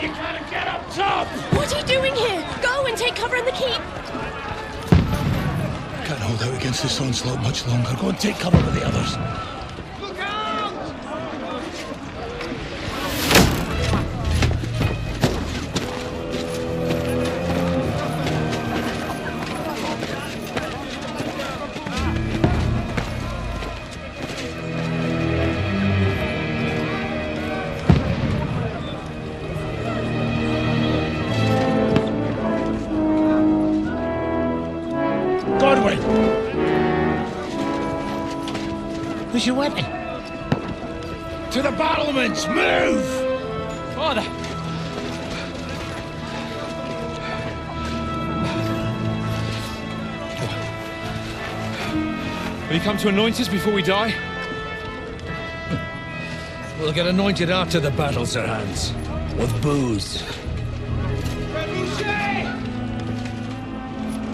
You gotta get up top! What are you doing here? Go and take cover in the keep! Can't hold out against this onslaught much longer. Go and take cover with the others. Look out! Godwin! Who's your weapon? To the battlements! Move! Father! Will you come to anoint us before we die? We'll get anointed after the battles are hands. With booze.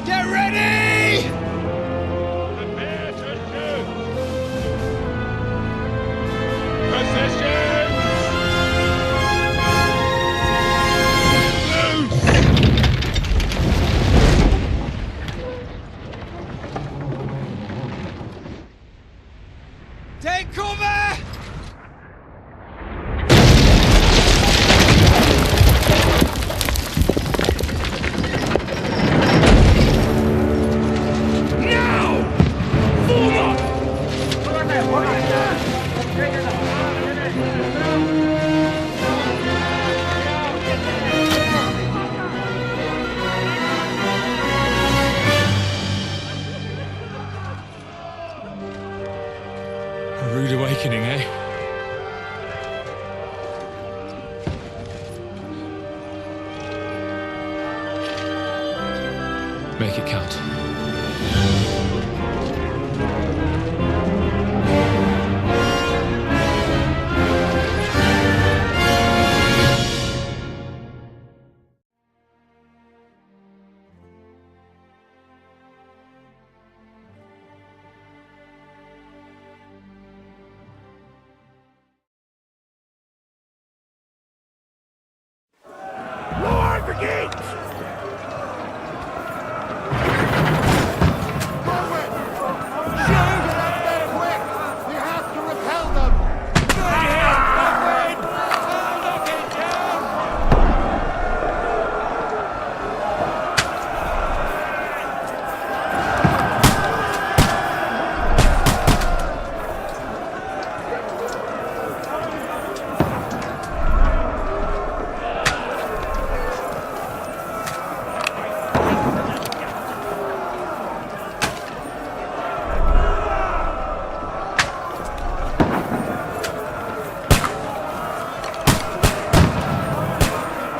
Get ready! Prepare to shoot! Position! Take cover! A rude awakening, eh? Make it count. Lower the gate!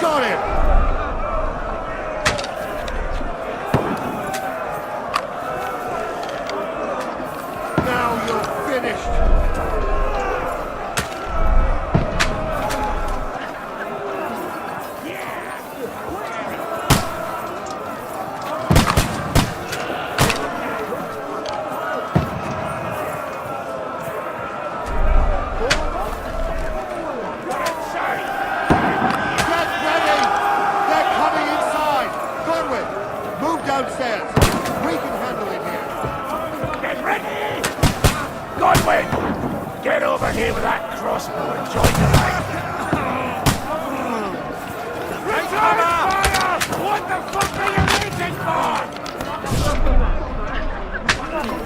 Got him! Now you're finished! Get ready! They're coming inside! Godwin, move downstairs. We can handle it here. Get ready! Godwin! Get over here with that crossbow and join the line! Return fire! What the fuck are you waiting for?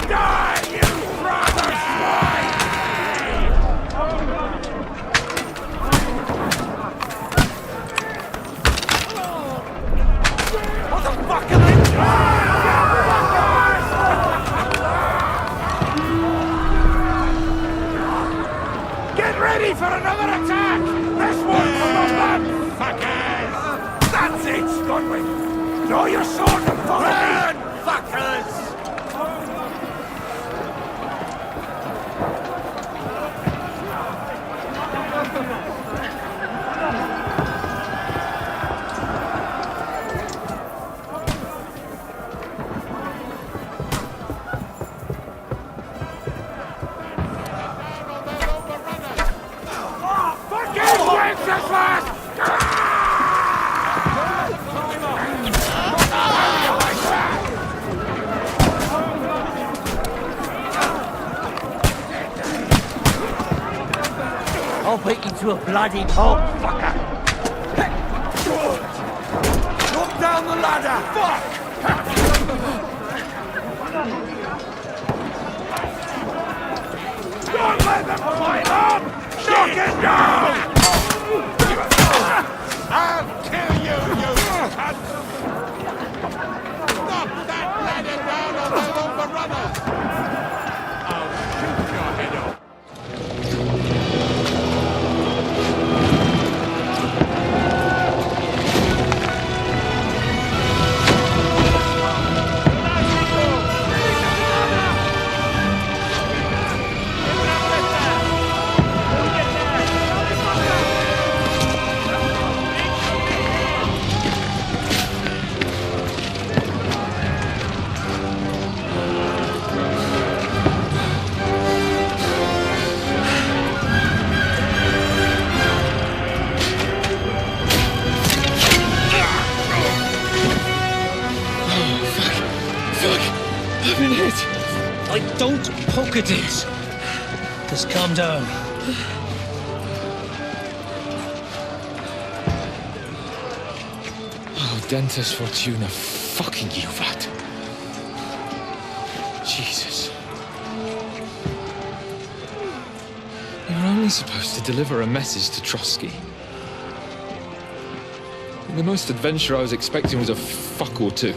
Die, you brother swine! What the fuck are they doing? Get ready for another attack! This one from above, fuckers! That's it, Godwin! Draw your sword and follow me! Fuckers! Fucking Wenceslas! to a bloody pulp, fucker! Drop down the ladder! Fuck! Don't let them climb up! Knock it down! I'll kill you, you cunt! Knock that ladder down or they'll overrun us! I'll shoot your head off! I've been hit. Don't poke at it. Just calm down. Oh, Dentes Fortuna, fucking you, vat. Jesus. You were only supposed to deliver a message to Trotsky. The most adventure I was expecting was a fuck or two.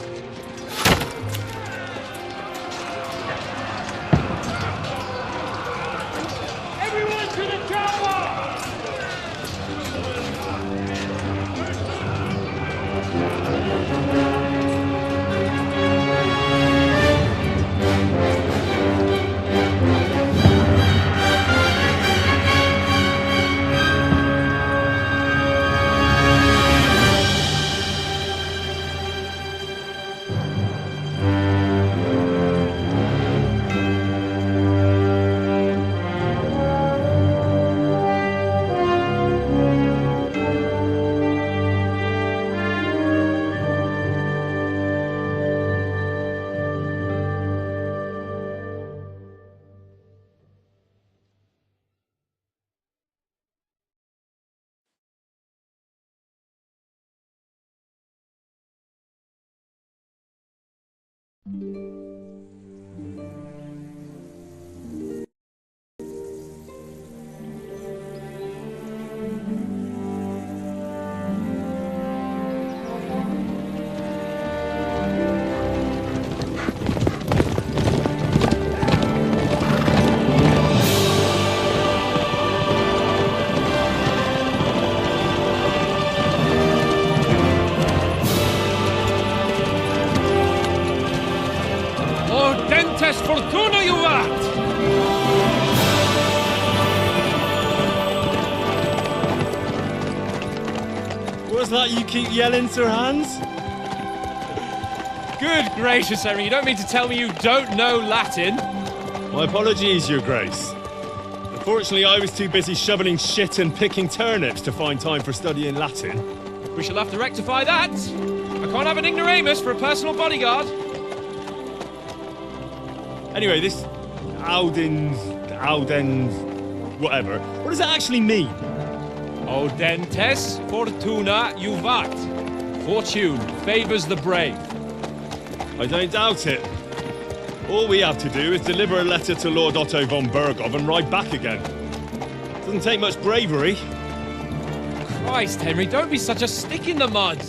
Fortuna, you vat! What's that you keep yelling, Sir Hans? Good gracious, Henry, you don't mean to tell me you don't know Latin? My apologies, Your Grace. Unfortunately, I was too busy shoveling shit and picking turnips to find time for studying Latin. We shall have to rectify that. I can't have an ignoramus for a personal bodyguard. Anyway, this Audens, whatever. What does that actually mean? Audentes Fortuna juvat. Fortune favours the brave. I don't doubt it. All we have to do is deliver a letter to Lord Otto von Bergov and ride back again. Doesn't take much bravery. Christ, Henry, don't be such a stick in the mud.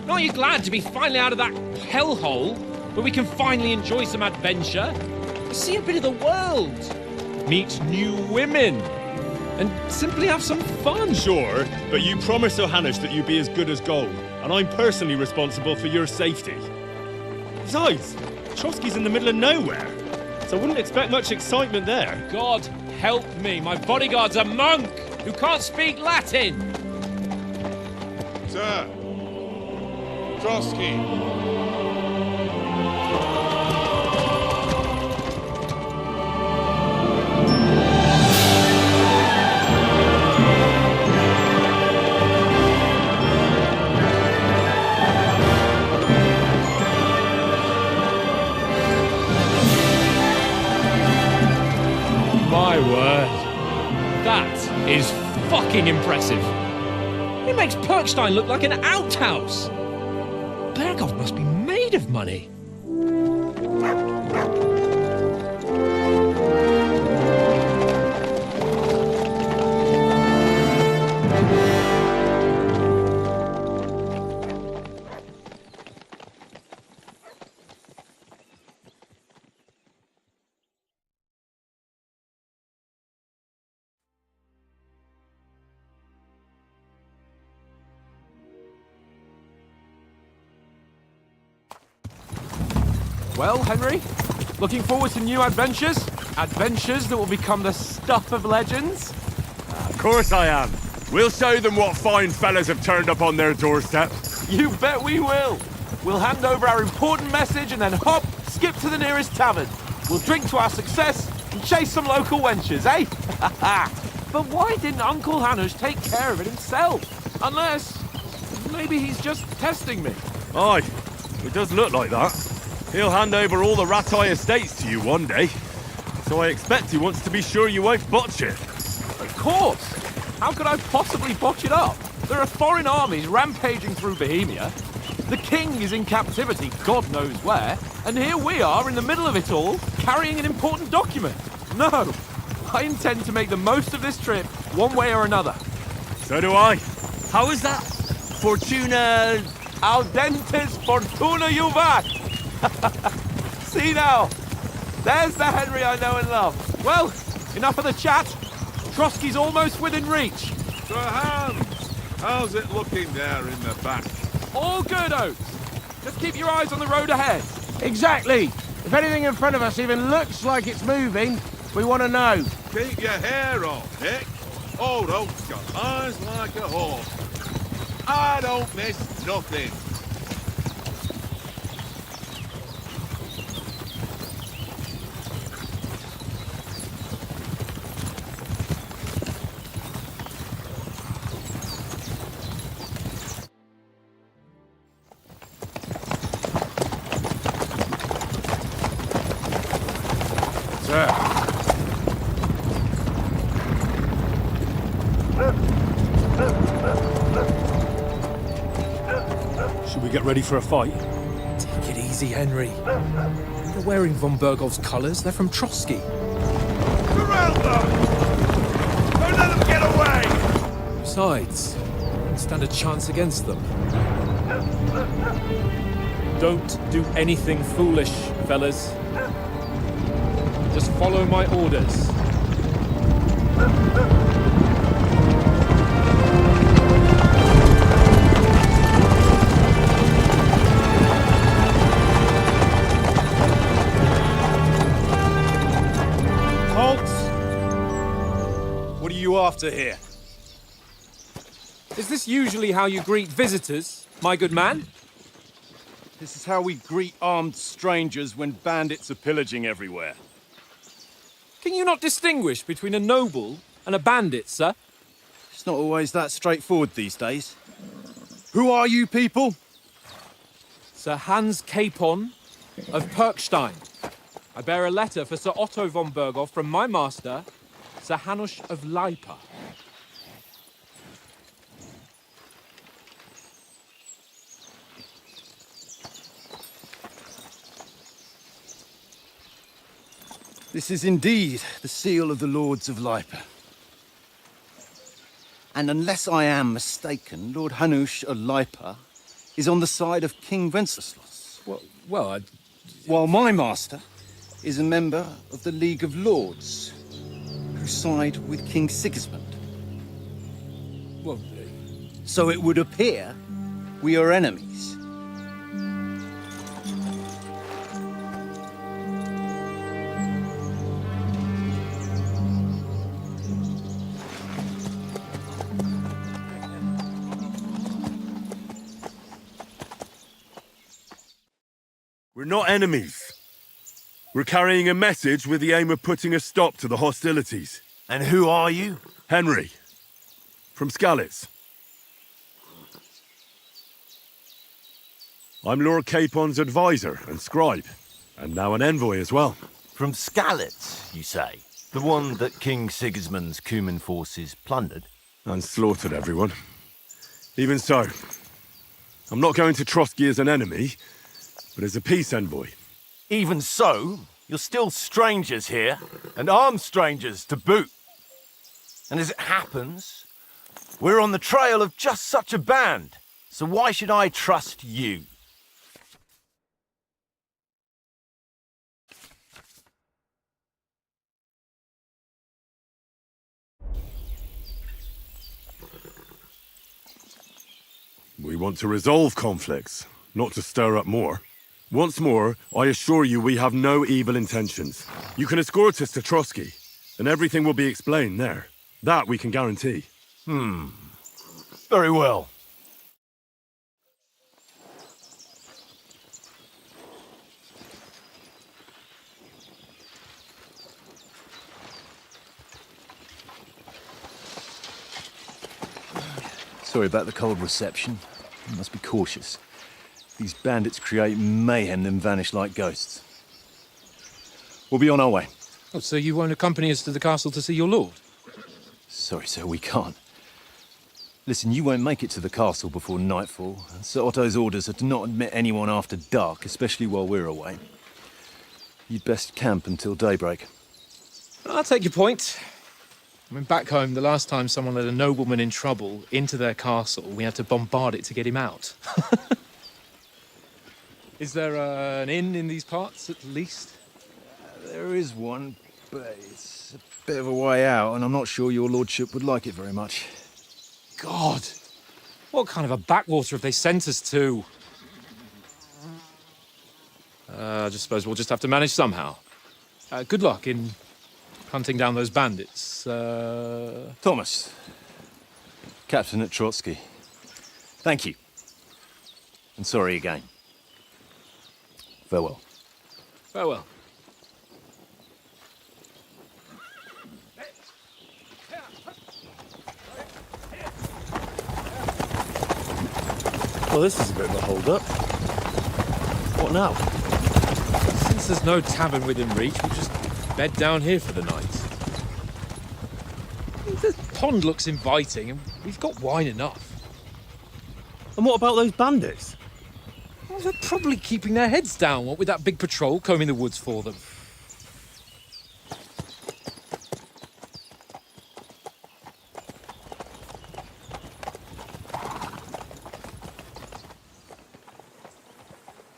Aren't you glad to be finally out of that hellhole where we can finally enjoy some adventure? See a bit of the world, meet new women, and simply have some fun. Sure, but you promised Johannes that you'd be as good as gold, and I'm personally responsible for your safety. Besides, Trotsky's in the middle of nowhere, so I wouldn't expect much excitement there. God help me, my bodyguard's a monk who can't speak Latin. Sir, Trotsky. My word, that is fucking fucking impressive. It makes Perkstein look like an outhouse. Berghoff must be made of money. Well, Henry, looking forward to new adventures? Adventures that will become the stuff of legends? Of course I am. We'll show them what fine fellas have turned up on their doorstep. You bet we will. We'll hand over our important message and then hop, skip to the nearest tavern. We'll drink to our success and chase some local wenches, eh? But why didn't Uncle Hanush take care of it himself? Unless, maybe he's just testing me. Aye, it does look like that. He'll hand over all the Ratai estates to you one day. So I expect he wants to be sure you won't botch it. Of course! How could I possibly botch it up? There are foreign armies rampaging through Bohemia. The king is in captivity, God knows where. And here we are in the middle of it all, carrying an important document. No, I intend to make the most of this trip, one way or another. So do I. How is that? Fortuna... Audentes fortuna juvat! See now, there's the Henry I know and love. Well, enough of the chat. Trotsky's almost within reach. Sir Hans, how's it looking there in the back? All good, Oates. Just keep your eyes on the road ahead. Exactly. If anything in front of us even looks like it's moving, we want to know. Keep your hair on, Dick. Old Oak's got eyes like a hawk. I don't miss nothing. Should we get ready for a fight? Take it easy, Henry. They're wearing von Berghoff's colours. They're from Trotsky. Surround them! Don't let them get away! Besides, don't stand a chance against them. Don't do anything foolish, fellas. Just follow my orders. What are you after here? Is this usually how you greet visitors, my good man? This is how we greet armed strangers when bandits are pillaging everywhere. Can you not distinguish between a noble and a bandit, sir? It's not always that straightforward these days. Who are you people? Sir Hans Capon of Perkstein. I bear a letter for Sir Otto von Berghoff from my master, Sir Hanush of Lipa. This is indeed the seal of the Lords of Lipa. And unless I am mistaken, Lord Hanush of Lipa is on the side of King Wenceslas. While my master is a member of the League of Lords, who side with King Sigismund. So it would appear we are enemies. We're not enemies. We're carrying a message with the aim of putting a stop to the hostilities. And who are you? Henry, from Skalitz. I'm Lord Capon's advisor and scribe, and now an envoy as well. From Skalitz, you say? The one that King Sigismund's Cuman forces plundered? And slaughtered everyone. Even so, I'm not going to Trotsky as an enemy, but as a peace envoy. Even so, you're still strangers here, and armed strangers to boot. And as it happens, we're on the trail of just such a band, so why should I trust you? We want to resolve conflicts, not to stir up more. Once more, I assure you we have no evil intentions. You can escort us to Trotsky, and everything will be explained there. That we can guarantee. Very well. Sorry about the cold reception. You must be cautious. These bandits create mayhem then vanish like ghosts. We'll be on our way. Oh, so you won't accompany us to the castle to see your lord? Sorry, sir, we can't. Listen, you won't make it to the castle before nightfall. Sir Otto's orders are to not admit anyone after dark, especially while we're away. You'd best camp until daybreak. I'll take your point. I mean, back home, the last time someone let a nobleman in trouble into their castle, we had to bombard it to get him out. Is there an inn in these parts, at least? There is one, but it's a bit of a way out, and I'm not sure your lordship would like it very much. God! What kind of a backwater have they sent us to? I just suppose we'll just have to manage somehow. Good luck in hunting down those bandits. Thomas, Captain at Trotsky. Thank you. And sorry again. Farewell. Farewell. Well, this is a bit of a hold-up. What now? Since there's no tavern within reach, we'll just bed down here for the night. The pond looks inviting, and we've got wine enough. And what about those bandits? Well, they're probably keeping their heads down, what with that big patrol combing the woods for them.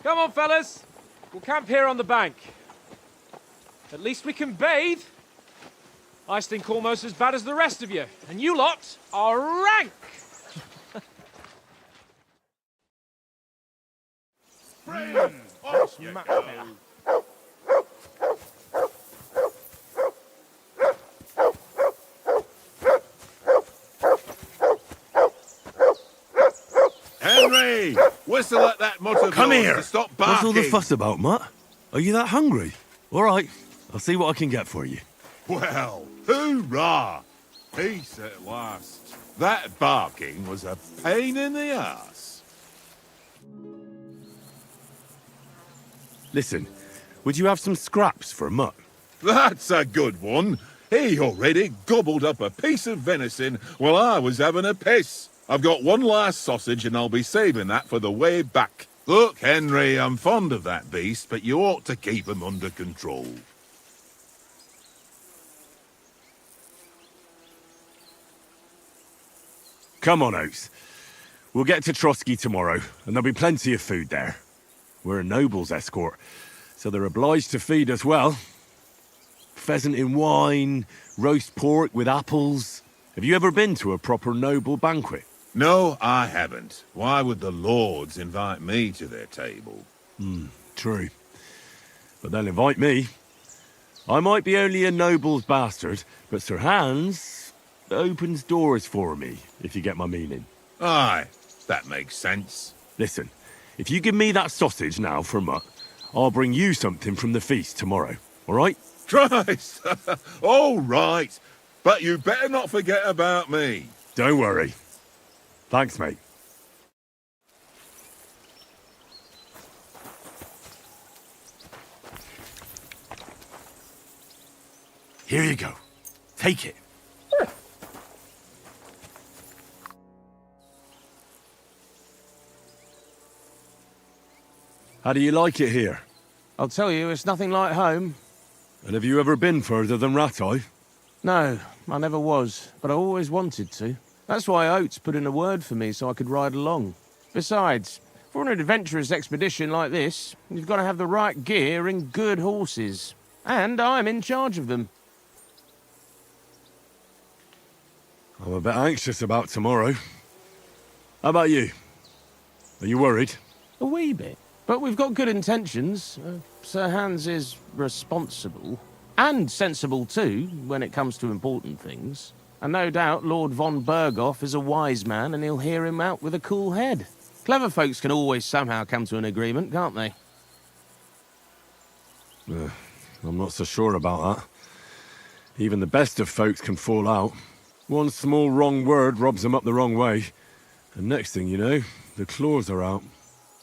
Come on, fellas. We'll camp here on the bank. At least we can bathe. I stink almost as bad as the rest of you, and you lot are rank! Henry! Whistle at that motor Come here! to stop barking. What's all the fuss about, Mutt? Are you that hungry? All right, I'll see what I can get for you. Well, hoorah! Peace at last. That barking was a pain in the ass. Listen, would you have some scraps for Mutt? That's a good one. He already gobbled up a piece of venison while I was having a piss. I've got one last sausage and I'll be saving that for the way back. Look, Henry, I'm fond of that beast, but you ought to keep him under control. Come on, Oates. We'll get to Trotsky tomorrow, and there'll be plenty of food there. We're a noble's escort, so they're obliged to feed us well. Pheasant in wine, roast pork with apples. Have you ever been to a proper noble banquet? No, I haven't. Why would the lords invite me to their table? True. But they'll invite me. I might be only a noble's bastard, but Sir Hans opens doors for me, if you get my meaning. Aye, that makes sense. Listen, if you give me that sausage now for Mutt, I'll bring you something from the feast tomorrow, all right? Christ! All right, but you better not forget about me. Don't worry. Thanks, mate. Here you go. Take it. How do you like it here? I'll tell you, it's nothing like home. And have you ever been further than Rattay? No, I never was, but I always wanted to. That's why Oates put in a word for me so I could ride along. Besides, for an adventurous expedition like this, you've got to have the right gear and good horses. And I'm in charge of them. I'm a bit anxious about tomorrow. How about you? Are you worried? A wee bit. But we've got good intentions. Sir Hans is responsible. And sensible too, when it comes to important things. And no doubt Lord von Berghoff is a wise man and he'll hear him out with a cool head. Clever folks can always somehow come to an agreement, can't they? I'm not so sure about that. Even the best of folks can fall out. One small wrong word robs them up the wrong way. And next thing you know, the claws are out.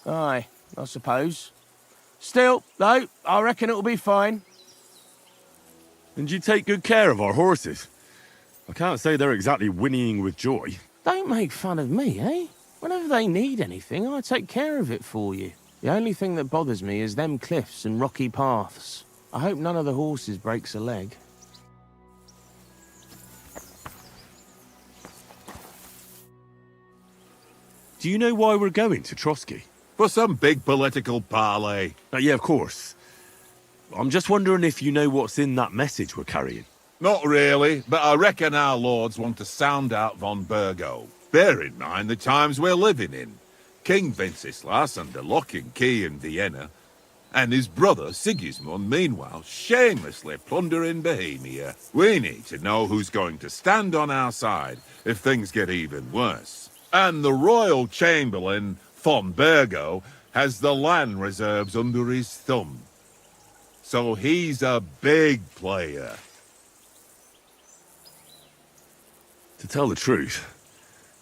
Aye, I suppose. Still, though, I reckon it'll be fine. And you take good care of our horses. I can't say they're exactly whinnying with joy. Don't make fun of me, eh? Whenever they need anything, I take care of it for you. The only thing that bothers me is them cliffs and rocky paths. I hope none of the horses breaks a leg. Do you know why we're going to Trotsky? For some big political parley. Yeah, of course. I'm just wondering if you know what's in that message we're carrying. Not really, but I reckon our lords want to sound out von Berghoff. Bear in mind the times we're living in. King Wenceslas under lock and key in Vienna, and his brother Sigismund, meanwhile, shamelessly plundering Bohemia. We need to know who's going to stand on our side if things get even worse. And the Royal Chamberlain, von Berghoff, has the land reserves under his thumb. So he's a big player. To tell the truth,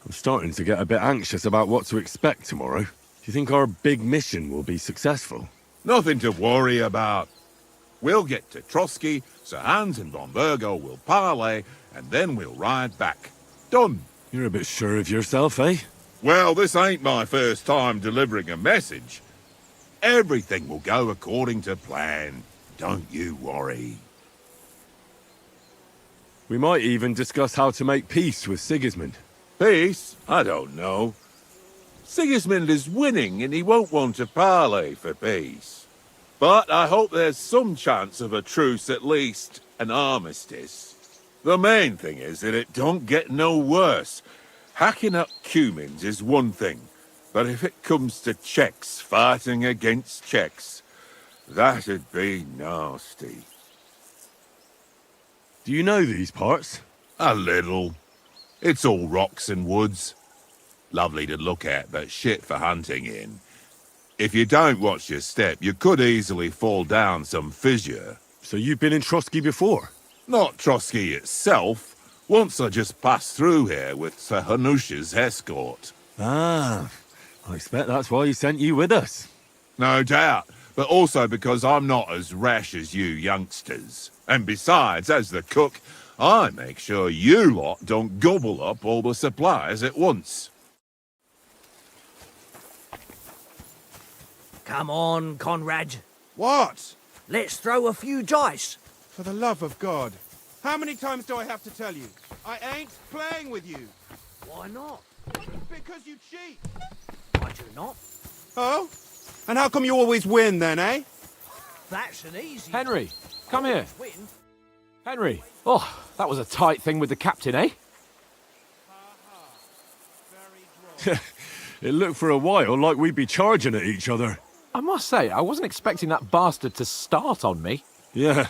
I'm starting to get a bit anxious about what to expect tomorrow. Do you think our big mission will be successful? Nothing to worry about. We'll get to Trotsky, Sir Hans and von Berghoff will parley, and then we'll ride back. Done. You're a bit sure of yourself, eh? Well, this ain't my first time delivering a message. Everything will go according to plan. Don't you worry. We might even discuss how to make peace with Sigismund. Peace? I don't know. Sigismund is winning and he won't want to parley for peace. But I hope there's some chance of a truce, at least an armistice. The main thing is that it don't get no worse. Hacking up Cumins is one thing, but if it comes to Czechs fighting against Czechs, that'd be nasty. Do you know these parts? A little. It's all rocks and woods. Lovely to look at, but shit for hunting in. If you don't watch your step, you could easily fall down some fissure. So you've been in Trotsky before? Not Trotsky itself. Once I just passed through here with Sir Hanush's escort. Ah, I expect that's why he sent you with us. No doubt, but also because I'm not as rash as you youngsters. And besides, as the cook, I make sure you lot don't gobble up all the supplies at once. Come on, Conrad. What? Let's throw a few dice. For the love of God. How many times do I have to tell you? I ain't playing with you. Why not? Because you cheat. I do not. Oh? And how come you always win then, eh? That's an easy Henry, come here. win. Henry. Oh, that was a tight thing with the captain, eh? It looked for a while like we'd be charging at each other. I must say, I wasn't expecting that bastard to start on me. Yeah,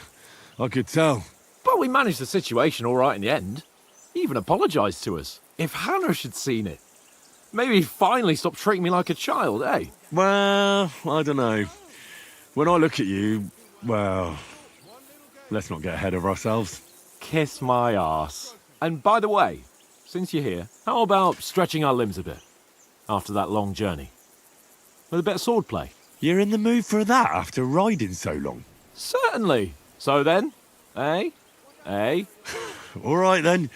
I could tell. But we managed the situation all right in the end. He even apologised to us. If Hanush had seen it. Maybe he finally stopped treating me like a child, eh? Well, I don't know. When I look at you, well, let's not get ahead of ourselves. Kiss my arse. And by the way, since you're here, how about stretching our limbs a bit? After that long journey. With a bit of swordplay. You're in the mood for that after riding so long? Certainly. So then, eh? Eh? All right then.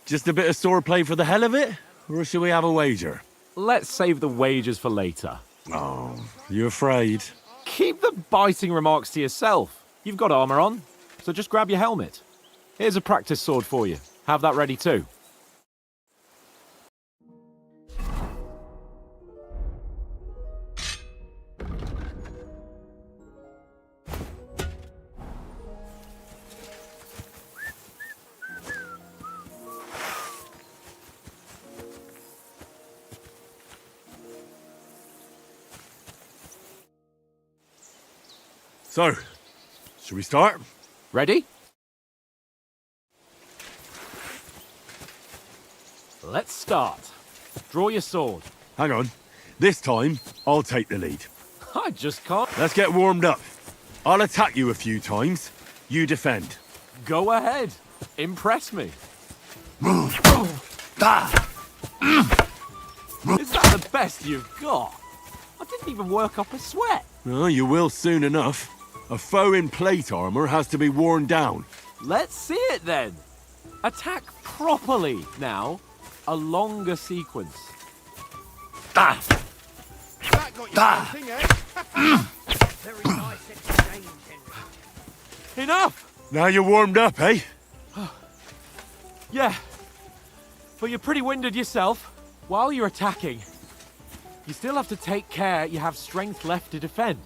Just a bit of swordplay for the hell of it? Or shall we have a wager? Let's save the wagers for later. Oh, You afraid? Keep the biting remarks to yourself. You've got armor on, so just grab your helmet. Here's a practice sword for you. Have that ready too. So, should we start? Ready? Let's start. Draw your sword. Hang on. This time, I'll take the lead. I just can't. Let's get warmed up. I'll attack you a few times. You defend. Go ahead. Impress me. Is that the best you've got? I didn't even work up a sweat. Oh, you will soon enough. A foe in plate armor has to be worn down. Let's see it then. Attack properly now. A longer sequence. That got you thinking, eh? Very nice exchange, Henry. Enough! Now you're warmed up, eh? Yeah. But you're pretty winded yourself. While you're attacking, you still have to take care you have strength left to defend.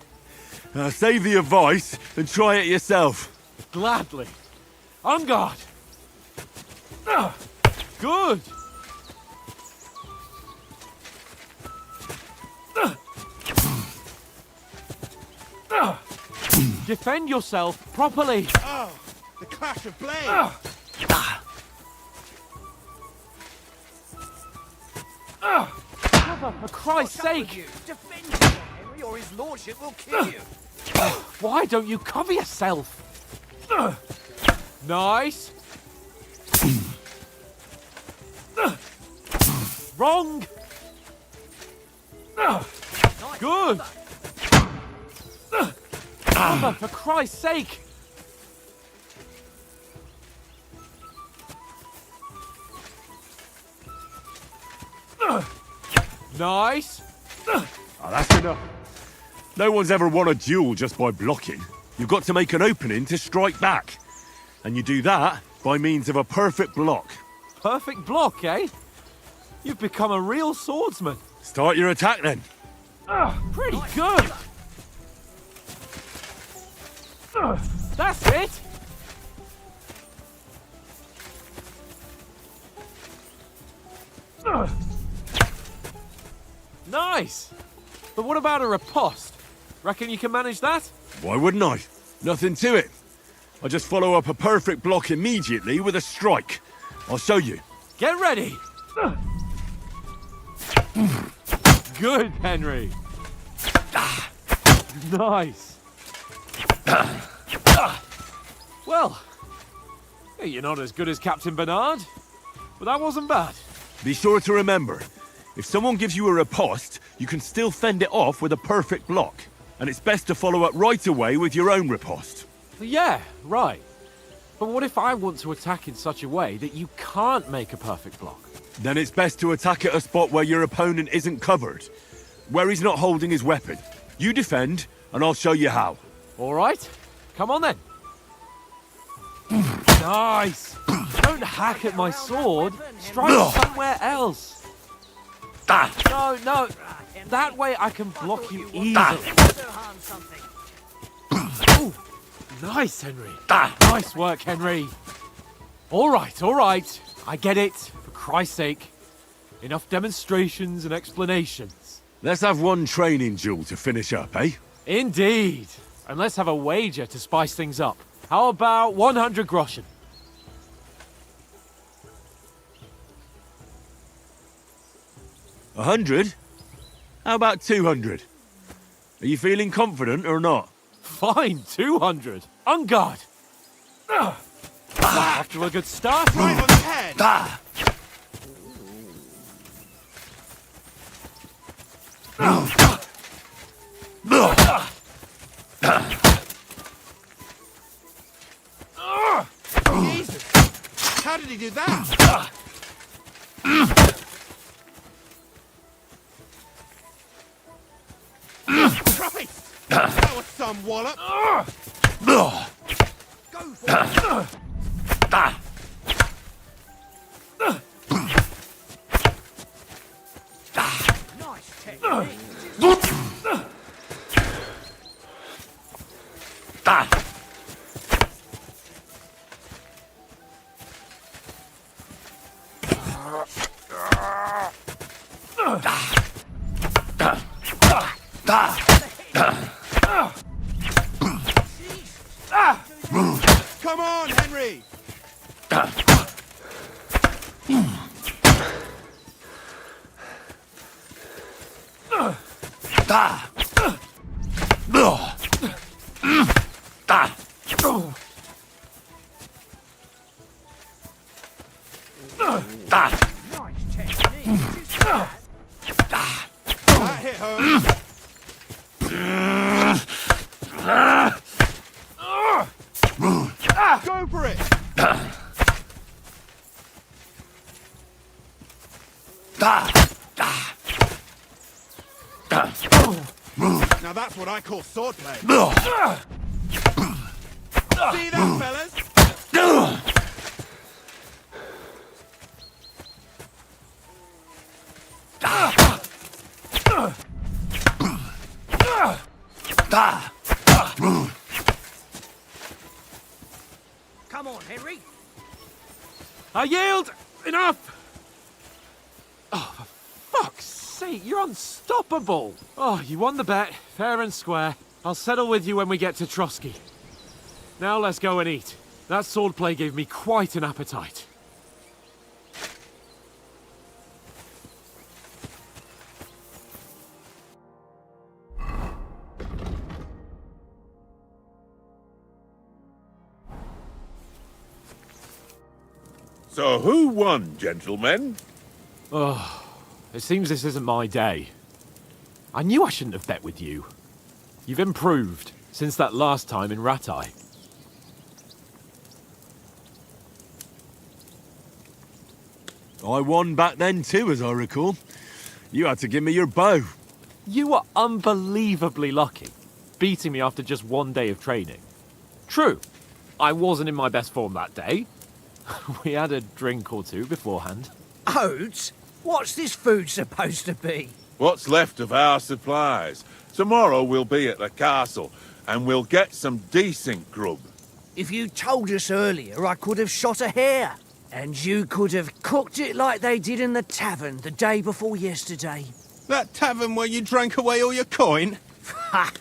Save the advice and try it yourself. Gladly. On guard. Good. Defend yourself properly. Oh, the clash of blades. For Christ's sake. You defend yourself, Henry, or his lordship will kill you. Why don't you cover yourself? Nice. Wrong. Good. For Christ's sake. Nice. Oh, that's enough. No one's ever won a duel just by blocking. You've got to make an opening to strike back. And you do that by means of a perfect block. Perfect block, eh? You've become a real swordsman. Start your attack then. Pretty good. That's it. Nice. But what about a riposte? Reckon you can manage that? Why wouldn't I? Nothing to it. I just follow up a perfect block immediately with a strike. I'll show you. Get ready. Good, Henry. Nice. Well, you're not as good as Captain Bernard, but that wasn't bad. Be sure to remember, if someone gives you a riposte, you can still fend it off with a perfect block. And it's best to follow up right away with your own riposte. Yeah, right. But what if I want to attack in such a way that you can't make a perfect block? Then it's best to attack at a spot where your opponent isn't covered, where he's not holding his weapon. You defend, and I'll show you how. All right, come on then. Nice. Don't hack at my sword. Strike somewhere else. No. That way I can block you easily. Ooh, nice, Henry. Nice work, Henry. All right. I get it. For Christ's sake. Enough demonstrations and explanations. Let's have one training duel to finish up, eh? Indeed. And let's have a wager to spice things up. How about 100 groschen? 100? How about 200? Are you feeling confident or not? Fine, 200. On guard. Off to a good start. Right on the head. Jesus! How did he do that? Christ! That was some wallop! Go for it. Nice technique. Come on, Henry! Nice technique. That hit home. Go for it! Now that's what I call swordplay. See that, fellas? Come on, Henry. I yield! Enough! Oh, for fuck's sake, you're unstoppable! Oh, you won the bet, fair and square. I'll settle with you when we get to Trotsky. Now let's go and eat. That swordplay gave me quite an appetite. So who won, gentlemen? Oh, it seems this isn't my day. I knew I shouldn't have bet with you. You've improved since that last time in Ratai. I won back then too, as I recall. You had to give me your bow. You were unbelievably lucky, beating me after just one day of training. True, I wasn't in my best form that day. We had a drink or two beforehand. Oats? What's this food supposed to be? What's left of our supplies. Tomorrow we'll be at the castle, and we'll get some decent grub. If you told us earlier, I could have shot a hare. And you could have cooked it like they did in the tavern the day before yesterday. That tavern where you drank away all your coin? Ha!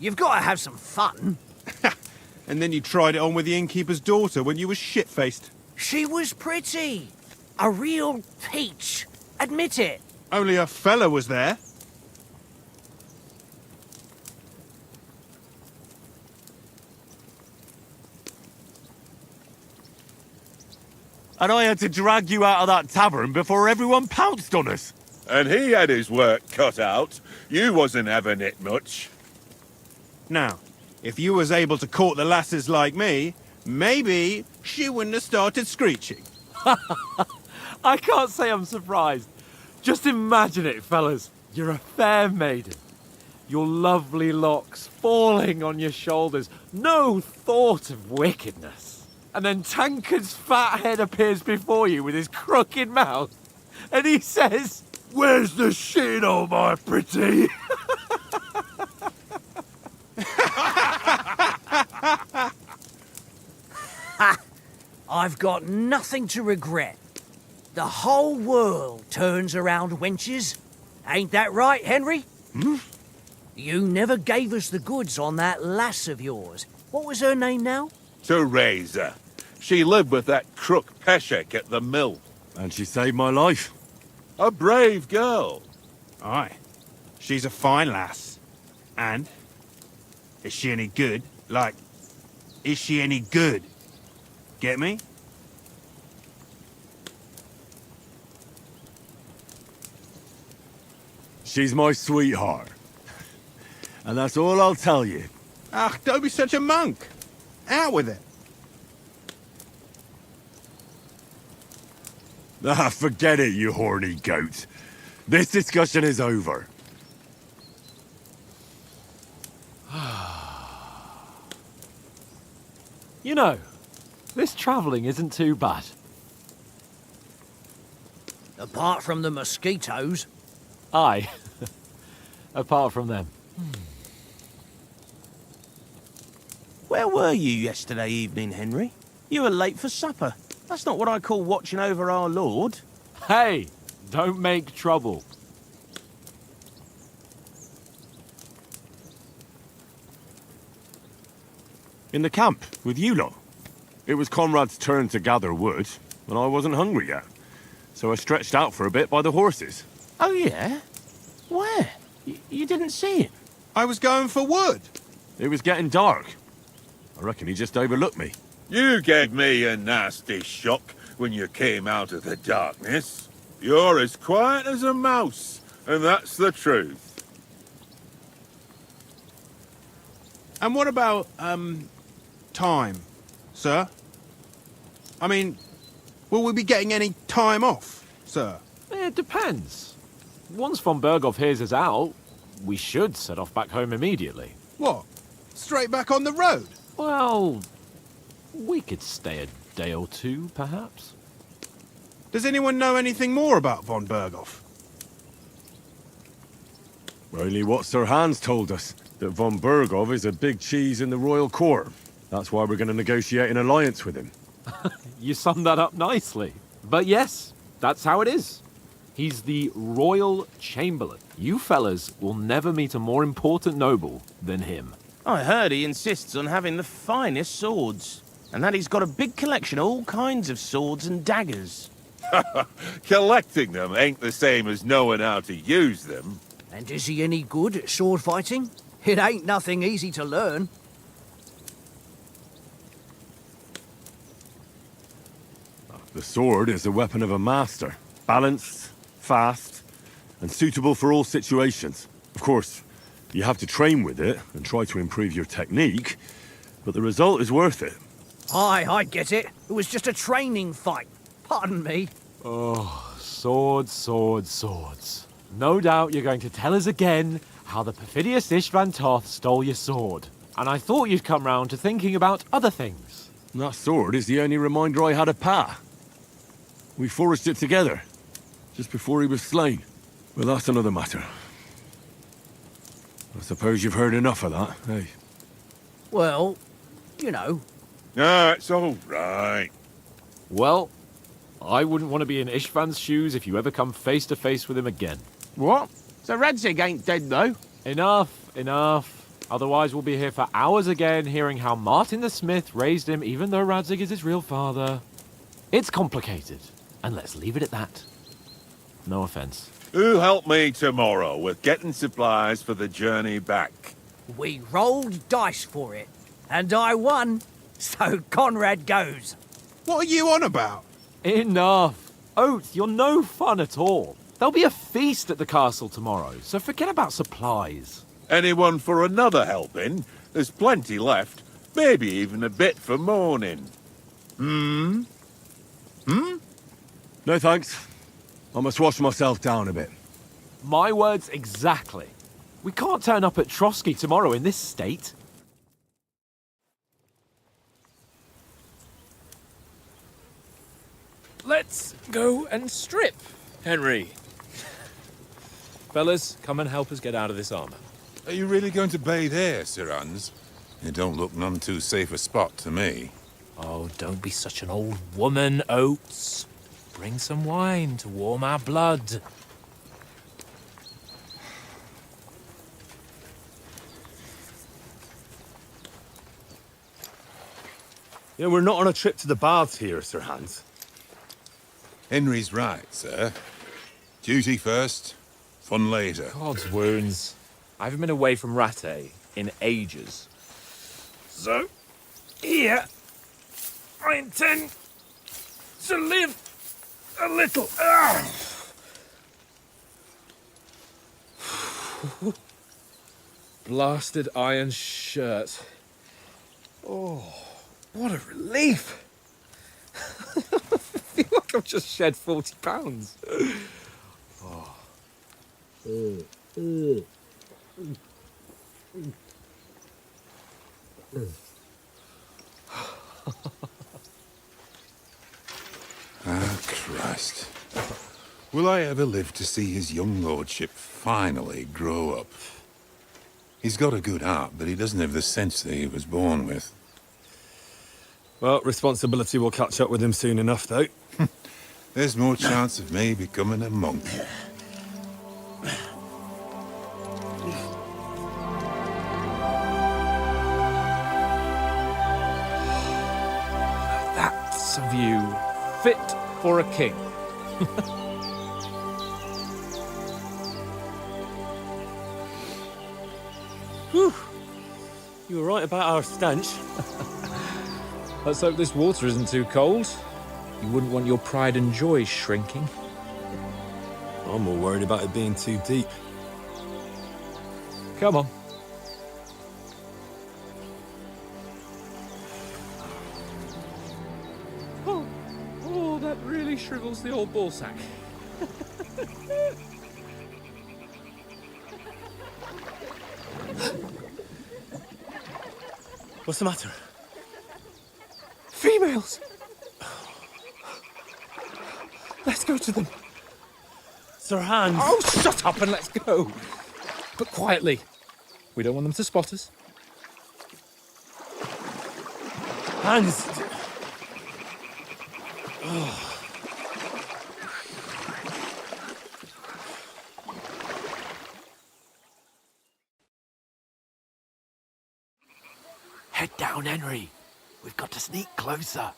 You've got to have some fun. And then you tried it on with the innkeeper's daughter when you were shit-faced. She was pretty. A real peach. Admit it. Only a fella was there. And I had to drag you out of that tavern before everyone pounced on us. And he had his work cut out. You wasn't having it much. Now, if you was able to court the lasses like me, maybe she wouldn't have started screeching. I can't say I'm surprised. Just imagine it, fellas. You're a fair maiden. Your lovely locks falling on your shoulders. No thought of wickedness. And then Tankard's fat head appears before you with his crooked mouth. And he says, "Where's the shit, oh my pretty?" I've got nothing to regret. The whole world turns around wenches. Ain't that right, Henry? Hmm? You never gave us the goods on that lass of yours. What was her name now? Teresa. She lived with that crook Peshek at the mill. And she saved my life. A brave girl. Aye. She's a fine lass. And? Is she any good? Like, is she any good? Get me? She's my sweetheart. And that's all I'll tell you. Ach, don't be such a monk. Out with it. Ah, forget it, you horny goat. This discussion is over. You know, this travelling isn't too bad. Apart from the mosquitoes. Aye. Apart from them. Where were you yesterday evening, Henry? You were late for supper. That's not what I call watching over our Lord. Hey, don't make trouble. In the camp, with you lot. It was Conrad's turn to gather wood, and I wasn't hungry yet. So I stretched out for a bit by the horses. Oh, yeah? Where? You didn't see him? I was going for wood. It was getting dark. I reckon he just overlooked me. You gave me a nasty shock when you came out of the darkness. You're as quiet as a mouse, and that's the truth. And what about, time, sir? I mean, will we be getting any time off, sir? It depends. Once von Berghoff hears us out, we should set off back home immediately. What? Straight back on the road? Well, we could stay a day or two, perhaps. Does anyone know anything more about von Berghoff? Only what Sir Hans told us, that von Berghoff is a big cheese in the royal court. That's why we're going to negotiate an alliance with him. You summed that up nicely. But yes, that's how it is. He's the royal chamberlain. You fellas will never meet a more important noble than him. I heard he insists on having the finest swords, and that he's got a big collection of all kinds of swords and daggers. Collecting them ain't the same as knowing how to use them. And is he any good at sword fighting? It ain't nothing easy to learn. The sword is the weapon of a master. Balanced, fast, and suitable for all situations. Of course, you have to train with it and try to improve your technique, but the result is worth it. Aye, I get it. It was just a training fight. Pardon me. Oh, swords, swords, swords. No doubt you're going to tell us again how the perfidious Istvan Toth stole your sword. And I thought you'd come round to thinking about other things. That sword is the only reminder I had of Pa. We forged it together, just before he was slain. But that's another matter. I suppose you've heard enough of that, eh? Well, you know. No, it's all right. Well, I wouldn't want to be in Istvan's shoes if you ever come face to face with him again. What? So Radzig ain't dead, though? Enough, enough. Otherwise we'll be here for hours again hearing how Martin the Smith raised him even though Radzig is his real father. It's complicated, and let's leave it at that. No offense. Who'll help me tomorrow with getting supplies for the journey back? We rolled dice for it, and I won. So Conrad goes. What are you on about? Enough. Oath, you're no fun at all. There'll be a feast at the castle tomorrow, so forget about supplies. Anyone for another helping? There's plenty left. Maybe even a bit for morning. Hmm? No thanks. I must wash myself down a bit. My words exactly. We can't turn up at Trotsky tomorrow in this state. Let's go and strip, Henry. Fellas, come and help us get out of this armor. Are you really going to bathe here, Sir Hans? It don't look none too safe a spot to me. Oh, don't be such an old woman, Oates. Bring some wine to warm our blood. You know, we're not on a trip to the baths here, Sir Hans. Henry's right, sir. Duty first, fun later. God's wounds. I haven't been away from Rattay in ages. So, here, I intend to live a little. Blasted iron shirt. Oh, what a relief. I feel like I've just shed 40 pounds. Oh. Ah, Christ. Will I ever live to see his young lordship finally grow up? He's got a good heart, but he doesn't have the sense that he was born with. Well, responsibility will catch up with him soon enough, though. There's more chance of me becoming a monk. That's a view fit for a king. Whew. You were right about our stench. Let's hope this water isn't too cold. You wouldn't want your pride and joy shrinking. I'm more worried about it being too deep. Come on. Oh, that really shrivels the old ball sack. What's the matter? Females! Let's go to them. Sir Hans! Oh, shut up and let's go. But quietly. We don't want them to spot us. Hans! Oh. Head down, Henry. We've got to sneak closer.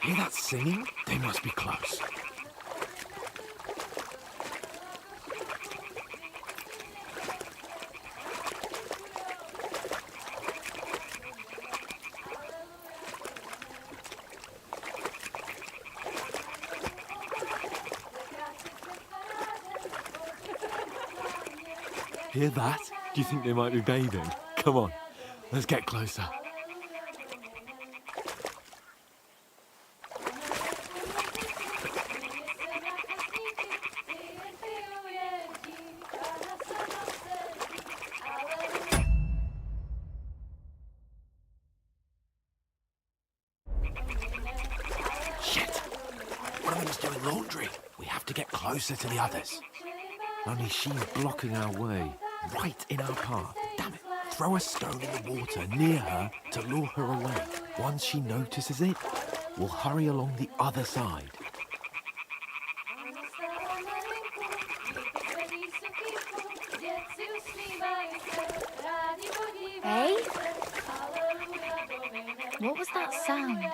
Hear that singing? They must be close. Hear that? Do you think they might be bathing? Come on, let's get closer. Shit! One of them's doing laundry. We have to get closer to the others. Only she's blocking our way, right in our path. Damn it. Throw a stone in the water near her to lure her away. Once she notices it, we'll hurry along the other side. Hey? What was that sound?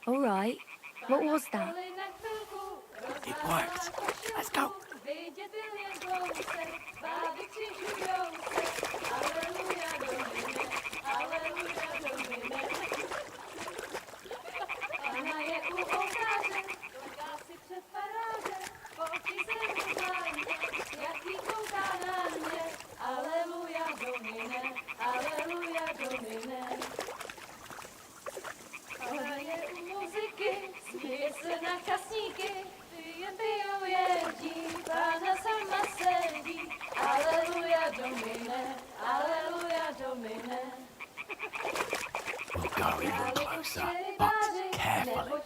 All right. What was that? It worked. Let's go. We'll go even closer, but carefully.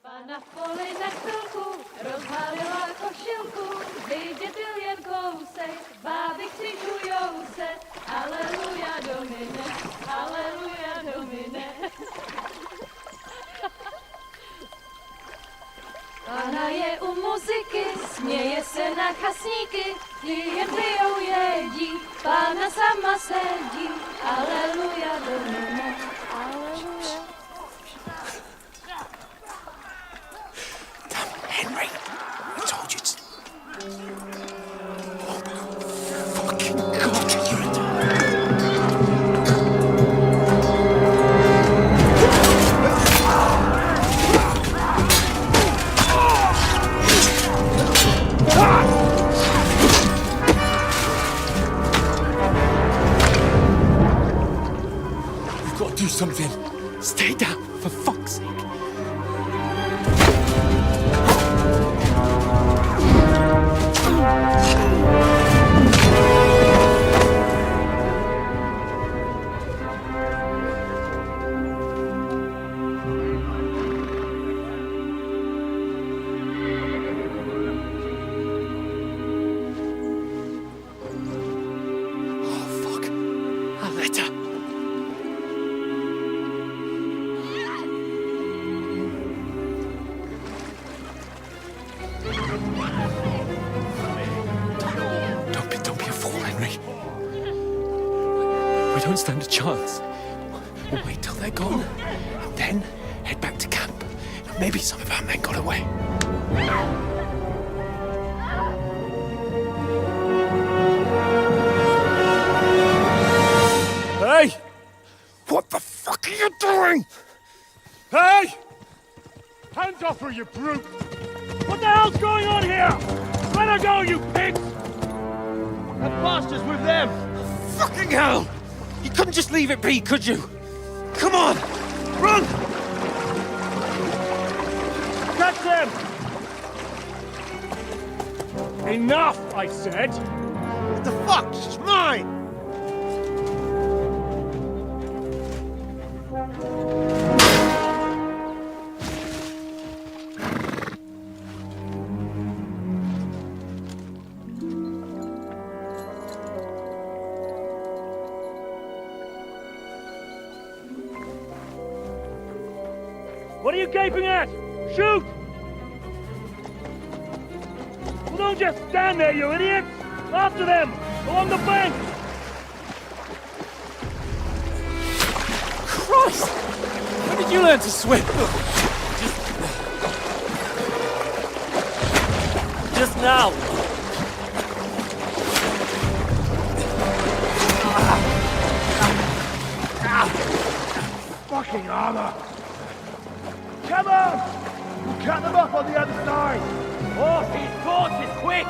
Pana v poli za chvilku rozhalila košilku, vyjde byl jen kousek, báby křižujou se, aleluja domine, aleluja domine. Pana je u muziky, směje se na chasníky, jen pijou jedí, Pána sama sedí, aleluja domine, aleluja. Henry, I told you to... Oh, fucking God, you're in We've got to do something. Stay down, for fuck's sake. Don't be a fool, Henry. We don't stand a chance. We'll wait till they're gone, and then head back to camp. Maybe some of our men got away. Hey! What the fuck are you doing? Hey! Hands off her, you brute! What the hell's going on here? Let her go, you pigs! That bastard's with them! Fucking hell! You couldn't just leave it be, could you? Come on! Run! Catch them! Enough, I said! What the fuck? She's mine! What are you gaping at? Shoot! Well, don't just stand there, you idiots! After them! Along the bank! Christ! When did you learn to swim? Just now! Fucking armor! Come on! We'll cut them off on the other side! Off his horses, quick!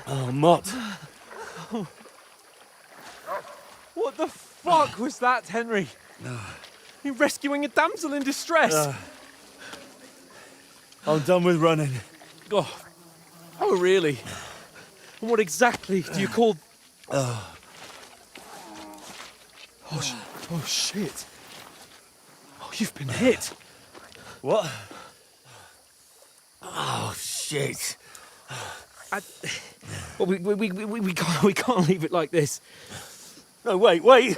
Oh, Mott. What the fuck was that, Henry? You're rescuing a damsel in distress. I'm done with running. Oh, really? And what exactly do you call... Oh, shit. Oh, you've been hit. What? Oh, shit. Well, we can't leave it like this. No, wait!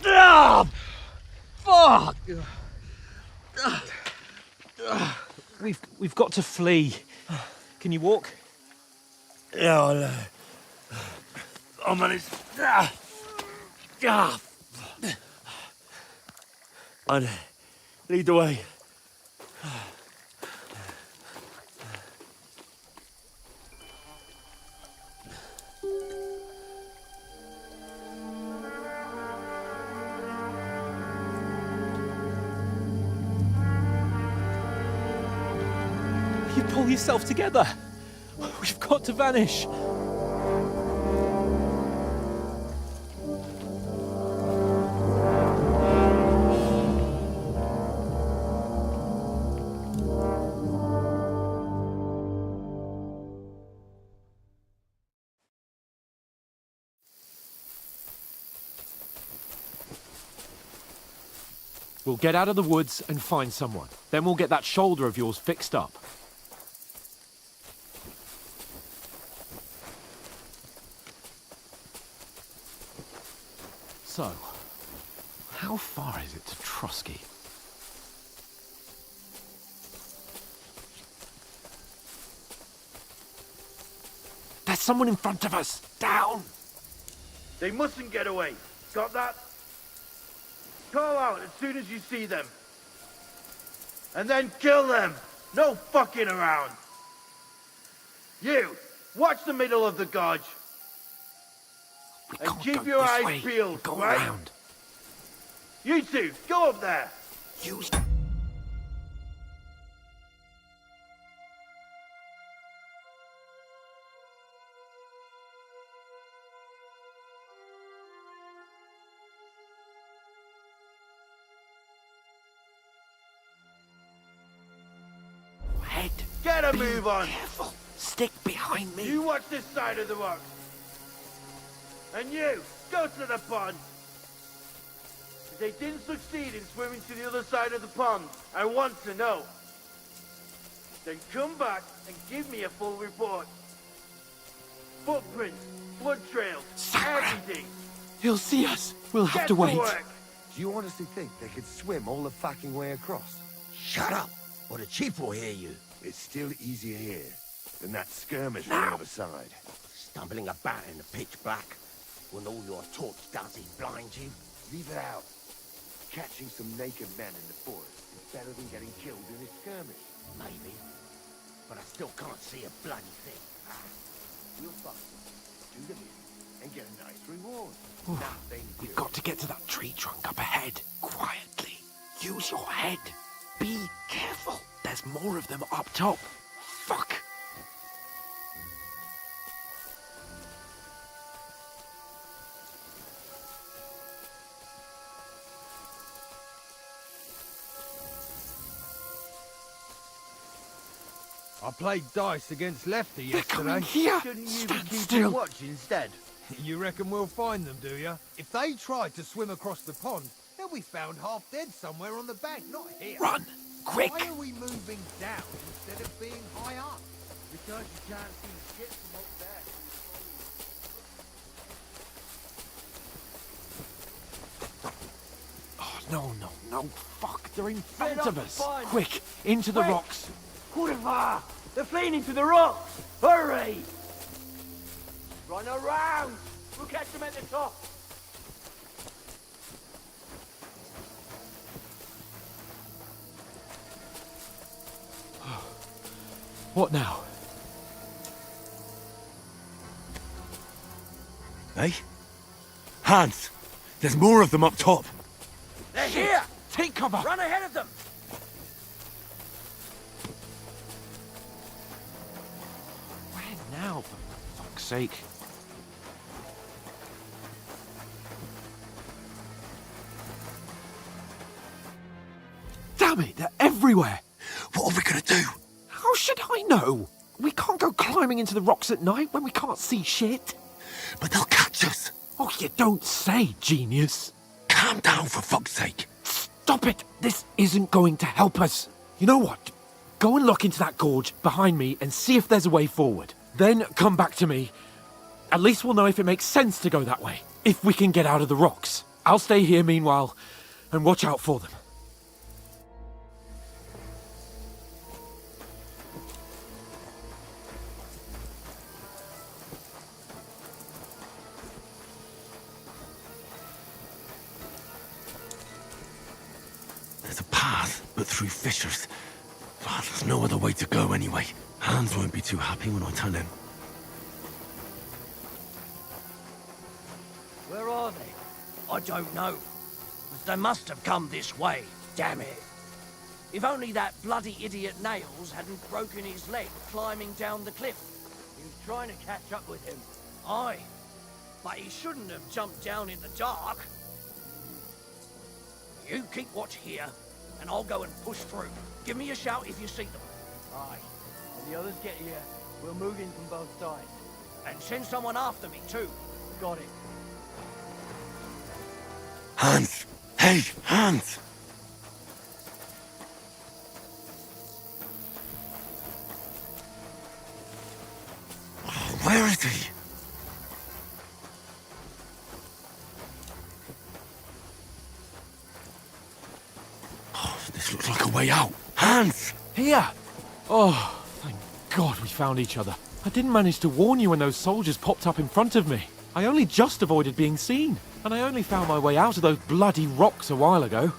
Ah! Fuck! We've got to flee. Can you walk? Yeah, I know. I'll manage. I'd lead the way. You pull yourself together. We've got to vanish. We'll get out of the woods and find someone. Then we'll get that shoulder of yours fixed up. So, how far is it to Trosky? There's someone in front of us! Down! They mustn't get away. Got that? Call out as soon as you see them. And then kill them! No fucking around! You, watch the middle of the gorge. And keep your eyes peeled, Go right? around. You two, go up there! Use... better move on. Careful. Stick behind me. You watch this side of the rock. And you, go to the pond. If they didn't succeed in swimming to the other side of the pond, I want to know. Then come back and give me a full report. Footprints, blood trails, everything. He'll see us. We'll have to wait. Work. Do you honestly think they could swim all the fucking way across? Shut up, or the chief will hear you. It's still easier here than that skirmish on the other side. Stumbling about in the pitch black, when all your torch does is blind you. Leave it out. Catching some naked men in the forest is better than getting killed in a skirmish. Maybe, but I still can't see a bloody thing. We'll find them, do the bit, and get a nice reward. We've got to get to that tree trunk up ahead, quietly. Use your head. Be careful. There's more of them up top. Fuck. I played dice against Lefty yesterday. Coming here. Shouldn't you Stand be keeping still. watch instead? You reckon we'll find them, do you? If they tried to swim across the pond, they'll be found half dead somewhere on the bank, not here. Run! Quick! Why are we moving down instead of being high up? Because you can't see shit from up there. Oh, no. Fuck, they're in front up of the us. pond. Quick, into the Quick. rocks. Kurva! They're fleeing into the rocks! Hurry! Run around! We'll catch them at the top! What now? Eh? Hans! There's more of them up top! They're here! Take cover! Run ahead of them! Where now, for fuck's sake? Damn it, they're everywhere! What are we gonna do? How should I know? We can't go climbing into the rocks at night when we can't see shit. But they'll catch us! Oh, you don't say, genius. Calm down, for fuck's sake! Stop it! This isn't going to help us. You know what? Go and look into that gorge behind me and see if there's a way forward. Then come back to me. At least we'll know if it makes sense to go that way. If we can get out of the rocks. I'll stay here meanwhile and watch out for them. There's a path, but through fissures. Ah, there's no other way to go anyway. Hans won't be too happy when I tell him. Where are they? I don't know. But they must have come this way. Damn it. If only that bloody idiot Nails hadn't broken his leg climbing down the cliff. He was trying to catch up with him. Aye. But he shouldn't have jumped down in the dark. You keep watch here, and I'll go and push through. Give me a shout if you see them. Aye. When the others get here, we'll move in from both sides. And send someone after me, too. Got it. Hans! Hey, Hans! Oh, where is he? Oh, this looks like a way out. Hans! Here! Oh, thank God we found each other. I didn't manage to warn you when those soldiers popped up in front of me. I only just avoided being seen. And I only found my way out of those bloody rocks a while ago.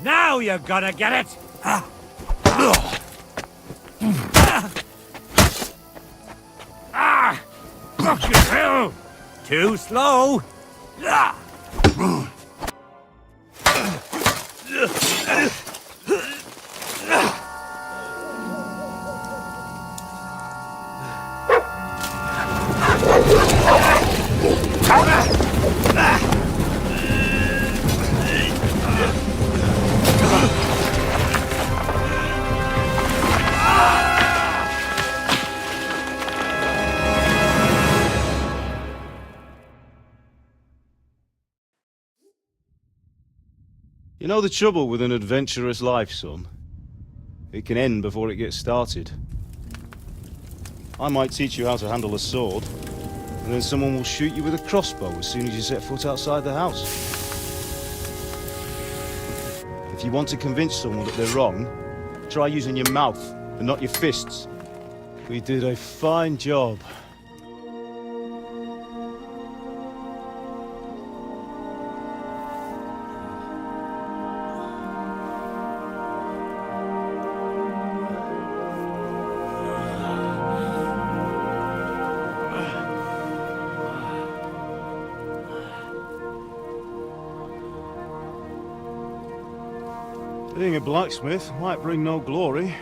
Now you're gonna get it! Fucking hell! Too slow! You know the trouble with an adventurous life, son? It can end before it gets started. I might teach you how to handle a sword, and then someone will shoot you with a crossbow as soon as you set foot outside the house. If you want to convince someone that they're wrong, try using your mouth and not your fists. We did a fine job. Being a blacksmith might bring no glory,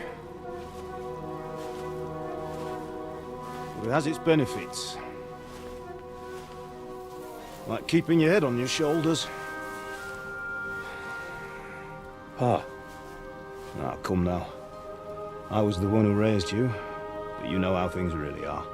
but it has its benefits. Like keeping your head on your shoulders. Pa. Ah, come now. I was the one who raised you, but you know how things really are.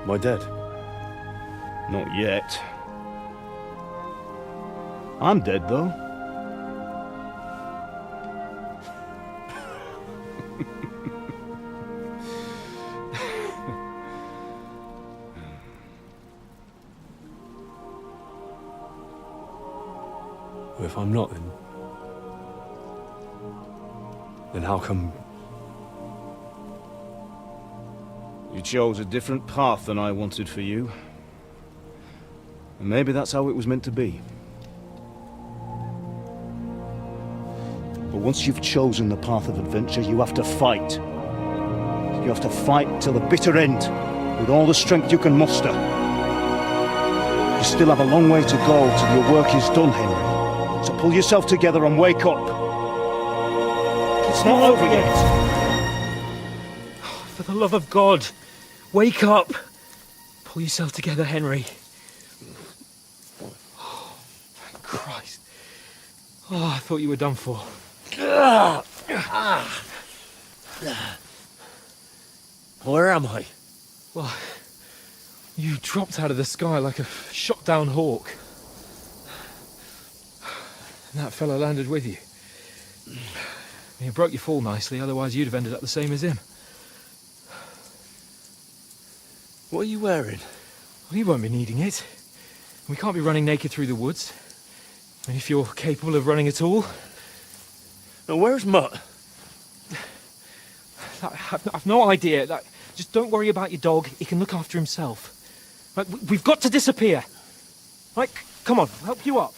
Am I dead? Not yet. I'm dead, though. Well, if I'm not, then how come... You chose a different path than I wanted for you. And maybe that's how it was meant to be. But once you've chosen the path of adventure, you have to fight. You have to fight till the bitter end, with all the strength you can muster. You still have a long way to go till your work is done, Henry. So pull yourself together and wake up. It's not over yet. For the love of God, wake up! Pull yourself together, Henry. Oh, thank Christ. Oh, I thought you were done for. Where am I? Well, you dropped out of the sky like a shot-down hawk. And that fella landed with you. You broke your fall nicely, otherwise you'd have ended up the same as him. What are you wearing? Well, you won't be needing it. We can't be running naked through the woods. And if you're capable of running at all... Now, where's Mutt? I've no idea. Just don't worry about your dog. He can look after himself. Right, we've got to disappear. Right, come on, I'll help you up.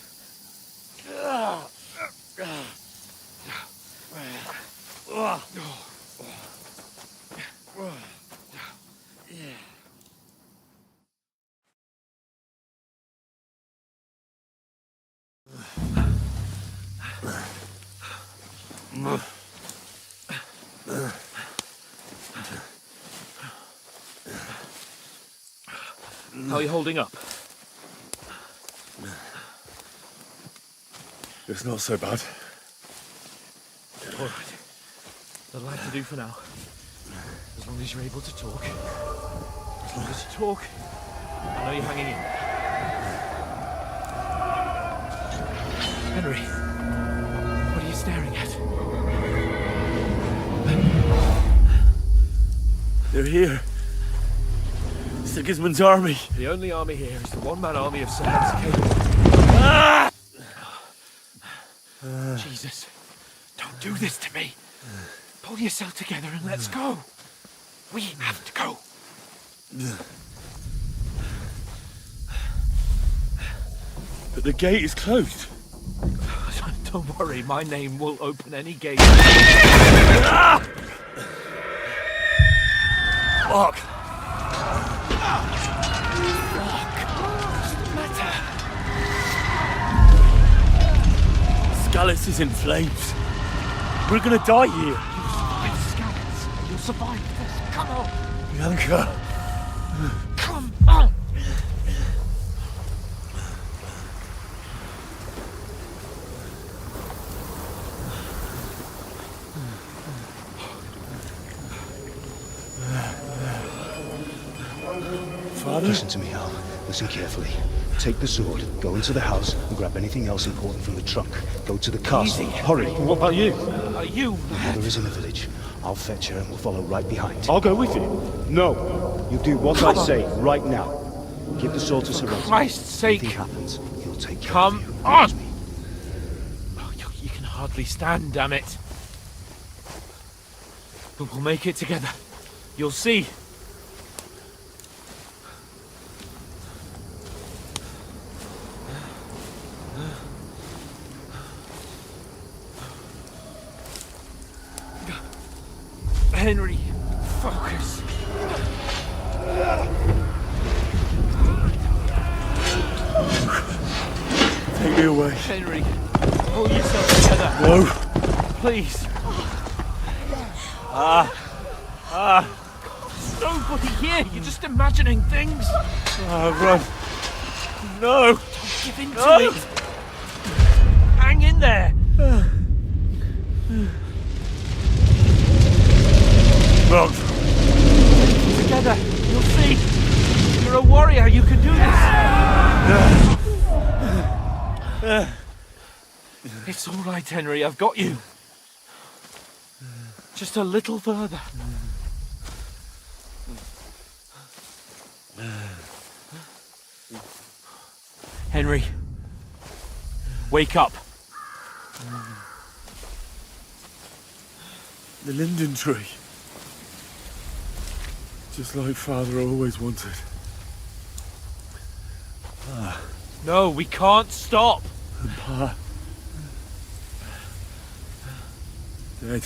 How are you holding up? It's not so bad. All right. That'll have to do for now. As long as you're able to talk. As long as you talk, I know you're hanging in. Henry, what are you staring at? They're here. Sigismund's army. The only army here is the one-man army of Sir Hans Cable. Ah! Jesus, don't do this to me. Pull yourself together and let's go. We have to go. But the gate is closed. Don't worry, my name will open any gate. Ah! Fuck. Scallis is in flames. We're gonna die here. You'll survive this. Come on. Bianca. Come on. Listen to me, Hal. Listen carefully. Take the sword, go into the house, and grab anything else important from the trunk. Go to the castle. Easy. Hurry. What about you? You... Your mother is in the village. I'll fetch her and we'll follow right behind. I'll go with you. No. You do what I say right now. Give the sword to Sir Roger. For Christ's sake. If anything happens, he'll take care Come of you. on! Oh, you can hardly stand, damn it. But we'll make it together. You'll see. Henry, focus. Take me away. Henry, pull yourself together. No. Please. There's nobody here. You're just imagining things. Run. No. Don't give in to it. Hang in there. Run. Together, you'll see. You're a warrior. You can do this. It's all right, Henry. I've got you. Just a little further. Henry, wake up. The linden tree. Just like Father always wanted. No, we can't stop. And Pa. Dead.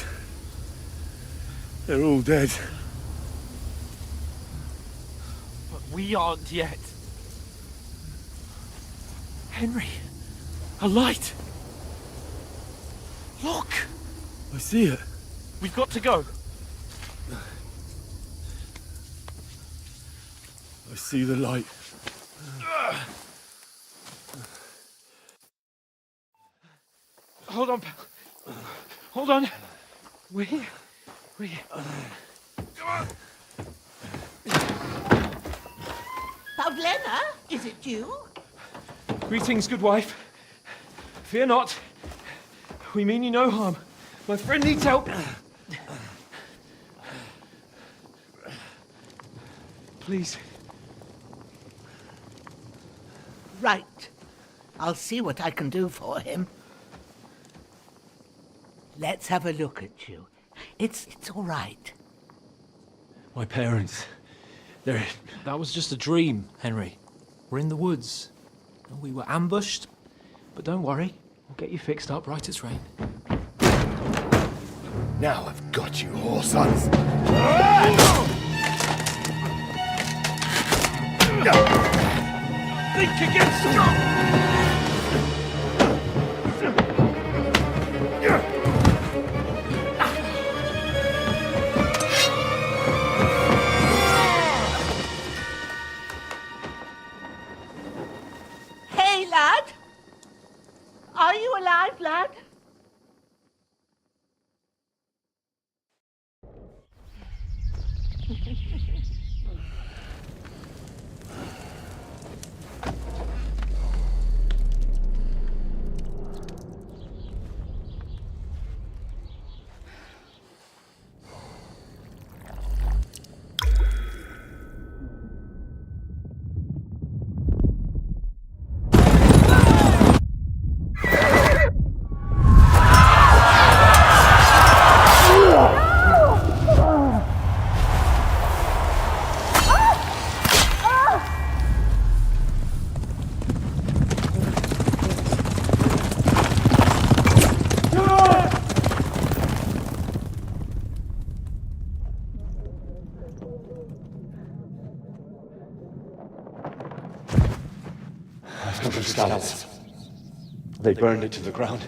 They're all dead. But we aren't yet. Henry, a light. Look. I see it. We've got to go. I see the light. Hold on, pal. Hold on. We're here. We're here. Come on. Pavlena, is it you? Greetings, good wife. Fear not. We mean you no harm. My friend needs help. Please. Right. I'll see what I can do for him. Let's have a look at you. It's all right. My parents. They're... That was just a dream, Henry. We're in the woods. We were ambushed. But don't worry. We'll get you fixed up right as rain. Now I've got you, whore sons. Think against Hey, lad! Are you alive, lad? They burned it to the ground.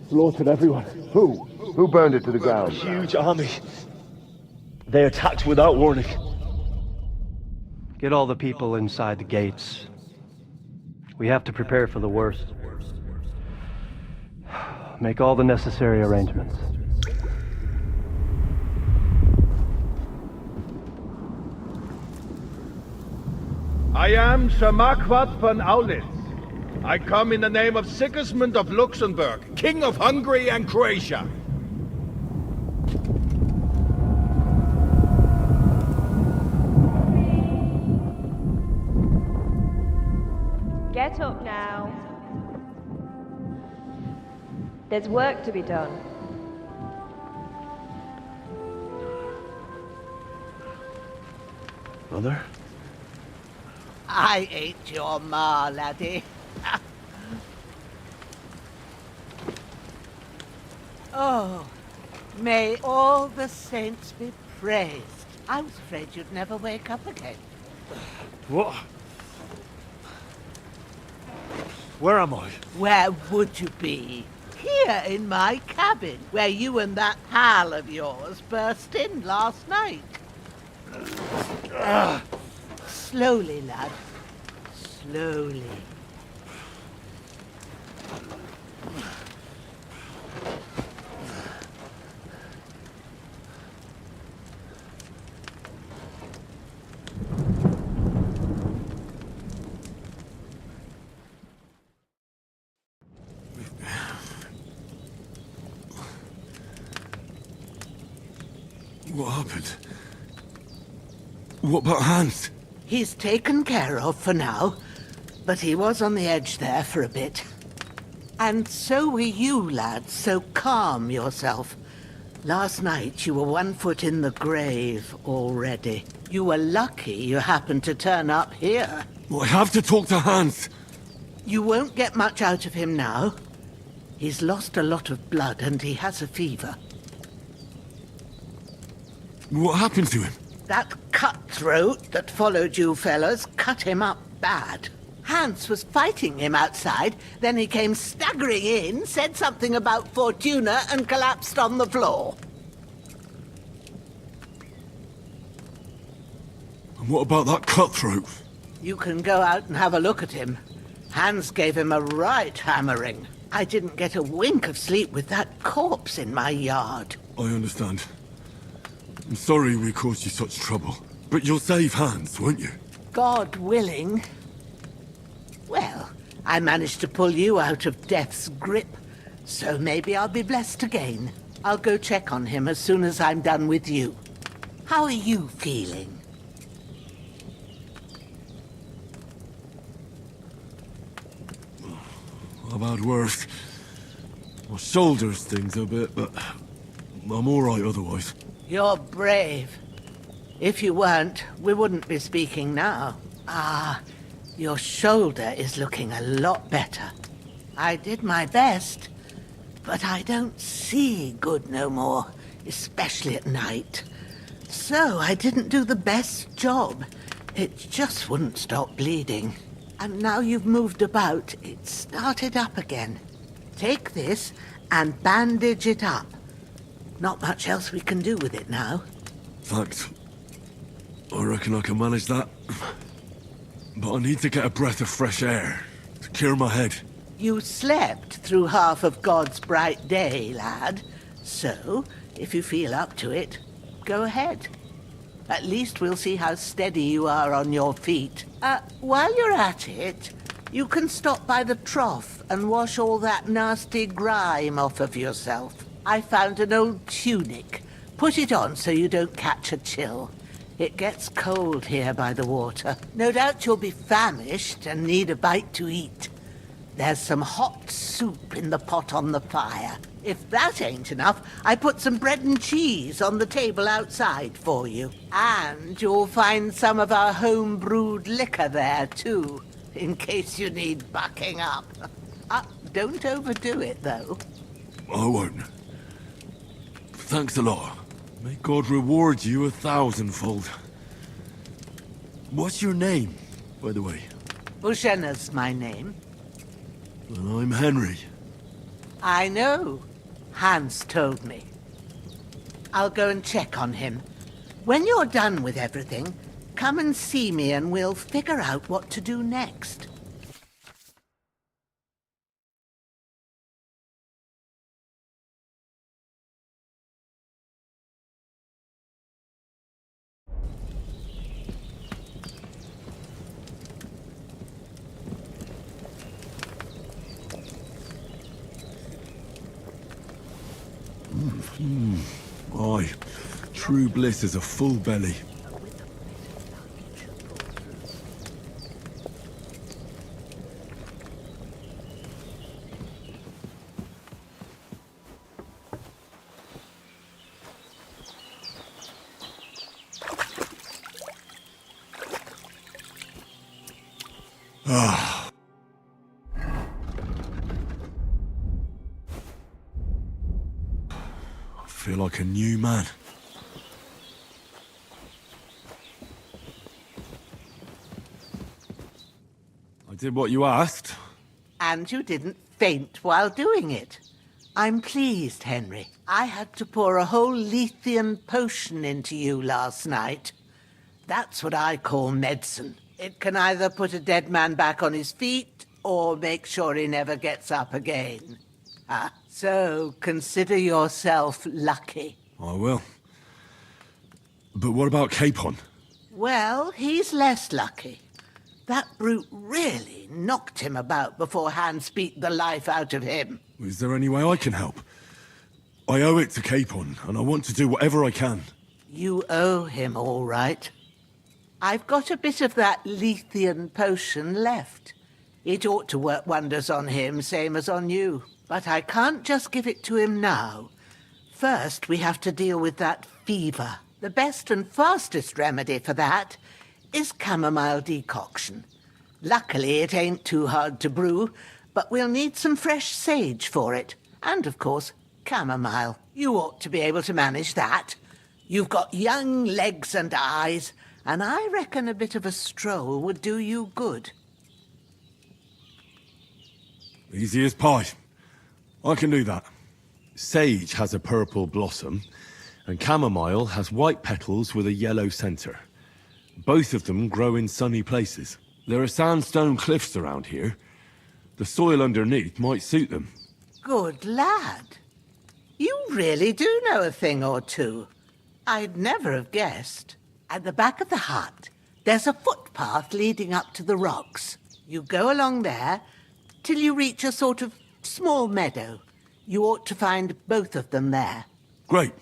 Slaughtered everyone. Who? Who burned it to the ground? A huge army. They attacked without warning. Get all the people inside the gates. We have to prepare for the worst. Make all the necessary arrangements. I am Sir Marquardt von Aulitz. I come in the name of Sigismund of Luxembourg, King of Hungary and Croatia. Get up now. There's work to be done. Mother? I ain't your ma, laddie. Oh, may all the saints be praised. I was afraid you'd never wake up again. What? Where am I? Where would you be? Here in my cabin, where you and that pal of yours burst in last night. Slowly, lad. Slowly. What happened? What about Hans? He's taken care of for now, but he was on the edge there for a bit. And so were you, lad, so calm yourself. Last night you were 1 foot in the grave already. You were lucky you happened to turn up here. Well, I have to talk to Hans. You won't get much out of him now. He's lost a lot of blood and he has a fever. What happened to him? That cutthroat that followed you fellas cut him up bad. Hans was fighting him outside, then he came staggering in, said something about Fortuna, and collapsed on the floor. And what about that cutthroat? You can go out and have a look at him. Hans gave him a right hammering. I didn't get a wink of sleep with that corpse in my yard. I understand. I'm sorry we caused you such trouble. But you'll save Hans, won't you? God willing. Well, I managed to pull you out of death's grip, so maybe I'll be blessed again. I'll go check on him as soon as I'm done with you. How are you feeling? I've had worse. My shoulder stings a bit, but I'm all right otherwise. You're brave. If you weren't, we wouldn't be speaking now. Ah, your shoulder is looking a lot better. I did my best, but I don't see good no more, especially at night. So I didn't do the best job. It just wouldn't stop bleeding. And now you've moved about, it started up again. Take this and bandage it up. Not much else we can do with it now. Thanks. I reckon I can manage that. But I need to get a breath of fresh air to clear my head. You slept through half of God's bright day, lad. So, if you feel up to it, go ahead. At least we'll see how steady you are on your feet. While you're at it, you can stop by the trough and wash all that nasty grime off of yourself. I found an old tunic. Put it on so you don't catch a chill. It gets cold here by the water. No doubt you'll be famished and need a bite to eat. There's some hot soup in the pot on the fire. If that ain't enough, I put some bread and cheese on the table outside for you. And you'll find some of our home-brewed liquor there, too, in case you need bucking up. Don't overdo it, though. I won't. Thanks a lot. May God reward you 1,000-fold. What's your name, by the way? Bushenna's my name. Well, I'm Henry. I know. Hans told me. I'll go and check on him. When you're done with everything, come and see me and we'll figure out what to do next. Aye, true bliss is a full belly. Ah. I feel like a new man. I did what you asked. And you didn't faint while doing it. I'm pleased, Henry. I had to pour a whole Lethean potion into you last night. That's what I call medicine. It can either put a dead man back on his feet or make sure he never gets up again. So consider yourself lucky. I will. But what about Capon? Well, he's less lucky. That brute really knocked him about before Hans beat the life out of him. Is there any way I can help? I owe it to Capon, and I want to do whatever I can. You owe him, all right. I've got a bit of that Lethean potion left. It ought to work wonders on him, same as on you. But I can't just give it to him now. First, we have to deal with that fever. The best and fastest remedy for that is chamomile decoction. Luckily, it ain't too hard to brew, but we'll need some fresh sage for it. And, of course, chamomile. You ought to be able to manage that. You've got young legs and eyes, and I reckon a bit of a stroll would do you good. Easy as pie. I can do that. Sage has a purple blossom, and chamomile has white petals with a yellow center. Both of them grow in sunny places. There are sandstone cliffs around here. The soil underneath might suit them. Good lad. You really do know a thing or two. I'd never have guessed. At the back of the hut, there's a footpath leading up to the rocks. You go along there till you reach a sort of small meadow. You ought to find both of them there. Great.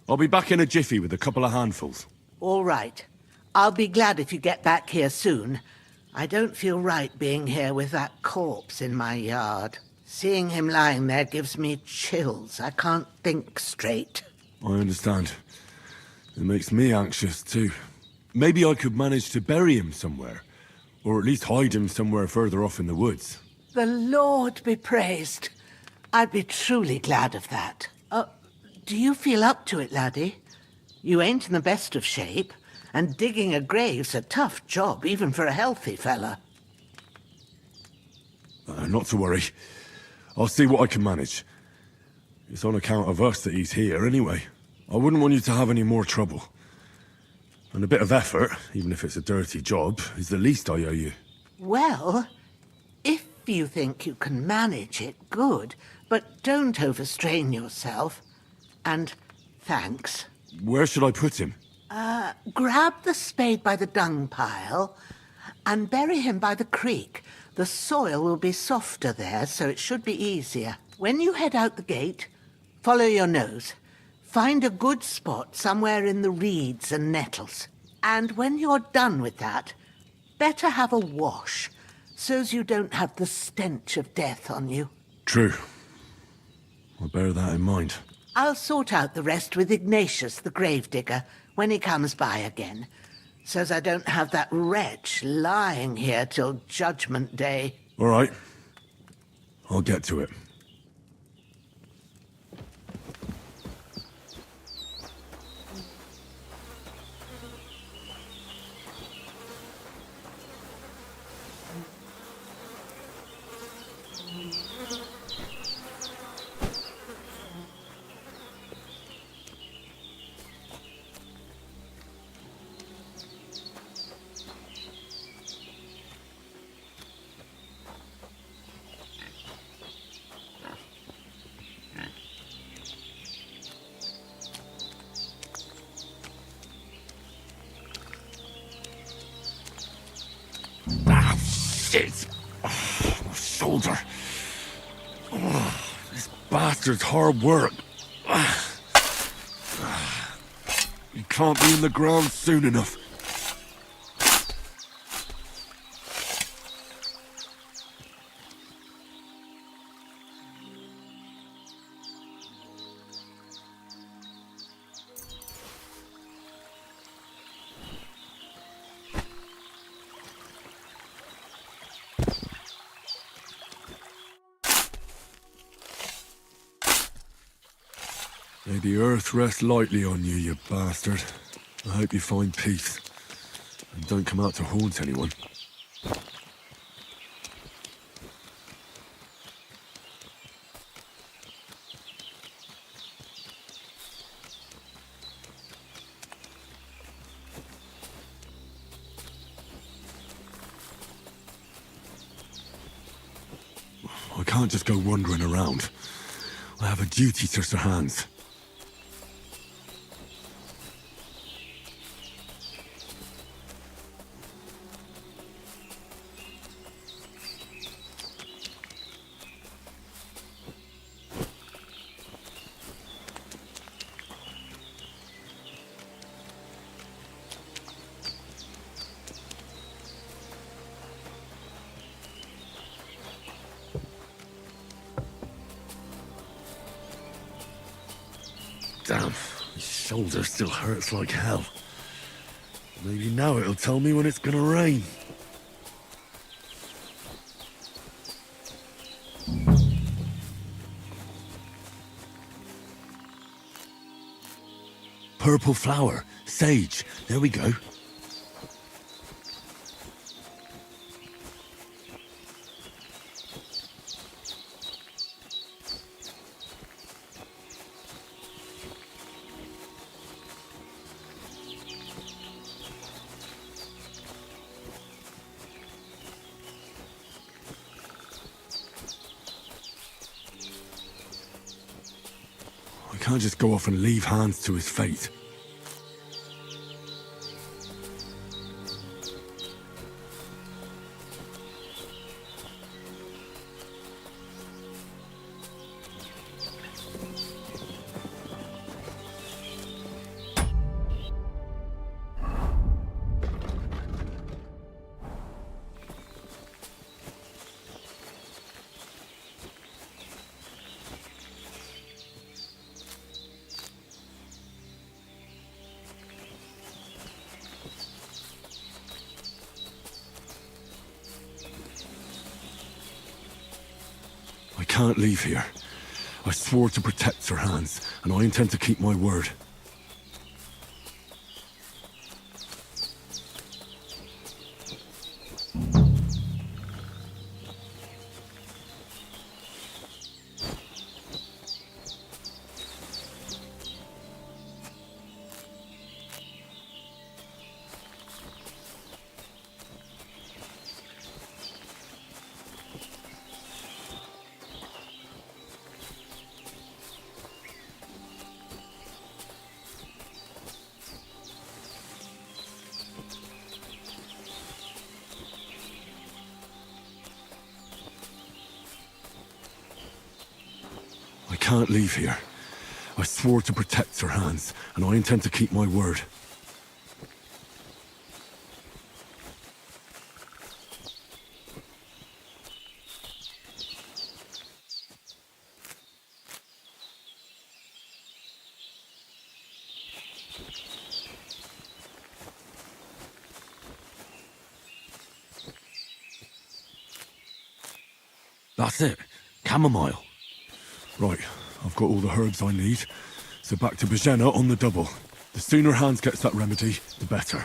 I'll be back in a jiffy with a couple of handfuls. All right. I'll be glad if you get back here soon. I don't feel right being here with that corpse in my yard. Seeing him lying there gives me chills. I can't think straight. I understand. It makes me anxious, too. Maybe I could manage to bury him somewhere. Or at least hide him somewhere further off in the woods. The Lord be praised. I'd be truly glad of that. Do you feel up to it, laddie? You ain't in the best of shape, and digging a grave's a tough job, even for a healthy fella. Not to worry. I'll see what I can manage. It's on account of us that he's here, anyway. I wouldn't want you to have any more trouble. And a bit of effort, even if it's a dirty job, is the least I owe you. Well, if you think you can manage it, good. But don't overstrain yourself. And thanks. Where should I put him? Grab the spade by the dung pile and bury him by the creek. The soil will be softer there, so it should be easier. When you head out the gate, follow your nose. Find a good spot somewhere in the reeds and nettles. And when you're done with that, better have a wash, so's you don't have the stench of death on you. True. I'll bear that in mind. I'll sort out the rest with Ignatius, the gravedigger, when he comes by again, so's I don't have that wretch lying here till Judgment Day. All right. I'll get to it. Shit! Oh, my shoulder. Oh, this bastard's hard work. can't be in the ground soon enough. May the earth rest lightly on you, you bastard. I hope you find peace. And don't come out to haunt anyone. I can't just go wandering around. I have a duty to Sir Hans. Damn, my shoulder still hurts like hell. Maybe now it'll tell me when it's gonna rain. Purple flower, sage, there we go. I can't just go off and leave Hans to his fate. I can't leave here. I swore to protect Sir Hans, and I intend to keep my word. I can't leave here. I swore to protect Sir Hans, and I intend to keep my word. That's it. Chamomile. Right, I've got all the herbs I need, so back to Bajena on the double. The sooner Hans gets that remedy, the better.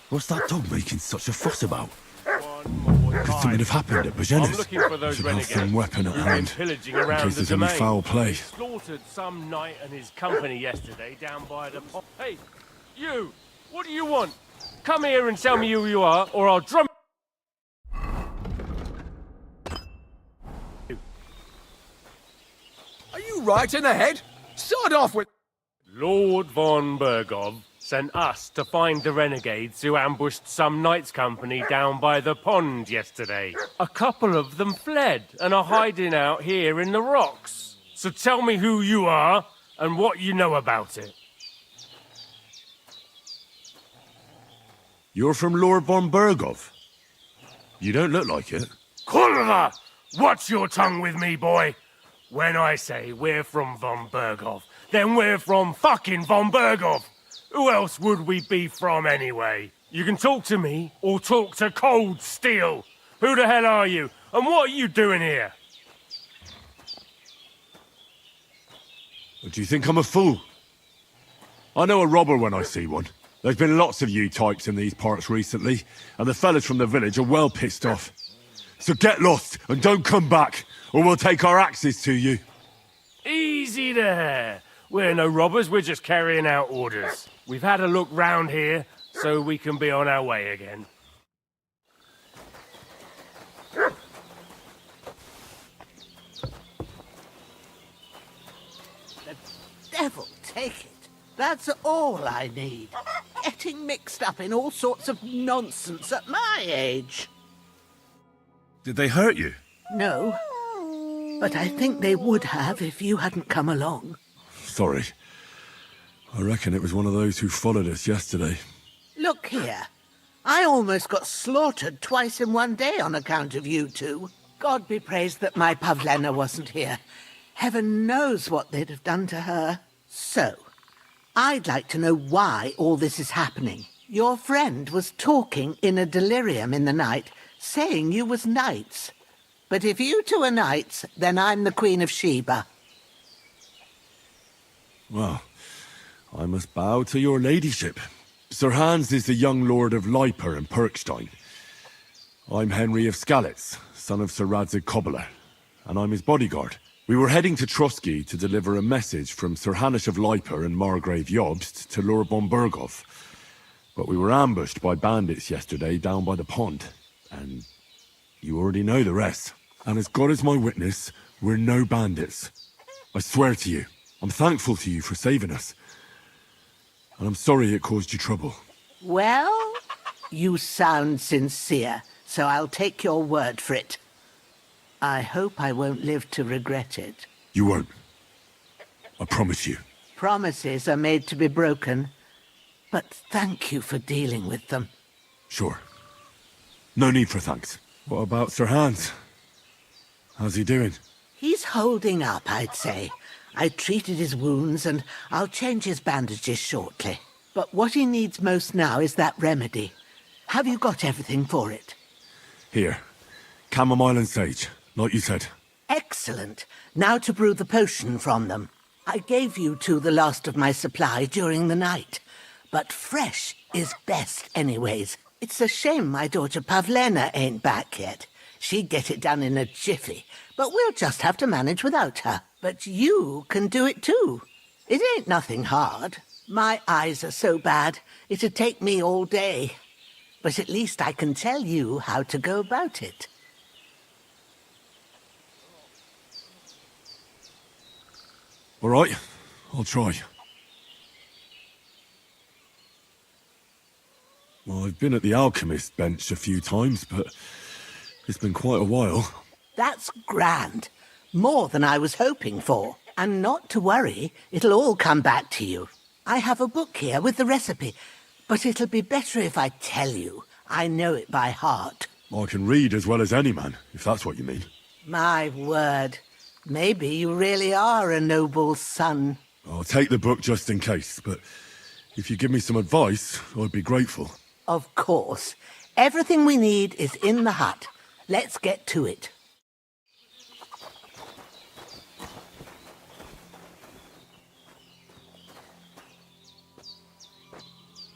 What's that dog making such a fuss about? Could something have happened at Bajena's? I should have some weapon at hand, in case there's any foul play. Slaughtered some knight and his company yesterday down by the pond. Hey, you! What do you want? Come here and tell me who you are, or I'll drum. Are you right in the head? Start off with... Lord von Bergov sent us to find the renegades who ambushed some knight's company down by the pond yesterday. A couple of them fled and are hiding out here in the rocks. So tell me who you are and what you know about it. You're from Lord von Bergov? You don't look like it. Kulva! Watch your tongue with me, boy. When I say we're from von Bergov, then we're from fucking von Bergov. Who else would we be from anyway? You can talk to me or talk to Cold Steel. Who the hell are you? And what are you doing here? Do you think I'm a fool? I know a robber when I see one. There's been lots of you types in these parts recently, and the fellas from the village are well pissed off. So get lost and don't come back, or we'll take our axes to you. Easy there. We're no robbers, we're just carrying out orders. We've had a look round here, so we can be on our way again. The devil take it. That's all I need. Getting mixed up in all sorts of nonsense at my age. Did they hurt you? No, but I think they would have if you hadn't come along. Sorry. I reckon it was one of those who followed us yesterday. Look here. I almost got slaughtered twice in one day on account of you two. God be praised that my Pavlena wasn't here. Heaven knows what they'd have done to her. So, I'd like to know why all this is happening. Your friend was talking in a delirium in the night, saying you was knights. But if you two are knights, then I'm the Queen of Sheba. Well, I must bow to your ladyship. Sir Hans is the young lord of Leiper and Perkstein. I'm Henry of Skalitz, son of Sir Radzig Cobbler, and I'm his bodyguard. We were heading to Trotsky to deliver a message from Sir Hanish of Leiper and Margrave Jobst to Lord von Bergov. But we were ambushed by bandits yesterday down by the pond, and you already know the rest. And as God is my witness, we're no bandits. I swear to you, I'm thankful to you for saving us. And I'm sorry it caused you trouble. Well, you sound sincere, so I'll take your word for it. I hope I won't live to regret it. You won't. I promise you. Promises are made to be broken, but thank you for dealing with them. Sure. No need for thanks. What about Sir Hans? How's he doing? He's holding up, I'd say. I treated his wounds and I'll change his bandages shortly. But what he needs most now is that remedy. Have you got everything for it? Here. Chamomile and sage, like you said. Excellent. Now to brew the potion from them. I gave you two the last of my supply during the night. But fresh is best anyways. It's a shame my daughter Pavlena ain't back yet. She'd get it done in a jiffy, but we'll just have to manage without her. But you can do it too. It ain't nothing hard. My eyes are so bad, it'd take me all day. But at least I can tell you how to go about it. All right, I'll try. Well, I've been at the alchemist bench a few times, but it's been quite a while. That's grand. More than I was hoping for. And not to worry, it'll all come back to you. I have a book here with the recipe, but it'll be better if I tell you. I know it by heart. I can read as well as any man, if that's what you mean. My word. Maybe you really are a noble son. I'll take the book just in case, but if you give me some advice, I'd be grateful. Of course. Everything we need is in the hut. Let's get to it.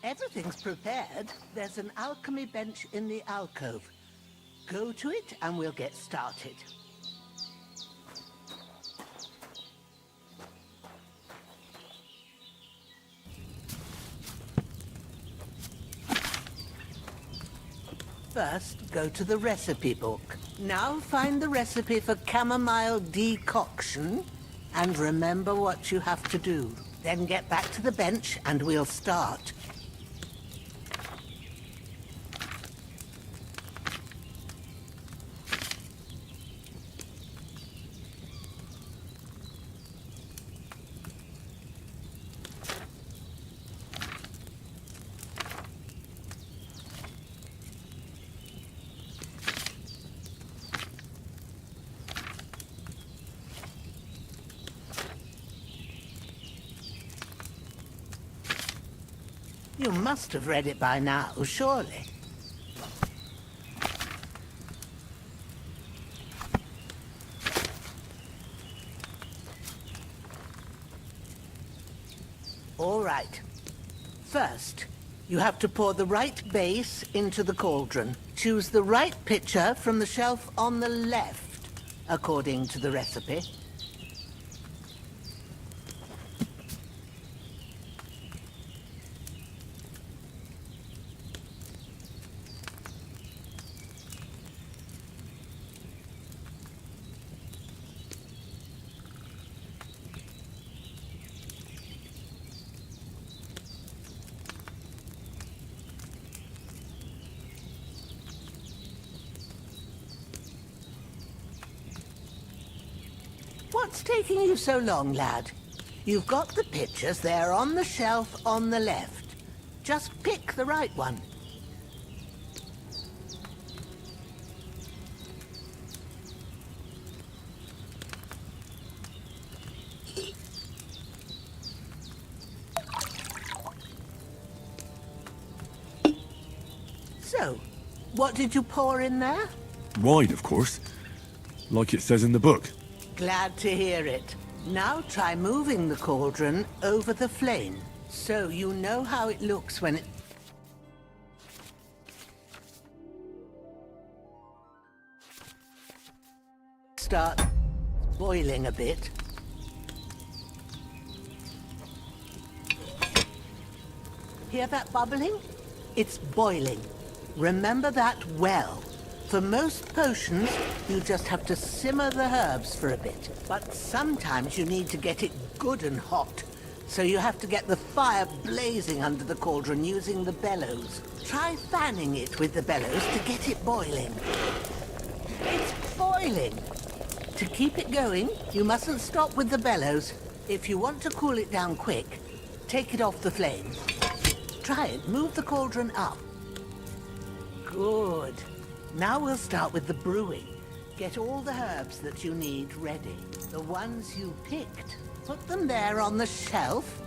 Everything's prepared. There's an alchemy bench in the alcove. Go to it and we'll get started. First, go to the recipe book. Now find the recipe for chamomile decoction and remember what you have to do. Then get back to the bench and we'll start. You must have read it by now, surely. All right. First, you have to pour the right base into the cauldron. Choose the right pitcher from the shelf on the left, according to the recipe. What's taking you so long, lad? You've got the pitchers there on the shelf on the left. Just pick the right one. So, what did you pour in there? Wide, of course. Like it says in the book. Glad to hear it. Now try moving the cauldron over the flame, so you know how it looks when it... starts boiling a bit. Hear that bubbling? It's boiling. Remember that well. For most potions, you just have to simmer the herbs for a bit. But sometimes you need to get it good and hot. So you have to get the fire blazing under the cauldron using the bellows. Try fanning it with the bellows to get it boiling. It's boiling! To keep it going, you mustn't stop with the bellows. If you want to cool it down quick, take it off the flame. Try it. Move the cauldron up. Good. Now we'll start with the brewing. Get all the herbs that you need ready. The ones you picked. Put them there on the shelf,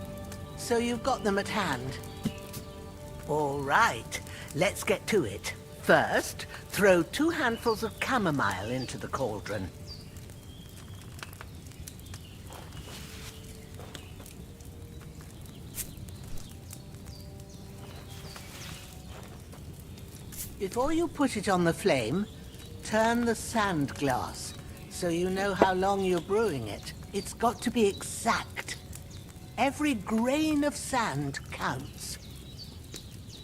so you've got them at hand. All right, let's get to it. First, throw 2 handfuls of chamomile into the cauldron. Before you put it on the flame, turn the sand glass, so you know how long you're brewing it. It's got to be exact. Every grain of sand counts.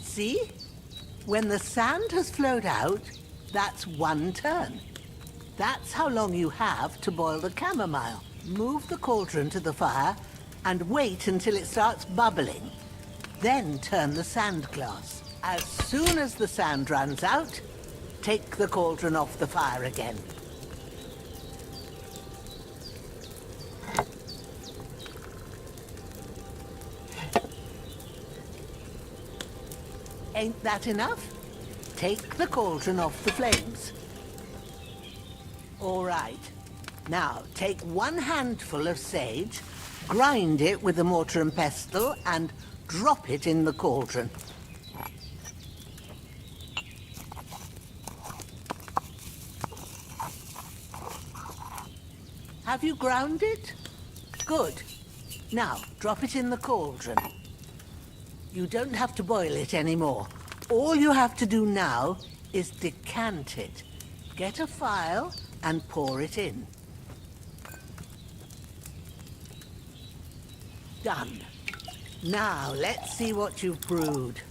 See? When the sand has flowed out, that's 1 turn. That's how long you have to boil the chamomile. Move the cauldron to the fire and wait until it starts bubbling. Then turn the sand glass. As soon as the sand runs out, take the cauldron off the fire again. Ain't that enough? Take the cauldron off the flames. All right. Now, take 1 handful of sage, grind it with a mortar and pestle, and drop it in the cauldron. Have you ground it? Good. Now, drop it in the cauldron. You don't have to boil it anymore. All you have to do now is decant it. Get a phial and pour it in. Done. Now, let's see what you've brewed.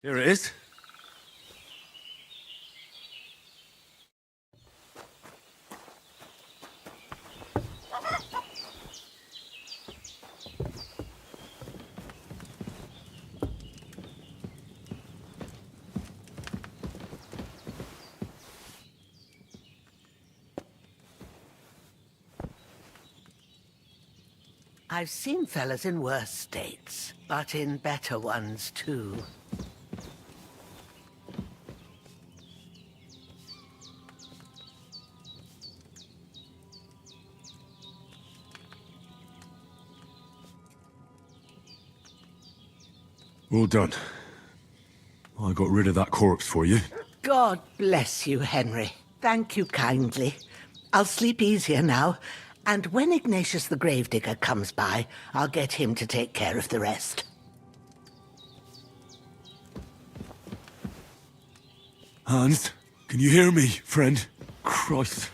Here it is. I've seen fellas in worse states, but in better ones too. Well done. I got rid of that corpse for you. God bless you, Henry. Thank you kindly. I'll sleep easier now, and when Ignatius the Gravedigger comes by, I'll get him to take care of the rest. Hans, can you hear me, friend? Christ.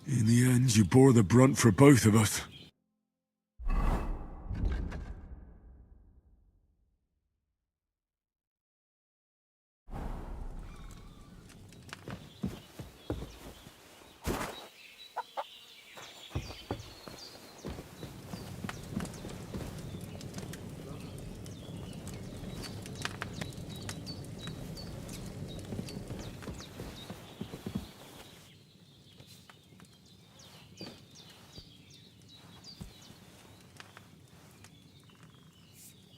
In the end, you bore the brunt for both of us.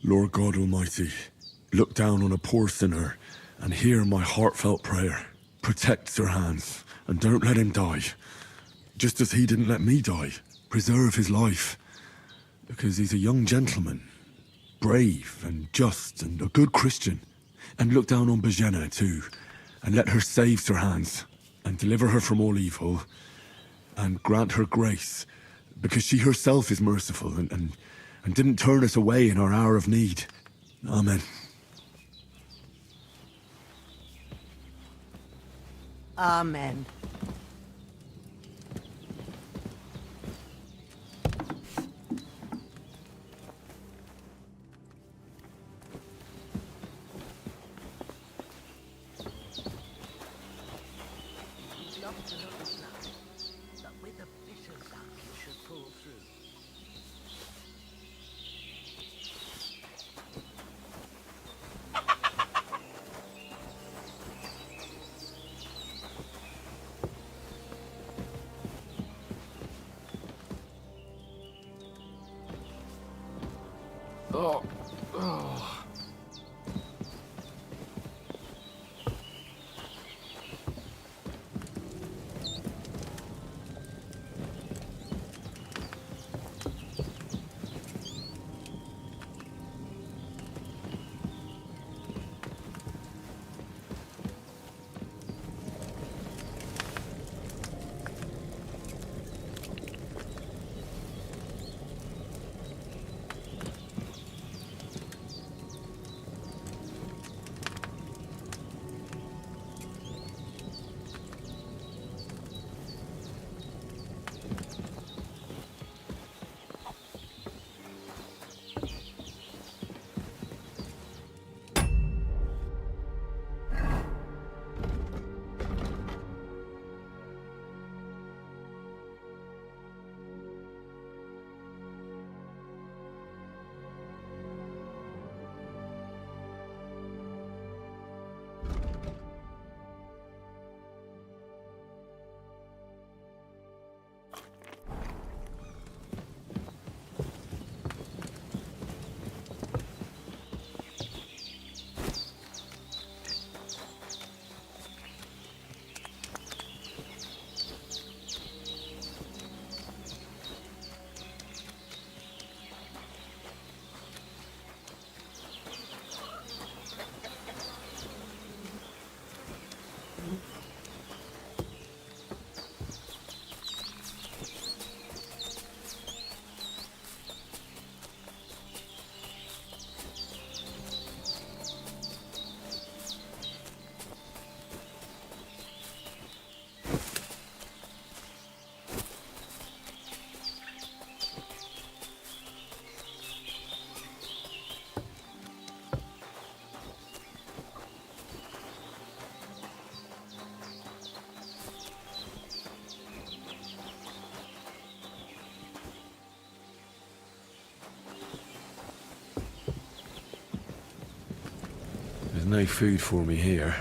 Lord God Almighty, look down on a poor sinner and hear my heartfelt prayer. Protect Sir Hans, and don't let him die. Just as he didn't let me die. Preserve his life. Because he's a young gentleman. Brave and just and a good Christian. And look down on Bajena too. And let her save Sir Hans. And deliver her from all evil. And grant her grace. Because she herself is merciful and didn't turn us away in our hour of need. Amen. Amen. Oh. Oh. There's no food for me here.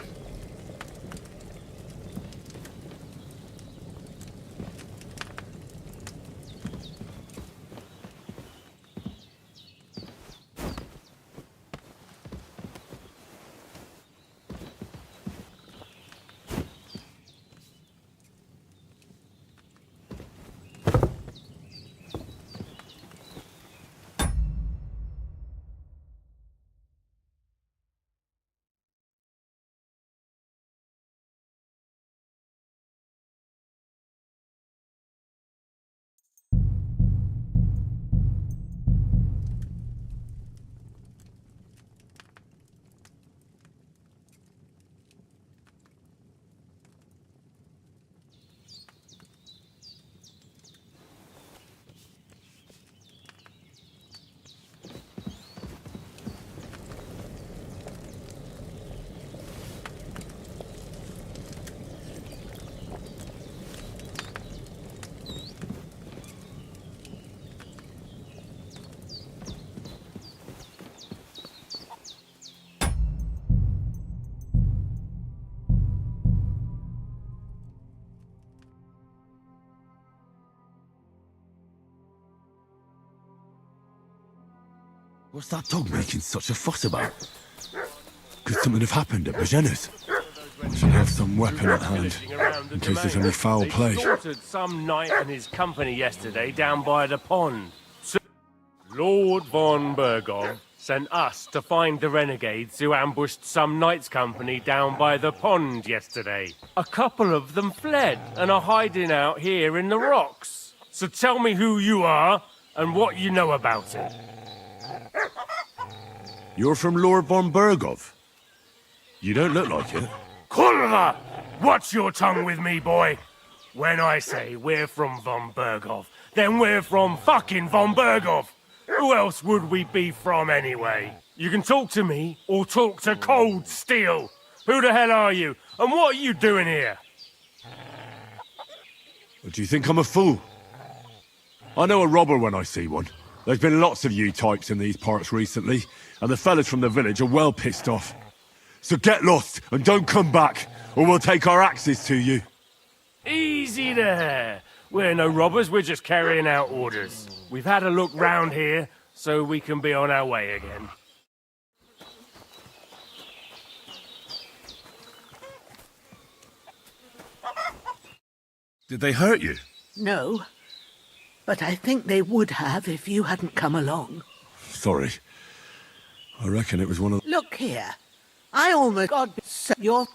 What's that dog making such a fuss about? Could something have happened at Bajena's? I should have some weapon at hand, in case there's any foul play. They slaughtered some knight and his company yesterday down by the pond. So Lord von Bergov sent us to find the renegades who ambushed some knight's company down by the pond yesterday. A couple of them fled and are hiding out here in the rocks. So tell me who you are and what you know about it. You're from Lord von Bergov? You don't look like it. Kurva! Watch your tongue with me, boy. When I say we're from von Bergov, then we're from fucking von Bergov. Who else would we be from anyway? You can talk to me or talk to cold steel. Who the hell are you? And what are you doing here? Do you think I'm a fool? I know a robber when I see one. There's been lots of you types in these parts recently, and the fellas from the village are well pissed off. So get lost and don't come back, or we'll take our axes to you. Easy there. We're no robbers, we're just carrying out orders. We've had a look round here, so we can be on our way again. Did they hurt you? No, but I think they would have if you hadn't come along. Sorry. I reckon it was one of the... Look here. I almost got your...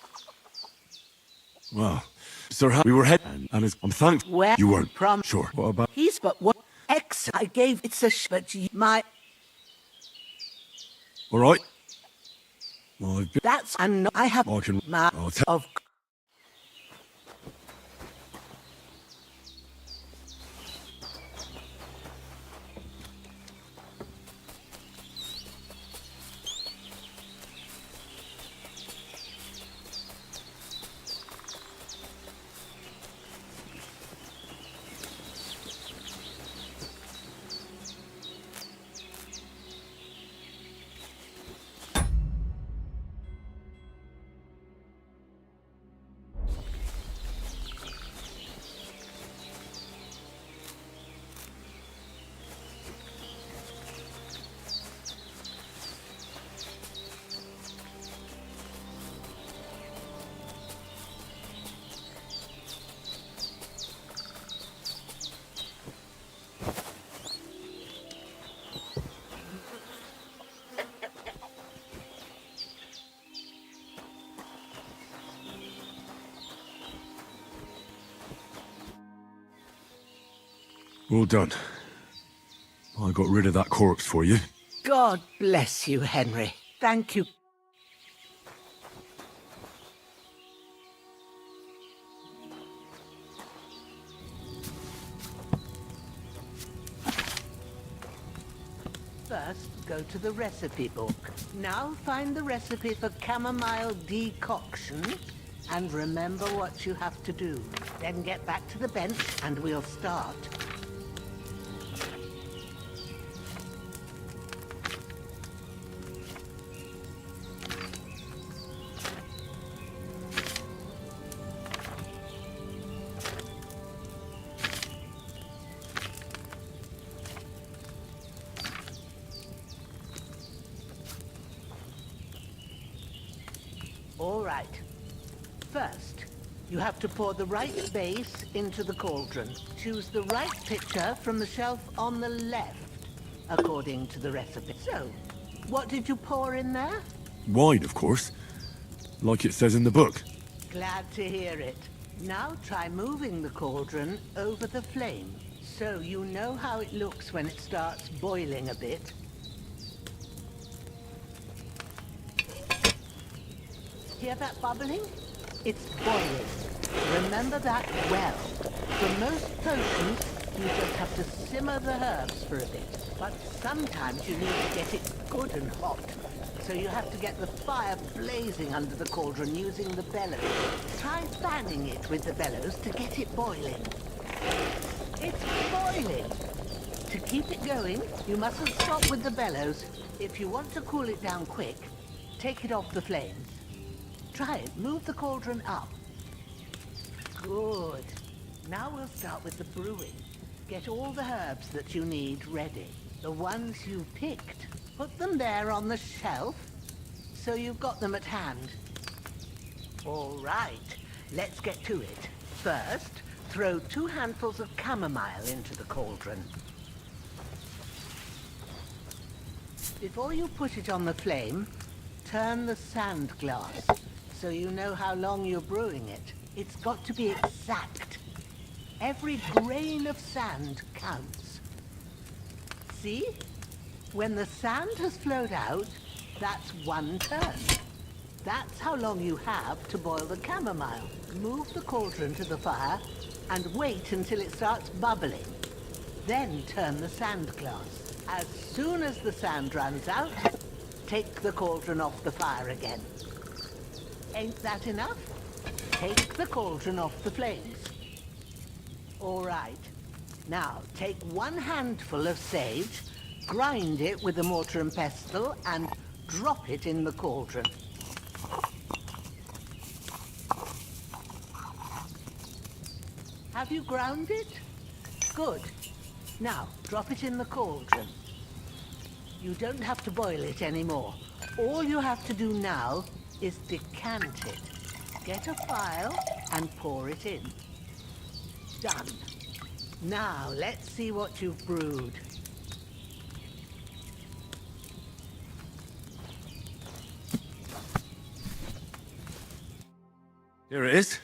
Well, Sir, we were heading, and I'm thankful Where you weren't. From... Sure. What about... He's but what... X I gave it's a but my... All right. Well, I've been... That's... and I have... I can... my... I'll tell... of... Well done. I got rid of that corpse for you. God bless you, Henry. Thank you. First, go to the recipe book. Now find the recipe for chamomile decoction and remember what you have to do. Then get back to the bench and we'll start. All right. First, you have to pour the right base into the cauldron. Choose the right pitcher from the shelf on the left, according to the recipe. So, what did you pour in there? Wine, of course. Like it says in the book. Glad to hear it. Now try moving the cauldron over the flame, so you know how it looks when it starts boiling a bit. Hear that bubbling? It's boiling. Remember that well. For most potions, you just have to simmer the herbs for a bit. But sometimes you need to get it good and hot. So you have to get the fire blazing under the cauldron using the bellows. Try fanning it with the bellows to get it boiling. It's boiling. To keep it going, you mustn't stop with the bellows. If you want to cool it down quick, take it off the flames. Try it. Move the cauldron up. Good. Now we'll start with the brewing. Get all the herbs that you need ready. The ones you picked. Put them there on the shelf, so you've got them at hand. All right, let's get to it. First, throw 2 handfuls of chamomile into the cauldron. Before you put it on the flame, turn the sand glass, so you know how long you're brewing it. It's got to be exact. Every grain of sand counts. See? When the sand has flowed out, that's 1 turn. That's how long you have to boil the chamomile. Move the cauldron to the fire and wait until it starts bubbling. Then turn the sand glass. As soon as the sand runs out, take the cauldron off the fire again. Ain't that enough? Take the cauldron off the flames. All right. Now, take 1 handful of sage, grind it with a mortar and pestle, and drop it in the cauldron. Have you ground it? Good. Now, drop it in the cauldron. You don't have to boil it anymore. All you have to do now is decant it. Get a phial and pour it in. Done. Now, let's see what you've brewed. Here it is.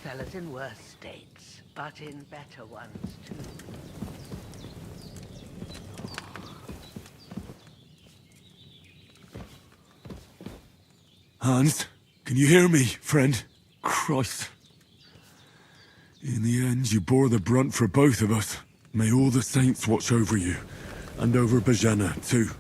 Fellas in worse states, but in better ones too. Hans, can you hear me, friend? Christ. In the end, you bore the brunt for both of us. May all the saints watch over you, and over Bajana, too.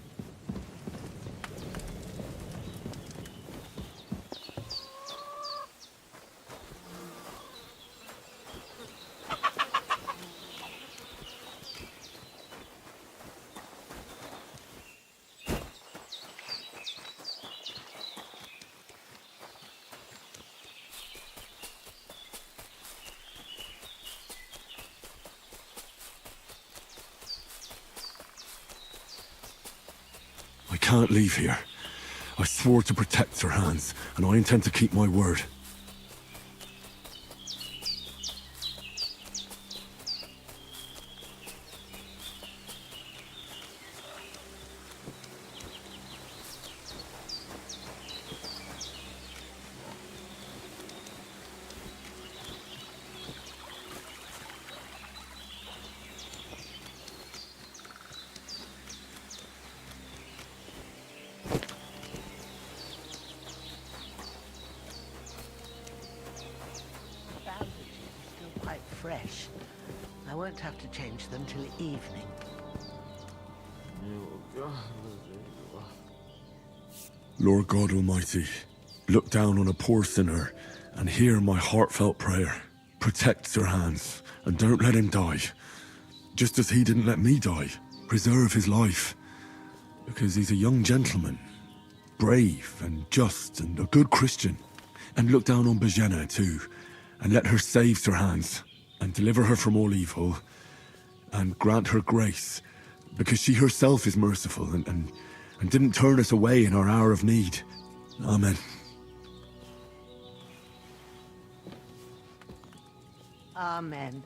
I can't leave here. I swore to protect Sir Hans, and I intend to keep my word. Fresh. I won't have to change them till evening. Lord God Almighty, look down on a poor sinner and hear my heartfelt prayer. Protect Sir Hans and don't let him die. Just as he didn't let me die. Preserve his life. Because he's a young gentleman. Brave and just and a good Christian. And look down on Bajana too. And let her save Sir Hans. And deliver her from all evil, and grant her grace, because she herself is merciful and didn't turn us away in our hour of need. Amen. Amen.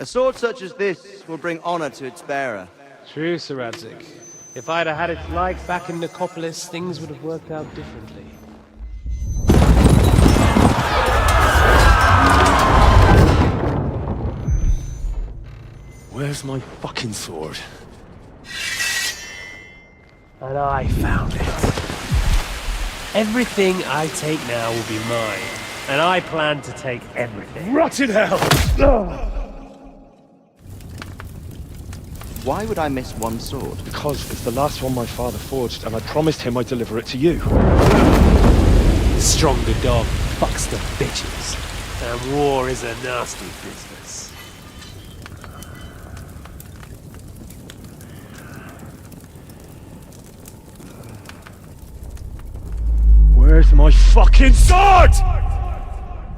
A sword such as this will bring honor to its bearer. True, Sir Radzik. If I'd have had its like back in Nicopolis, things would have worked out differently. Where's my fucking sword? And I found it. Everything I take now will be mine. And I plan to take everything. Rot in hell! Why would I miss one sword? Because it's the last one my father forged, and I promised him I'd deliver it to you. Stronger dog fucks the bitches. And war is a nasty business. Where's my fucking sword?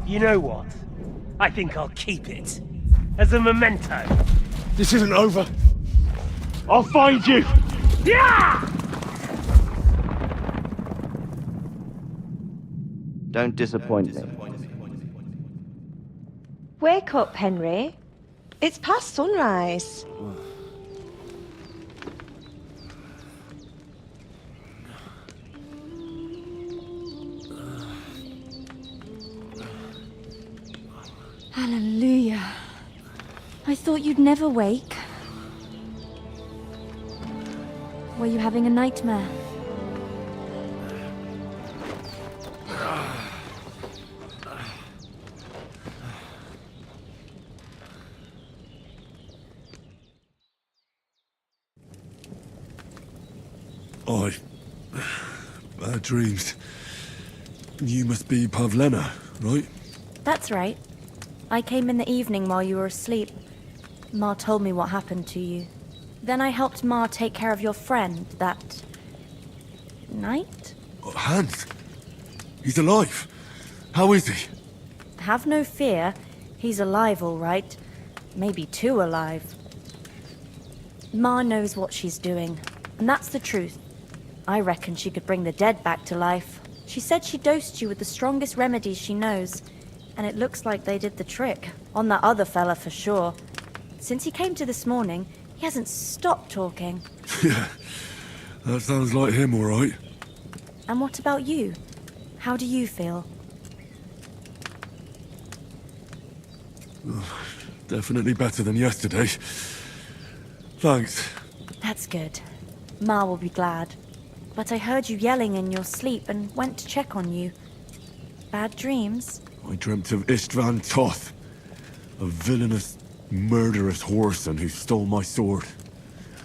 You know what? I think I'll keep it. As a memento. This isn't over. I'll find you! Yeah! Don't disappoint me. Wake up, Henry. It's past sunrise. Hallelujah. I thought you'd never wake. Were you having a nightmare? Bad dreams. You must be Pavlena, right? That's right. I came in the evening while you were asleep. Ma told me what happened to you. Then I helped Ma take care of your friend that night? Hans? He's alive. How is he? Have no fear. He's alive, all right. Maybe too alive. Ma knows what she's doing, and that's the truth. I reckon she could bring the dead back to life. She said she dosed you with the strongest remedies she knows, and it looks like they did the trick. On that other fella for sure. Since he came to this morning, he hasn't stopped talking. Yeah, that sounds like him, all right. And what about you? How do you feel? Definitely better than yesterday. Thanks. That's good. Ma will be glad. But I heard you yelling in your sleep and went to check on you. Bad dreams? I dreamt of Istvan Toth, a villainous, murderous whoreson who stole my sword.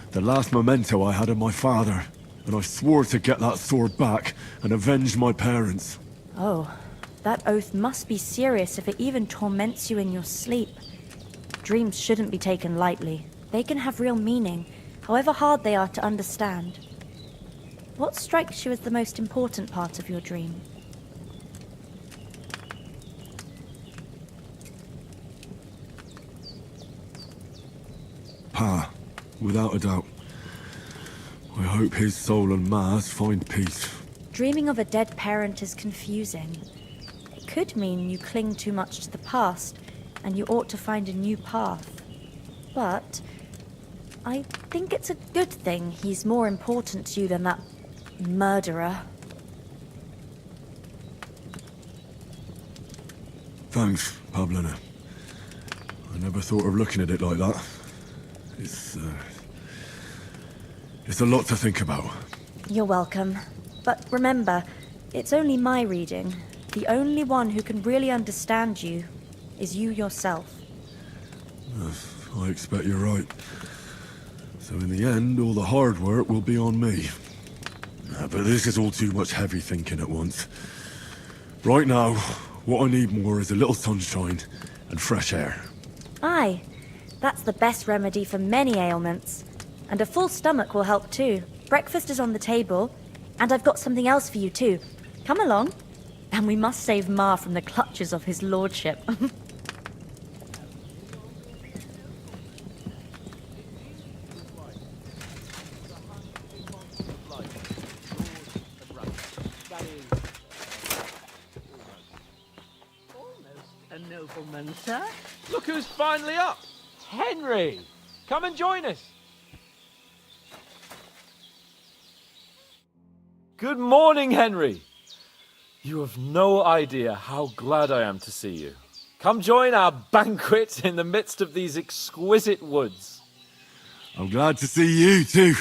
The last memento I had of my father, and I swore to get that sword back and avenge my parents. Oh, that oath must be serious if it even torments you in your sleep. Dreams shouldn't be taken lightly. They can have real meaning, however hard they are to understand. What strikes you as the most important part of your dream? Pa, without a doubt. I hope his soul and Ma's find peace. Dreaming of a dead parent is confusing. It could mean you cling too much to the past, and you ought to find a new path. But I think it's a good thing he's more important to you than that murderer. Thanks, Pavlena. I never thought of looking at it like that. It's a lot to think about. You're welcome. But remember, it's only my reading. The only one who can really understand you is you yourself. I expect you're right. So in the end, all the hard work will be on me. But this is all too much heavy thinking at once. Right now, what I need more is a little sunshine and fresh air. Aye, that's the best remedy for many ailments. And a full stomach will help too. Breakfast is on the table, and I've got something else for you too. Come along. And we must save Ma from the clutches of his lordship. A nobleman, sir? Look who's finally up! Henry! Come and join us. Good morning, Henry. You have no idea how glad I am to see you. Come join our banquet in the midst of these exquisite woods. I'm glad to see you too.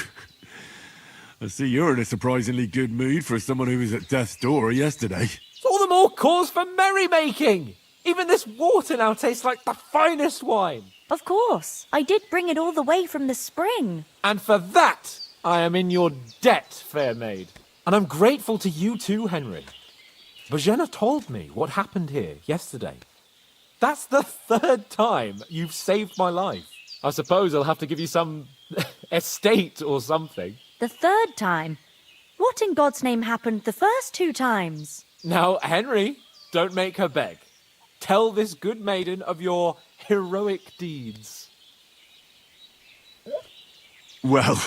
I see you're in a surprisingly good mood for someone who was at death's door yesterday. It's all the more cause for merrymaking. Even this water now tastes like the finest wine. Of course. I did bring it all the way from the spring. And for that, I am in your debt, fair maid. And I'm grateful to you too, Henry. Bojena told me what happened here yesterday. That's the 3rd time you've saved my life. I suppose I'll have to give you some estate or something. The 3rd time? What in God's name happened the first 2 times? Now, Henry, don't make her beg. Tell this good maiden of your heroic deeds. Well,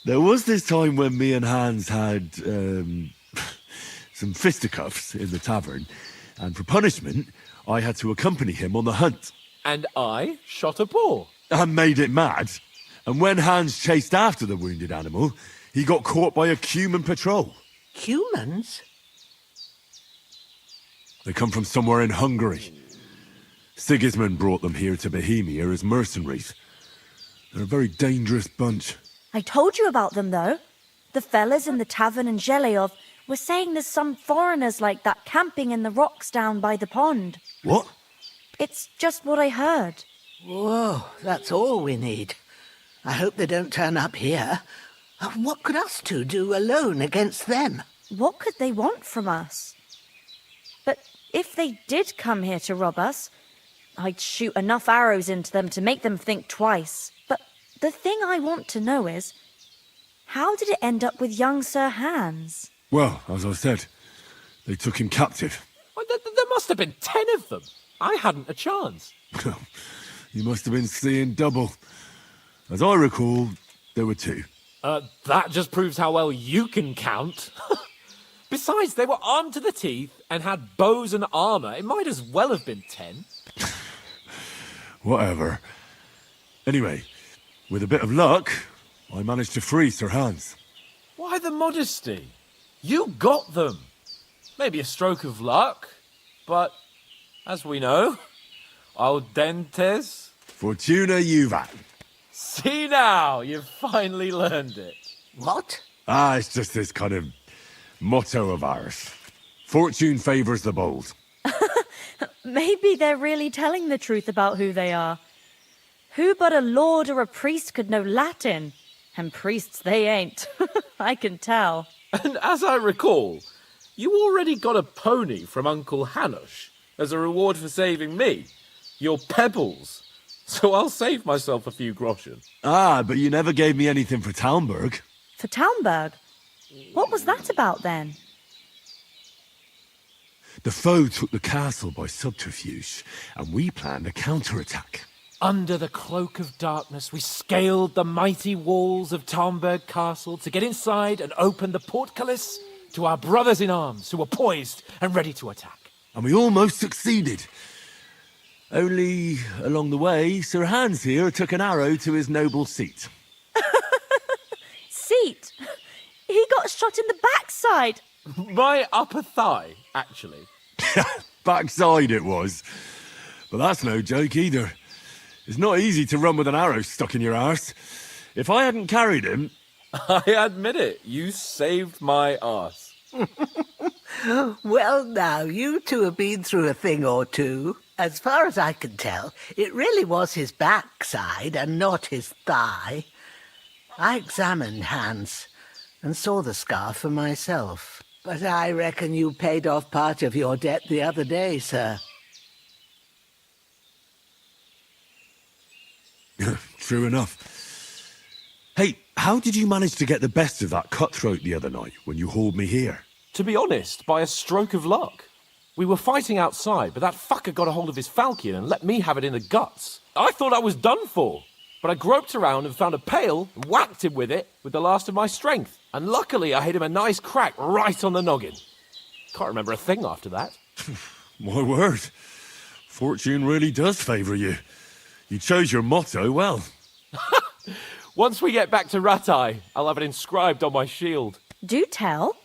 there was this time when me and Hans had some fisticuffs in the tavern, and for punishment, I had to accompany him on the hunt. And I shot a boar. And made it mad. And when Hans chased after the wounded animal, he got caught by a human patrol. Humans? They come from somewhere in Hungary. Sigismund brought them here to Bohemia as mercenaries. They're a very dangerous bunch. I told you about them, though. The fellas in the tavern in Zheleyov were saying there's some foreigners like that camping in the rocks down by the pond. What? It's just what I heard. Whoa, that's all we need. I hope they don't turn up here. What could us two do alone against them? What could they want from us? But if they did come here to rob us, I'd shoot enough arrows into them to make them think twice. But the thing I want to know is, how did it end up with young Sir Hans? Well, as I said, they took him captive. Well, there must have been 10 of them. I hadn't a chance. You must have been seeing double. As I recall, there were 2. That just proves how well you can count. Besides, they were armed to the teeth and had bows and armour. It might as well have been 10. Whatever. Anyway, with a bit of luck, I managed to free Sir Hans. Why the modesty? You got them. Maybe a stroke of luck, but as we know, audentes. Fortuna juvat. See now, you've finally learned it. What? It's just this kind of motto of ours. Fortune favours the bold. Maybe they're really telling the truth about who they are. Who but a lord or a priest could know Latin? And priests they ain't. I can tell. And as I recall, you already got a pony from Uncle Hanush as a reward for saving me. Your pebbles. So I'll save myself a few groschen. But you never gave me anything for Talmberg. For Talmberg? What was that about then? The foe took the castle by subterfuge, and we planned a counterattack. Under the cloak of darkness, we scaled the mighty walls of Talmberg Castle to get inside and open the portcullis to our brothers in arms who were poised and ready to attack. And we almost succeeded. Only, along the way, Sir Hans here took an arrow to his noble seat. Seat? He got shot in the backside. My upper thigh, actually. Backside it was. But that's no joke either. It's not easy to run with an arrow stuck in your arse. If I hadn't carried him... I admit it, you saved my arse. Well, now, you two have been through a thing or two. As far as I can tell, it really was his backside and not his thigh. I examined Hans and saw the scar for myself. But I reckon you paid off part of your debt the other day, sir. True enough. Hey, how did you manage to get the best of that cutthroat the other night when you hauled me here? To be honest, by a stroke of luck. We were fighting outside, but that fucker got a hold of his falchion and let me have it in the guts. I thought I was done for, but I groped around and found a pail and whacked him with it with the last of my strength. And luckily I hit him a nice crack right on the noggin. Can't remember a thing after that. My word. Fortune really does favour you. You chose your motto well. Once we get back to Ratai, I'll have it inscribed on my shield. Do tell.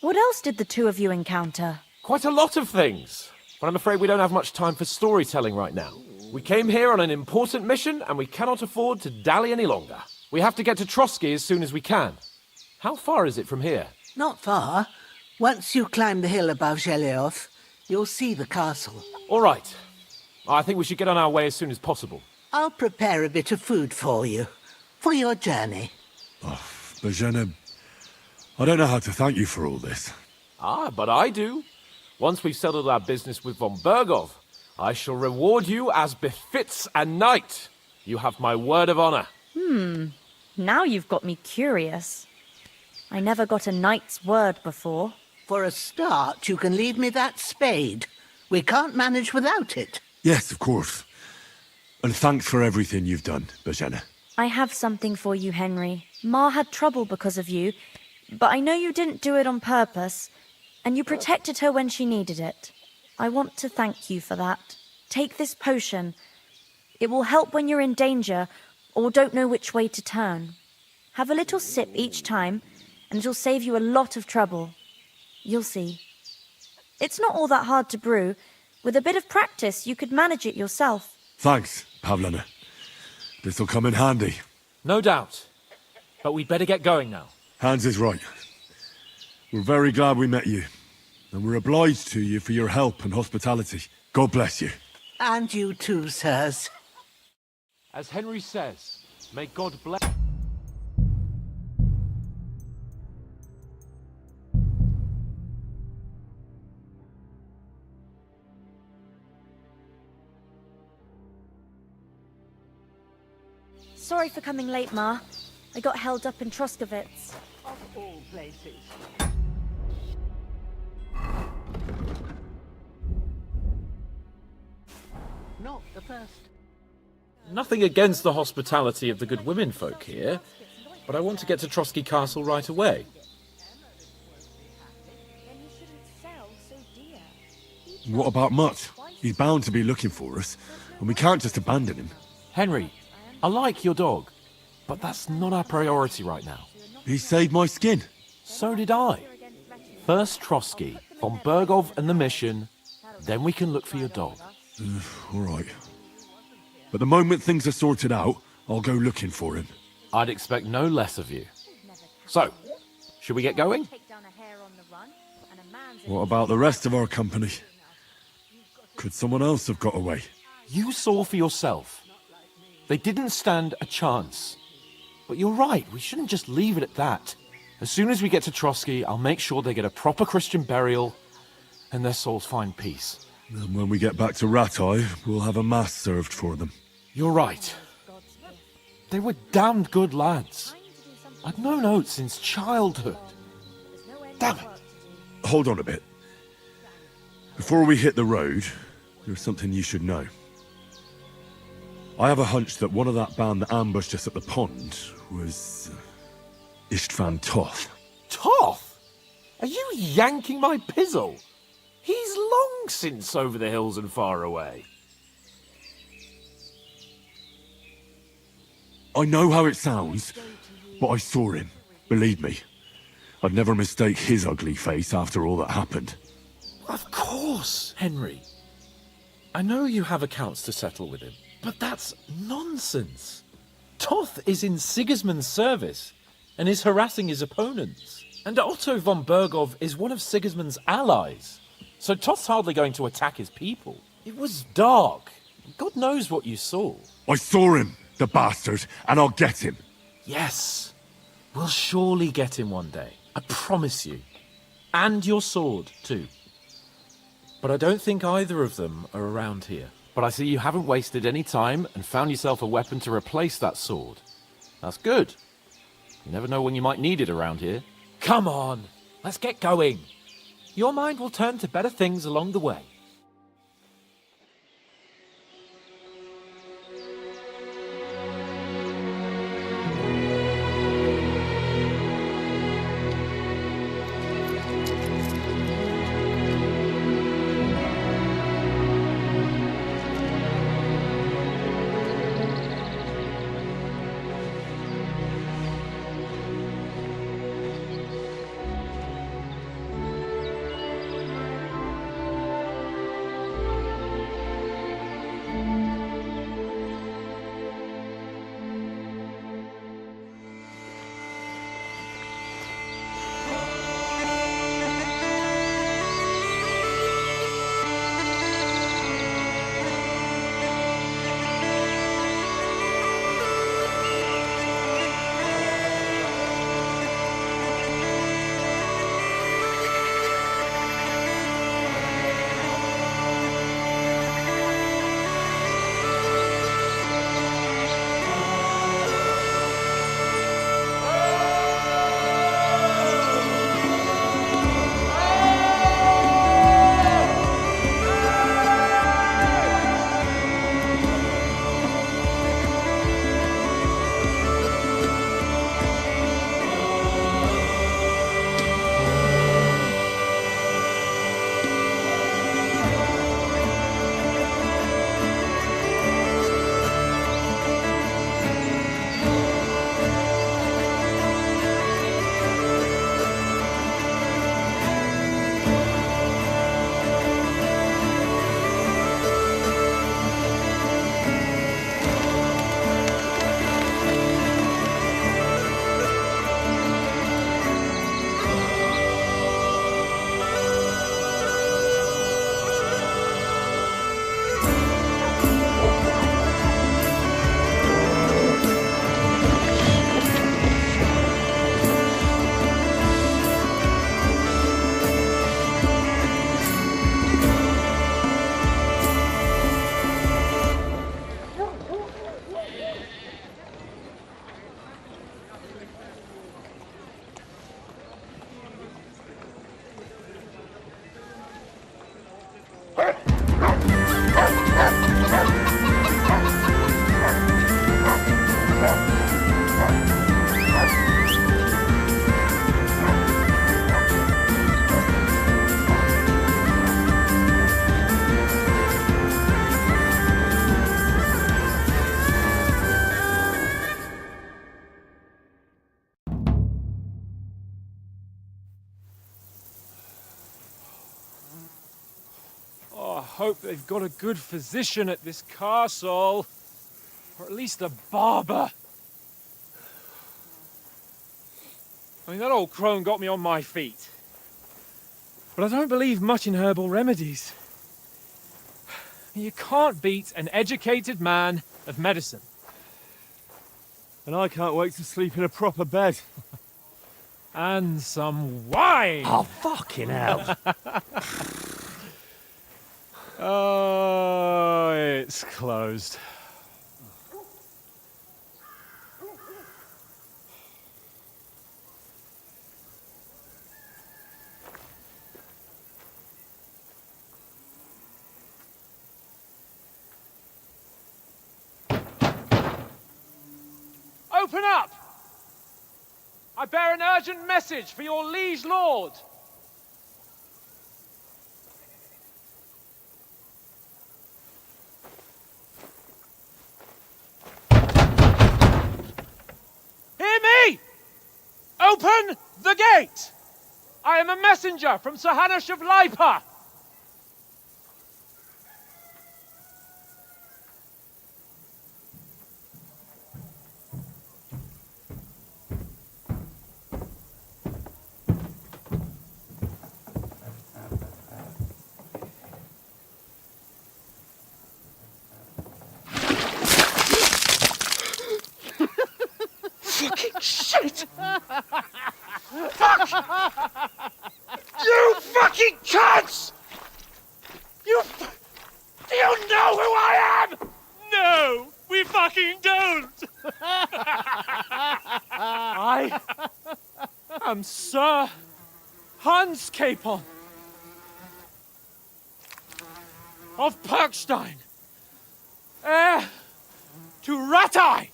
What else did the two of you encounter? Quite a lot of things, but I'm afraid we don't have much time for storytelling right now. We came here on an important mission, and we cannot afford to dally any longer. We have to get to Trotsky as soon as we can. How far is it from here? Not far. Once you climb the hill above Zheleov, you'll see the castle. All right. I think we should get on our way as soon as possible. I'll prepare a bit of food for you, for your journey. Bozhena, I don't know how to thank you for all this. But I do. Once we've settled our business with von Bergov, I shall reward you as befits a knight. You have my word of honor. Now you've got me curious. I never got a knight's word before. For a start, you can leave me that spade. We can't manage without it. Yes, of course. And thanks for everything you've done, Bozhena. I have something for you, Henry. Ma had trouble because of you, but I know you didn't do it on purpose, and you protected her when she needed it. I want to thank you for that. Take this potion. It will help when you're in danger or don't know which way to turn. Have a little sip each time, and it'll save you a lot of trouble. You'll see. It's not all that hard to brew. With a bit of practice, you could manage it yourself. Thanks, Pavlena. This'll come in handy. No doubt. But we'd better get going now. Hans is right. We're very glad we met you. And we're obliged to you for your help and hospitality. God bless you. And you too, sirs. As Henry says, may God bless... Sorry for coming late, Ma. I got held up in Troskovitz. Of all places. Not the first. Nothing against the hospitality of the good women folk here, but I want to get to Trotsky Castle right away. What about Mutt? He's bound to be looking for us, and we can't just abandon him. Henry, I like your dog, but that's not our priority right now. He saved my skin. So did I. First Trotsky, von Bergov and the mission, then we can look for your dog. All right. But the moment things are sorted out, I'll go looking for him. I'd expect no less of you. So, should we get going? What about the rest of our company? Could someone else have got away? You saw for yourself. They didn't stand a chance. But you're right, we shouldn't just leave it at that. As soon as we get to Trotsky, I'll make sure they get a proper Christian burial and their souls find peace. And when we get back to Ratai, we'll have a mass served for them. You're right. They were damned good lads. I'd known Oates since childhood. Damn it. Hold on a bit. Before we hit the road, there's something you should know. I have a hunch that one of that band that ambushed us at the pond was... Istvan Toth. Toth? Are you yanking my pizzle? He's long since over the hills and far away. I know how it sounds, but I saw him. Believe me. I'd never mistake his ugly face after all that happened. Of course, Henry. I know you have accounts to settle with him, but that's nonsense. Toth is in Sigismund's service and is harassing his opponents. And Otto von Bergov is one of Sigismund's allies. So Toth's hardly going to attack his people. It was dark. God knows what you saw. I saw him, the bastard, and I'll get him. Yes. We'll surely get him one day. I promise you. And your sword, too. But I don't think either of them are around here. But I see you haven't wasted any time and found yourself a weapon to replace that sword. That's good. You never know when you might need it around here. Come on, let's get going. Your mind will turn to better things along the way. Oh, I hope they've got a good physician at this castle. Or at least a barber. I mean, that old crone got me on my feet. But I don't believe much in herbal remedies. You can't beat an educated man of medicine. And I can't wait to sleep in a proper bed. And some wine! Oh, fucking hell. Oh, it's closed. Open up! I bear an urgent message for your liege lord. Hear me! Open the gate! I am a messenger from Sir Hanush of Lipa. Fucking shit! Fuck! You fucking cunts! Do you know who I am? No, we fucking don't! I am Sir Hans Capon of Perkstein, heir to Ratai!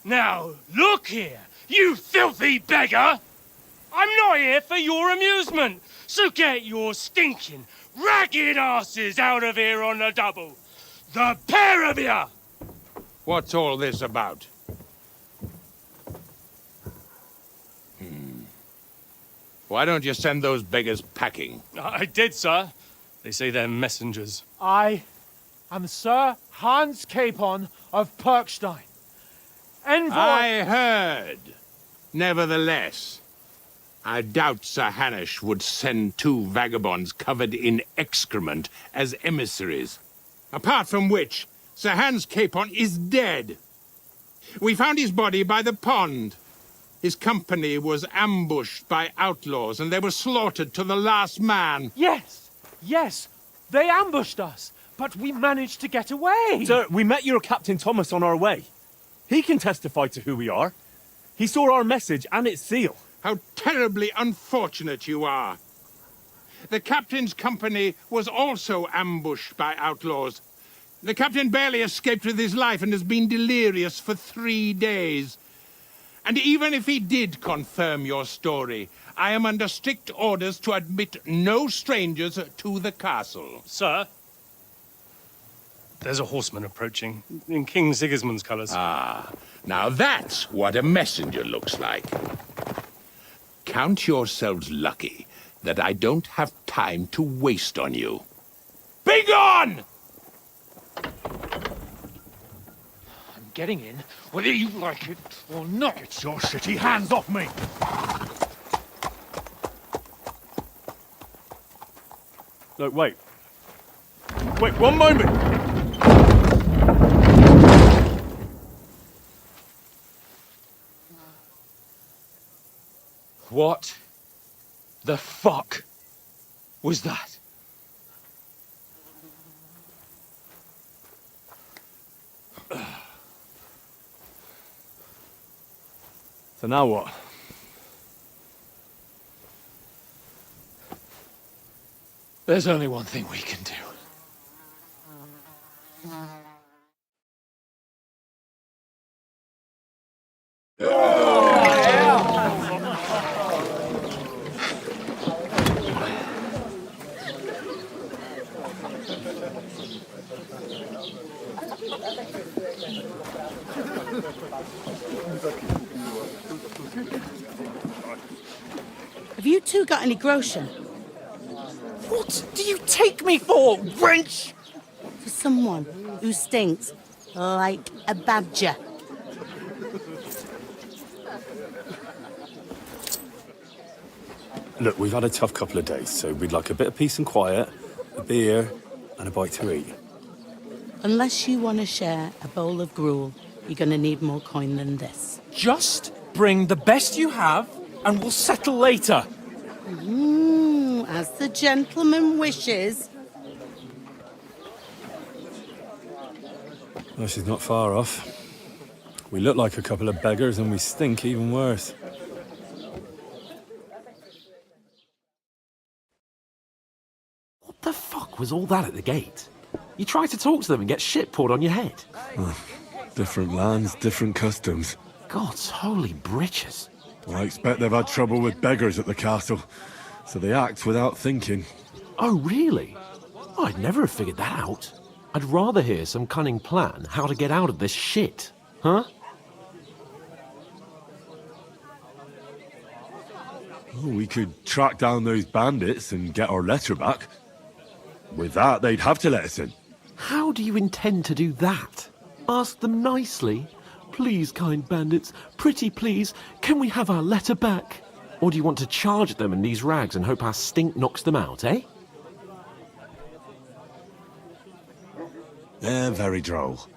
Now, look here, you filthy beggar! I'm not here for your amusement, so get your stinking, ragged asses out of here on the double! The pair of you! What's all this about? Why don't you send those beggars packing? I did, sir. They say they're messengers. I am Sir Hans Capon of Perkstein. Envoy... I heard. Nevertheless, I doubt Sir Hanush would send two vagabonds covered in excrement as emissaries. Apart from which, Sir Hans Capon is dead. We found his body by the pond. His company was ambushed by outlaws, and they were slaughtered to the last man. Yes, yes, they ambushed us, but we managed to get away. Sir, we met your Captain Thomas on our way. He can testify to who we are. He saw our message and its seal. How terribly unfortunate you are. The captain's company was also ambushed by outlaws. The captain barely escaped with his life and has been delirious for 3 days. And even if he did confirm your story, I am under strict orders to admit no strangers to the castle. Sir, there's a horseman approaching, in King Sigismund's colours. Ah, now that's what a messenger looks like. Count yourselves lucky that I don't have time to waste on you. Be gone! I'm getting in, whether you like it or not. Get your shitty hands off me! No, wait. Wait, one moment! What the fuck was that? So now what? There's only one thing we can do. Have you two got any groschen? What do you take me for, wench? For someone who stinks like a badger. Look, we've had a tough couple of days, so we'd like a bit of peace and quiet, a beer, and a bite to eat. Unless you want to share a bowl of gruel, you're going to need more coin than this. Just bring the best you have, and we'll settle later. As the gentleman wishes. Well, she's not far off. We look like a couple of beggars, and we stink even worse. What the fuck was all that at the gate? You try to talk to them and get shit poured on your head. Different lands, different customs. God's holy britches. Well, I expect they've had trouble with beggars at the castle, so they act without thinking. Oh, really? I'd never have figured that out. I'd rather hear some cunning plan how to get out of this shit. Huh? Oh, we could track down those bandits and get our letter back. With that, they'd have to let us in. How do you intend to do that? Ask them nicely. Please, kind bandits, pretty please, can we have our letter back? Or do you want to charge at them in these rags and hope our stink knocks them out, eh? They're very droll.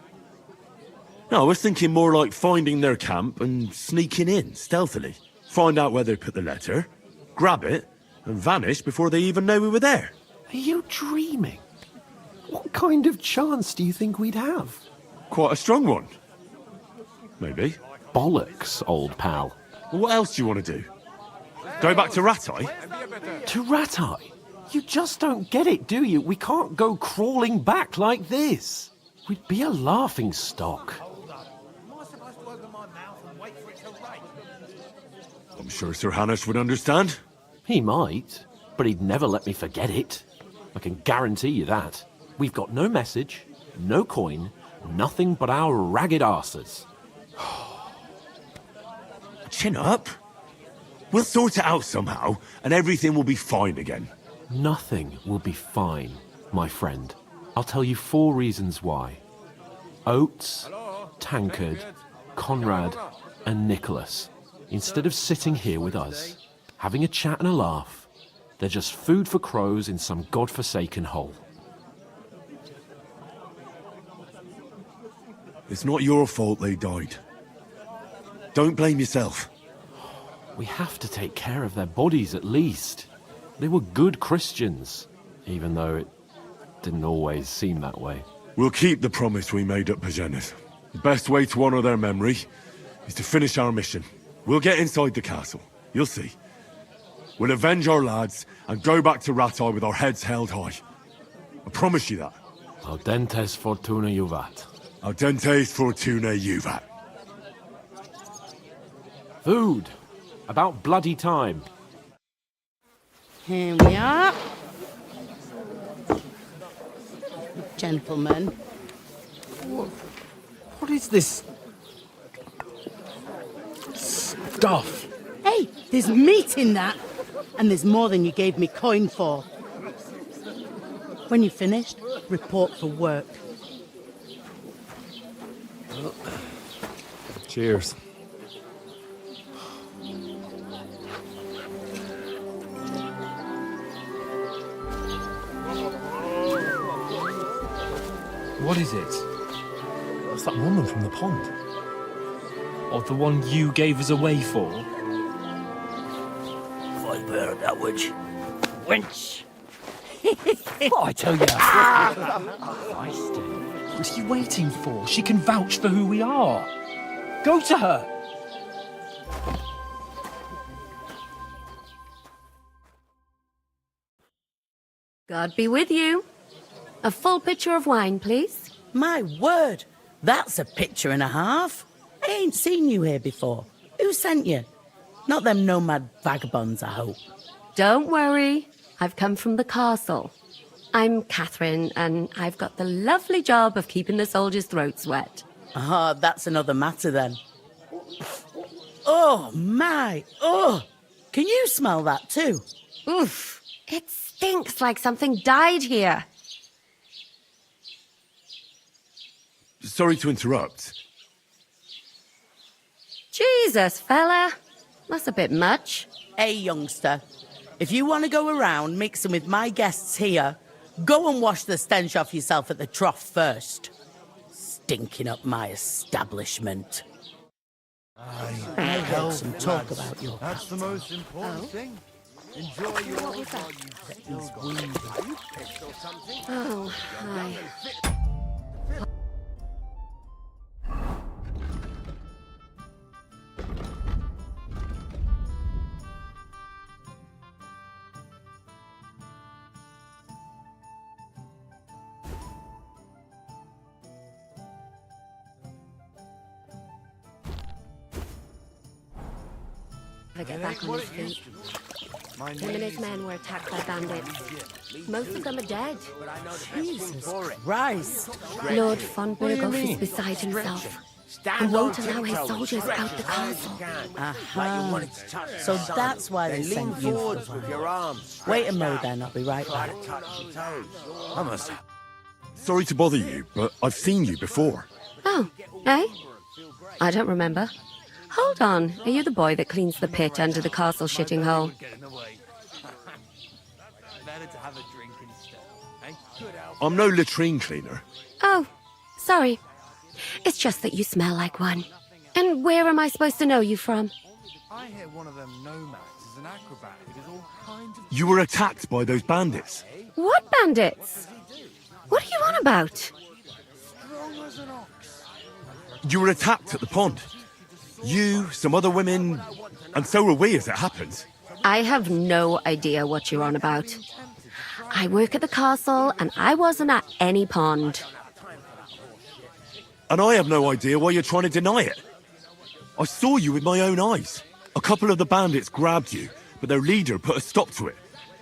No, I was thinking more like finding their camp and sneaking in, stealthily. Find out where they put the letter, grab it, and vanish before they even know we were there. Are you dreaming? What kind of chance do you think we'd have? Quite a strong one. Maybe. Bollocks, old pal. Well, what else do you want to do? Go back to Ratai? To Ratai? You just don't get it, do you? We can't go crawling back like this. We'd be a laughing stock. I'm sure Sir Hanush would understand. He might, but he'd never let me forget it. I can guarantee you that. We've got no message, no coin, nothing but our ragged arses. Chin up. We'll sort it out somehow, and everything will be fine again. Nothing will be fine, my friend. I'll tell you 4 reasons why. Oates, Tankard, Conrad, and Nicholas, instead of sitting here with us, having a chat and a laugh, they're just food for crows in some godforsaken hole. It's not your fault they died. Don't blame yourself. We have to take care of their bodies at least. They were good Christians, even though it didn't always seem that way. We'll keep the promise we made at Pagenis. The best way to honor their memory is to finish our mission. We'll get inside the castle. You'll see. We'll avenge our lads and go back to Ratai with our heads held high. I promise you that. Audentes fortuna juvat. Audentes fortuna juvat. Food. About bloody time. Here we are. Gentlemen. What is this stuff? Hey, there's meat in that. And there's more than you gave me coin for. When you're finished, report for work. Cheers. What is it? That's that woman from the pond. Or the one you gave us away for? Fight better that witch. Wench! I tell you. What are you waiting for? She can vouch for who we are. Go to her. God be with you. A full pitcher of wine, please. My word, that's a picture and a half. I ain't seen you here before. Who sent you? Not them nomad vagabonds, I hope. Don't worry. I've come from the castle. I'm Catherine, and I've got the lovely job of keeping the soldiers' throats wet. Ah, that's another matter then. Oh, my. Oh, can you smell that too? Oof. It stinks like something died here. Sorry to interrupt. Jesus, fella. That's a bit much. Hey, youngster. If you want to go around mixing with my guests here, go and wash the stench off yourself at the trough first. Stinking up my establishment. I heard some talk about your That's the most important thing. Enjoy your... What was that? Are you pissed or something? Oh, hi. Get back on his feet. Him and his men were attacked by bandits. Most of them are dead. Jesus Christ. Lord von Burghoff is beside himself and won't allow his soldiers out the castle. Aha. So that's why they sent you for that. Wait a mo then, I'll be right back. I must. Sorry to bother you, but I've seen you before. Oh, eh? I don't remember. Hold on, are you the boy that cleans the pit under the castle shitting hole? I'm no latrine cleaner. Oh, sorry. It's just that you smell like one. And where am I supposed to know you from? I hear one of them nomads is an acrobat who does all kinds of... You were attacked by those bandits. What bandits? What are you on about? Strong as an ox. You were attacked at the pond. You, some other women, and so were we as it happens. I have no idea what you're on about. I work at the castle, and I wasn't at any pond. And I have no idea why you're trying to deny it. I saw you with my own eyes. A couple of the bandits grabbed you, but their leader put a stop to it.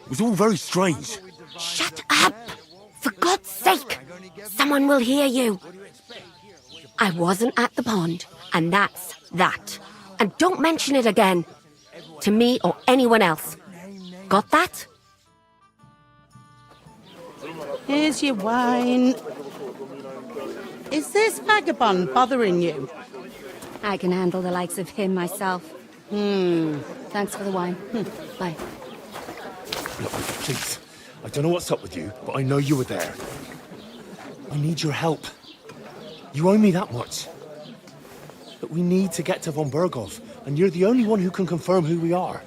It was all very strange. Shut up! For God's sake! Someone will hear you. I wasn't at the pond, and that's that. And don't mention it again. To me or anyone else. Got that? Here's your wine. Is this vagabond bothering you? I can handle the likes of him myself. Thanks for the wine. Bye. Look, please. I don't know what's up with you, but I know you were there. I need your help. You owe me that much. But we need to get to von Burghoff, and you're the only one who can confirm who we are.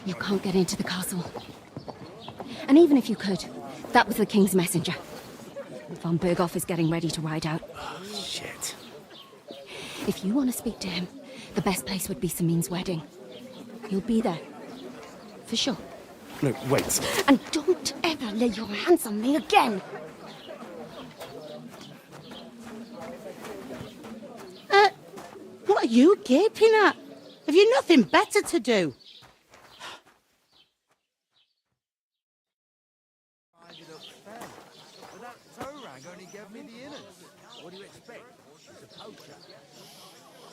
You can't get into the castle. And even if you could, that was the King's messenger. Von Burghoff is getting ready to ride out. Oh, shit. If you want to speak to him, the best place would be Samin's wedding. He'll be there. For sure. No, wait. And don't ever lay your hands on me again! What are you gaping at? Have you nothing better to do?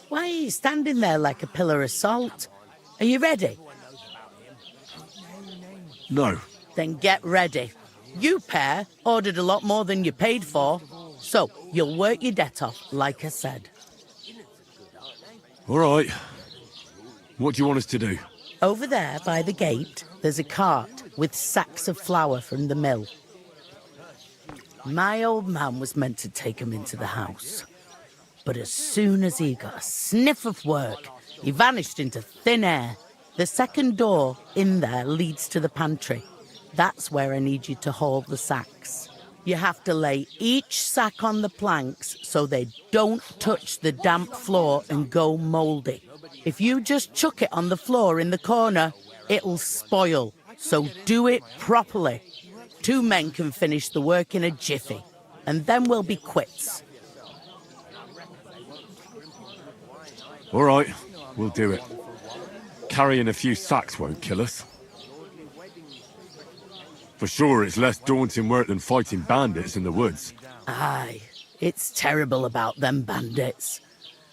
Why are you standing there like a pillar of salt? Are you ready? No. Then get ready. You pair ordered a lot more than you paid for, so you'll work your debt off, like I said. All right. What do you want us to do? Over there by the gate, there's a cart with sacks of flour from the mill. My old man was meant to take 'em into the house. But as soon as he got a sniff of work, he vanished into thin air. The second door in there leads to the pantry. That's where I need you to haul the sacks. You have to lay each sack on the planks so they don't touch the damp floor and go mouldy. If you just chuck it on the floor in the corner, it'll spoil. So do it properly. 2 men can finish the work in a jiffy, and then we'll be quits. All right, we'll do it. Carrying a few sacks won't kill us. For sure, it's less daunting work than fighting bandits in the woods. Aye, it's terrible about them bandits.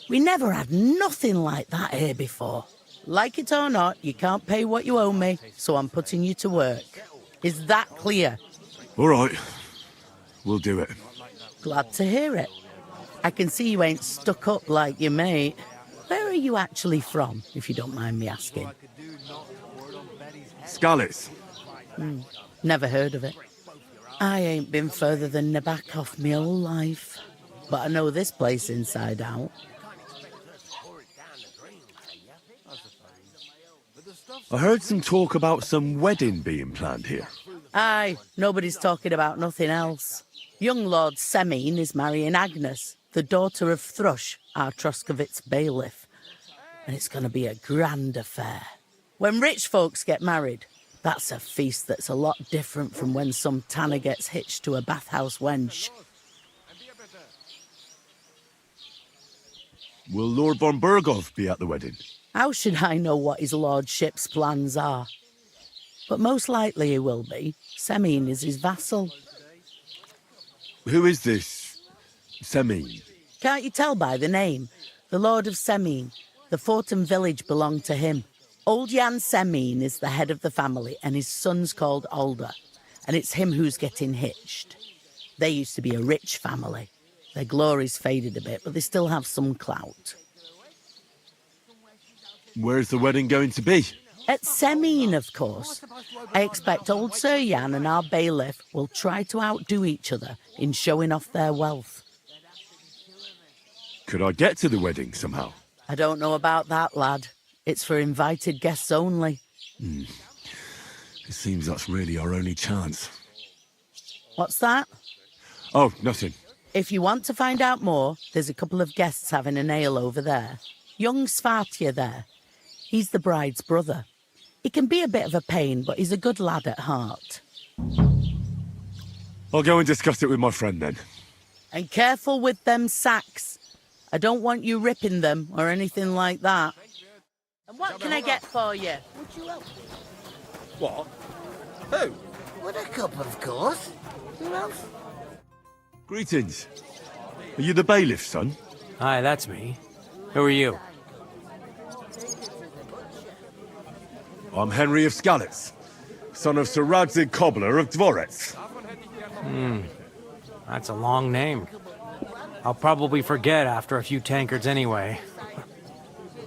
We never had nothing like that here before. Like it or not, you can't pay what you owe me, so I'm putting you to work. Is that clear? All right, we'll do it. Glad to hear it. I can see you ain't stuck up like your mate. Where are you actually from, if you don't mind me asking? Skalitz. Never heard of it. I ain't been further than Nabakov my whole life. But I know this place inside out. I heard some talk about some wedding being planned here. Aye, nobody's talking about nothing else. Young Lord Semine is marrying Agnes, the daughter of Thrush, our Troskovitz bailiff. And it's going to be a grand affair. When rich folks get married, that's a feast that's a lot different from when some tanner gets hitched to a bathhouse wench. Will Lord von Berghoff be at the wedding? How should I know what his lordship's plans are? But most likely he will be. Semine is his vassal. Who is this Semine? Can't you tell by the name? The Lord of Semine. The fort and village belong to him. Old Jan Semine is the head of the family, and his son's called Alder. And it's him who's getting hitched. They used to be a rich family. Their glory's faded a bit, but they still have some clout. Where's the wedding going to be? At Semine, of course. I expect old Sir Jan and our bailiff will try to outdo each other in showing off their wealth. Could I get to the wedding somehow? I don't know about that, lad. It's for invited guests only. It seems that's really our only chance. What's that? Oh, nothing. If you want to find out more, there's a couple of guests having an ale over there. Young Svartje there. He's the bride's brother. He can be a bit of a pain, but he's a good lad at heart. I'll go and discuss it with my friend then. And careful with them sacks. I don't want you ripping them or anything like that. And what can I get for you? Would you help me? What? Who? Would a cup, of course. Who else? Greetings. Are you the bailiff's son? Hi, that's me. Who are you? I'm Henry of Skalitz, son of Sir Radzig Cobbler of Dvorets. That's a long name. I'll probably forget after a few tankards anyway.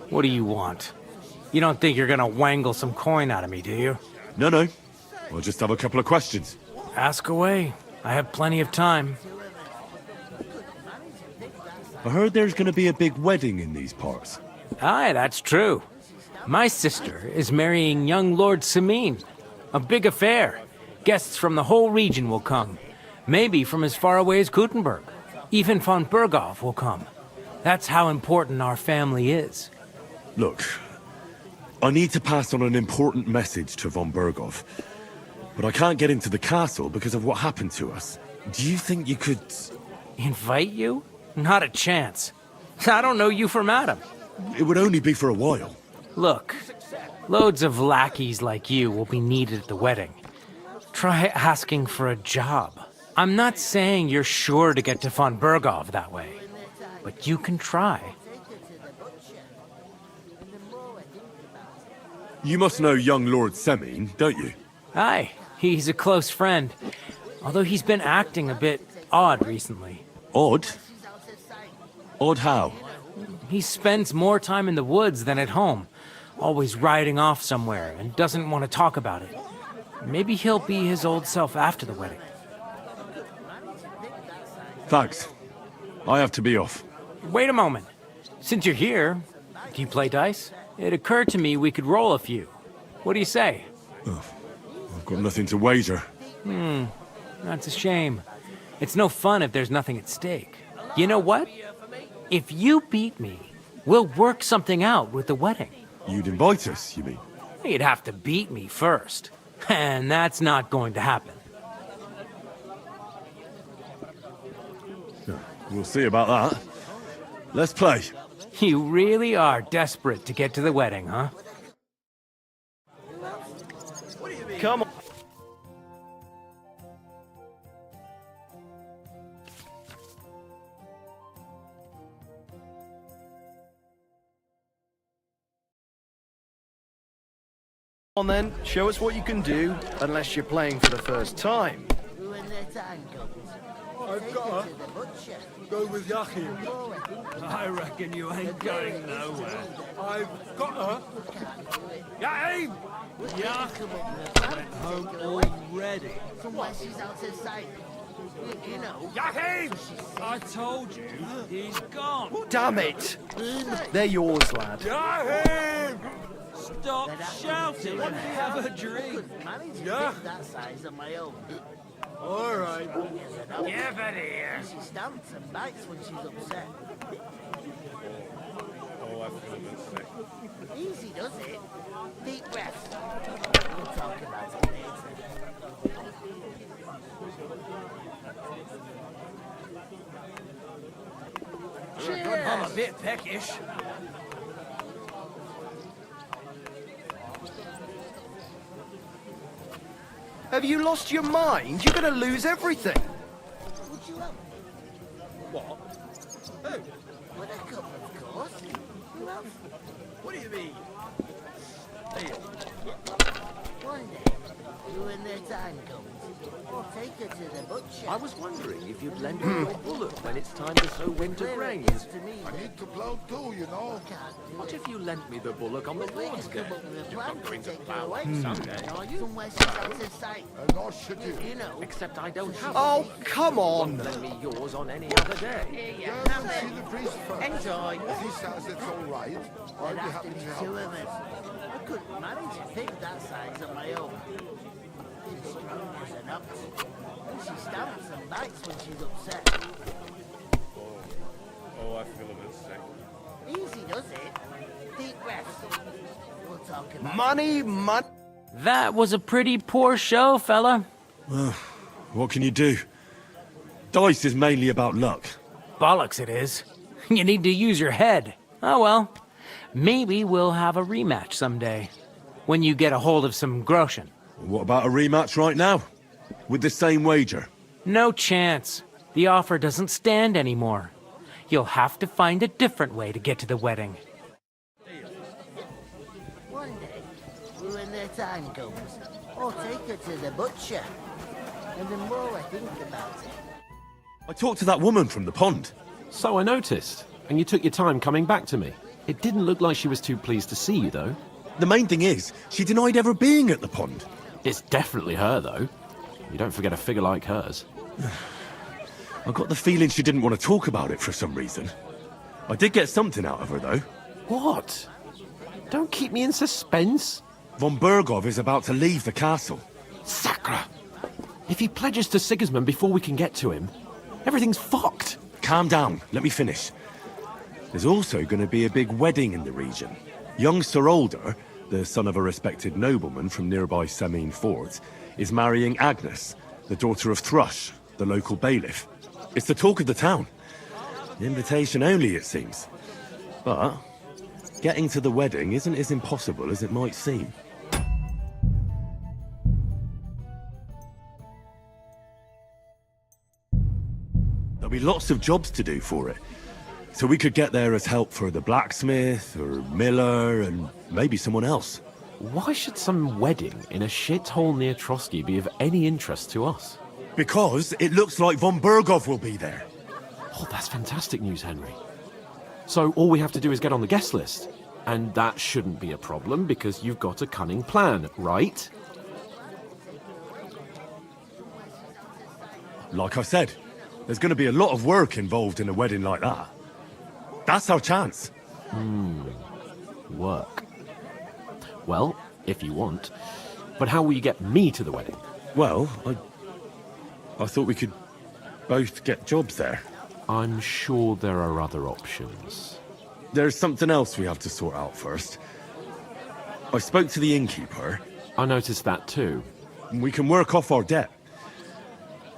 What do you want? You don't think you're gonna wangle some coin out of me, do you? No. I'll just have a couple of questions. Ask away. I have plenty of time. I heard there's going to be a big wedding in these parts. Aye, that's true. My sister is marrying young Lord Semine. A big affair. Guests from the whole region will come. Maybe from as far away as Gutenberg. Even von Berghoff will come. That's how important our family is. Look, I need to pass on an important message to von Berghoff, but I can't get into the castle because of what happened to us. Do you think you could... Invite you? Not a chance. I don't know you from Adam. It would only be for a while. Look, loads of lackeys like you will be needed at the wedding. Try asking for a job. I'm not saying you're sure to get to von Berghoff that way, but you can try. You must know young Lord Semine, don't you? Aye, he's a close friend. Although he's been acting a bit odd recently. Odd? Odd how? He spends more time in the woods than at home, always riding off somewhere and doesn't want to talk about it. Maybe he'll be his old self after the wedding. Thanks. I have to be off. Wait a moment. Since you're here, do you play dice? It occurred to me we could roll a few. What do you say? Oh, I've got nothing to wager. That's a shame. It's no fun if there's nothing at stake. You know what? If you beat me, we'll work something out with the wedding. You'd invite us, you mean? You'd have to beat me first. And that's not going to happen. We'll see about that. Let's play. You really are desperate to get to the wedding, huh? Come on. On then, show us what you can do, unless you're playing for the first time. I've got her. Go with Yachim. I reckon you ain't going nowhere. I've got her. Yachim! Yachim went home already. Somewhere she's out of sight. You know. Yachim! I told you, he's gone. Damn it! They're yours, lad. Yachim! Stop shouting and have a drink. Yeah. That size on my own. All right. Give it here. She stamps and bites when she's upset. Oh, I feel a bit sick. Easy does it. Deep breaths. We'll talk about it later. Cheers. I'm a bit peckish. Have you lost your mind? You're gonna lose everything. Would you help? What? Who? With a cup, of course. Who else? What do you mean? One day, when their time comes, we'll take her to the butcher. I was wondering if you'd lend me your bullock when it's time to sow winter grain. I need to plow too, you know. What if you lent me the bullock on the Lord's Day? You're not going to plow it someday, are you? Somewhere she's out of sight. No shit, You know. Except I don't have Oh, one. come on! Lend me yours on any other day. Just see the priest first. Enjoy. If he says it's all right, I'll There'd be have happy to be to two help. of us. I couldn't manage to pick that size on my own. She's strong as an ox. And she stamps and bites when she's upset. Oh, I feel a bit sick. Easy does it. Deep breaths. We'll talk about Money. That was a pretty poor show, fella. What can you do? Dice is mainly about luck. Bollocks it is. You need to use your head. Oh well. Maybe we'll have a rematch someday. When you get a hold of some groschen. What about a rematch right now? With the same wager? No chance. The offer doesn't stand anymore. You'll have to find a different way to get to the wedding. one day, when their time comes, I'll take her to the butcher. And the more I think about it, I talked to that woman from the pond. So I noticed, and you took your time coming back to me. It didn't look like she was too pleased to see you, though. The main thing is, she denied ever being at the pond. It's definitely her, though. You don't forget a figure like hers. I got the feeling she didn't want to talk about it for some reason. I did get something out of her, though. What? Don't keep me in suspense. Von Bergov is about to leave the castle. Sacra! If he pledges to Sigismund before we can get to him, everything's fucked. Calm down, let me finish. There's also going to be a big wedding in the region. Young Sir Older, the son of a respected nobleman from nearby Semine Fort, is marrying Agnes, the daughter of Thrush, the local bailiff. It's the talk of the town. Invitation only, it seems. But getting to the wedding isn't as impossible as it might seem. There'll be lots of jobs to do for it. So we could get there as help for the blacksmith, or miller, and maybe someone else. Why should some wedding in a shithole near Trotsky be of any interest to us? Because it looks like von Bergov will be there. Oh, that's fantastic news, Henry. So all we have to do is get on the guest list. And that shouldn't be a problem because you've got a cunning plan, right? Like I said, there's going to be a lot of work involved in a wedding like that. That's our chance. Work. Well, if you want. But how will you get me to the wedding? Well, I thought we could both get jobs there. I'm sure there are other options. There's something else we have to sort out first. I spoke to the innkeeper. I noticed that too. We can work off our debt.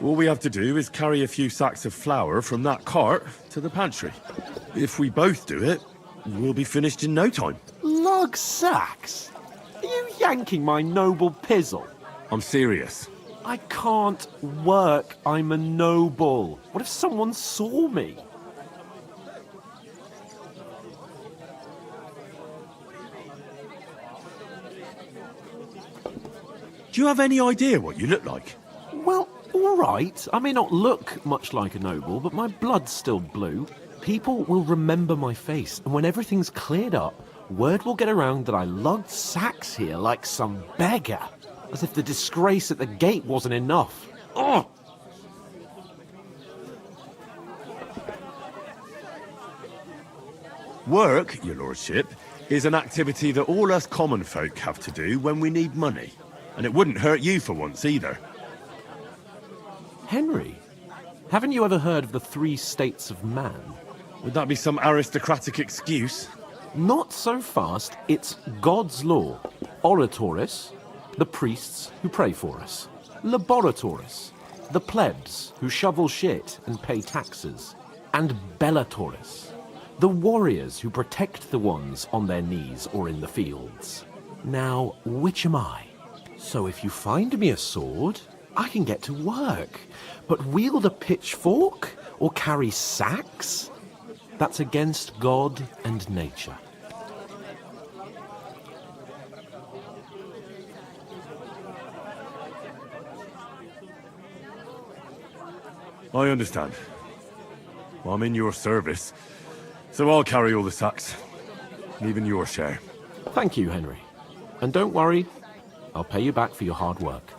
All we have to do is carry a few sacks of flour from that cart to the pantry. If we both do it, we'll be finished in no time. Lug sacks? Are you yanking my noble pizzle? I'm serious. I can't work. I'm a noble. What if someone saw me? Do you have any idea what you look like? Well, all right. I may not look much like a noble, but my blood's still blue. People will remember my face, and when everything's cleared up, word will get around that I lugged sacks here like some beggar. As if the disgrace at the gate wasn't enough. Ugh! Work, your lordship, is an activity that all us common folk have to do when we need money. And it wouldn't hurt you for once either. Henry, haven't you ever heard of the 3 states of man? Would that be some aristocratic excuse? Not so fast. It's God's law. Oratoris, the priests who pray for us. Laboratoris, the plebs who shovel shit and pay taxes. And Bellatoris, the warriors who protect the ones on their knees or in the fields. Now, which am I? So if you find me a sword, I can get to work. But wield a pitchfork or carry sacks? That's against God and nature. I understand. Well, I'm in your service, so I'll carry all the sacks. Even your share. Thank you, Henry. And don't worry, I'll pay you back for your hard work.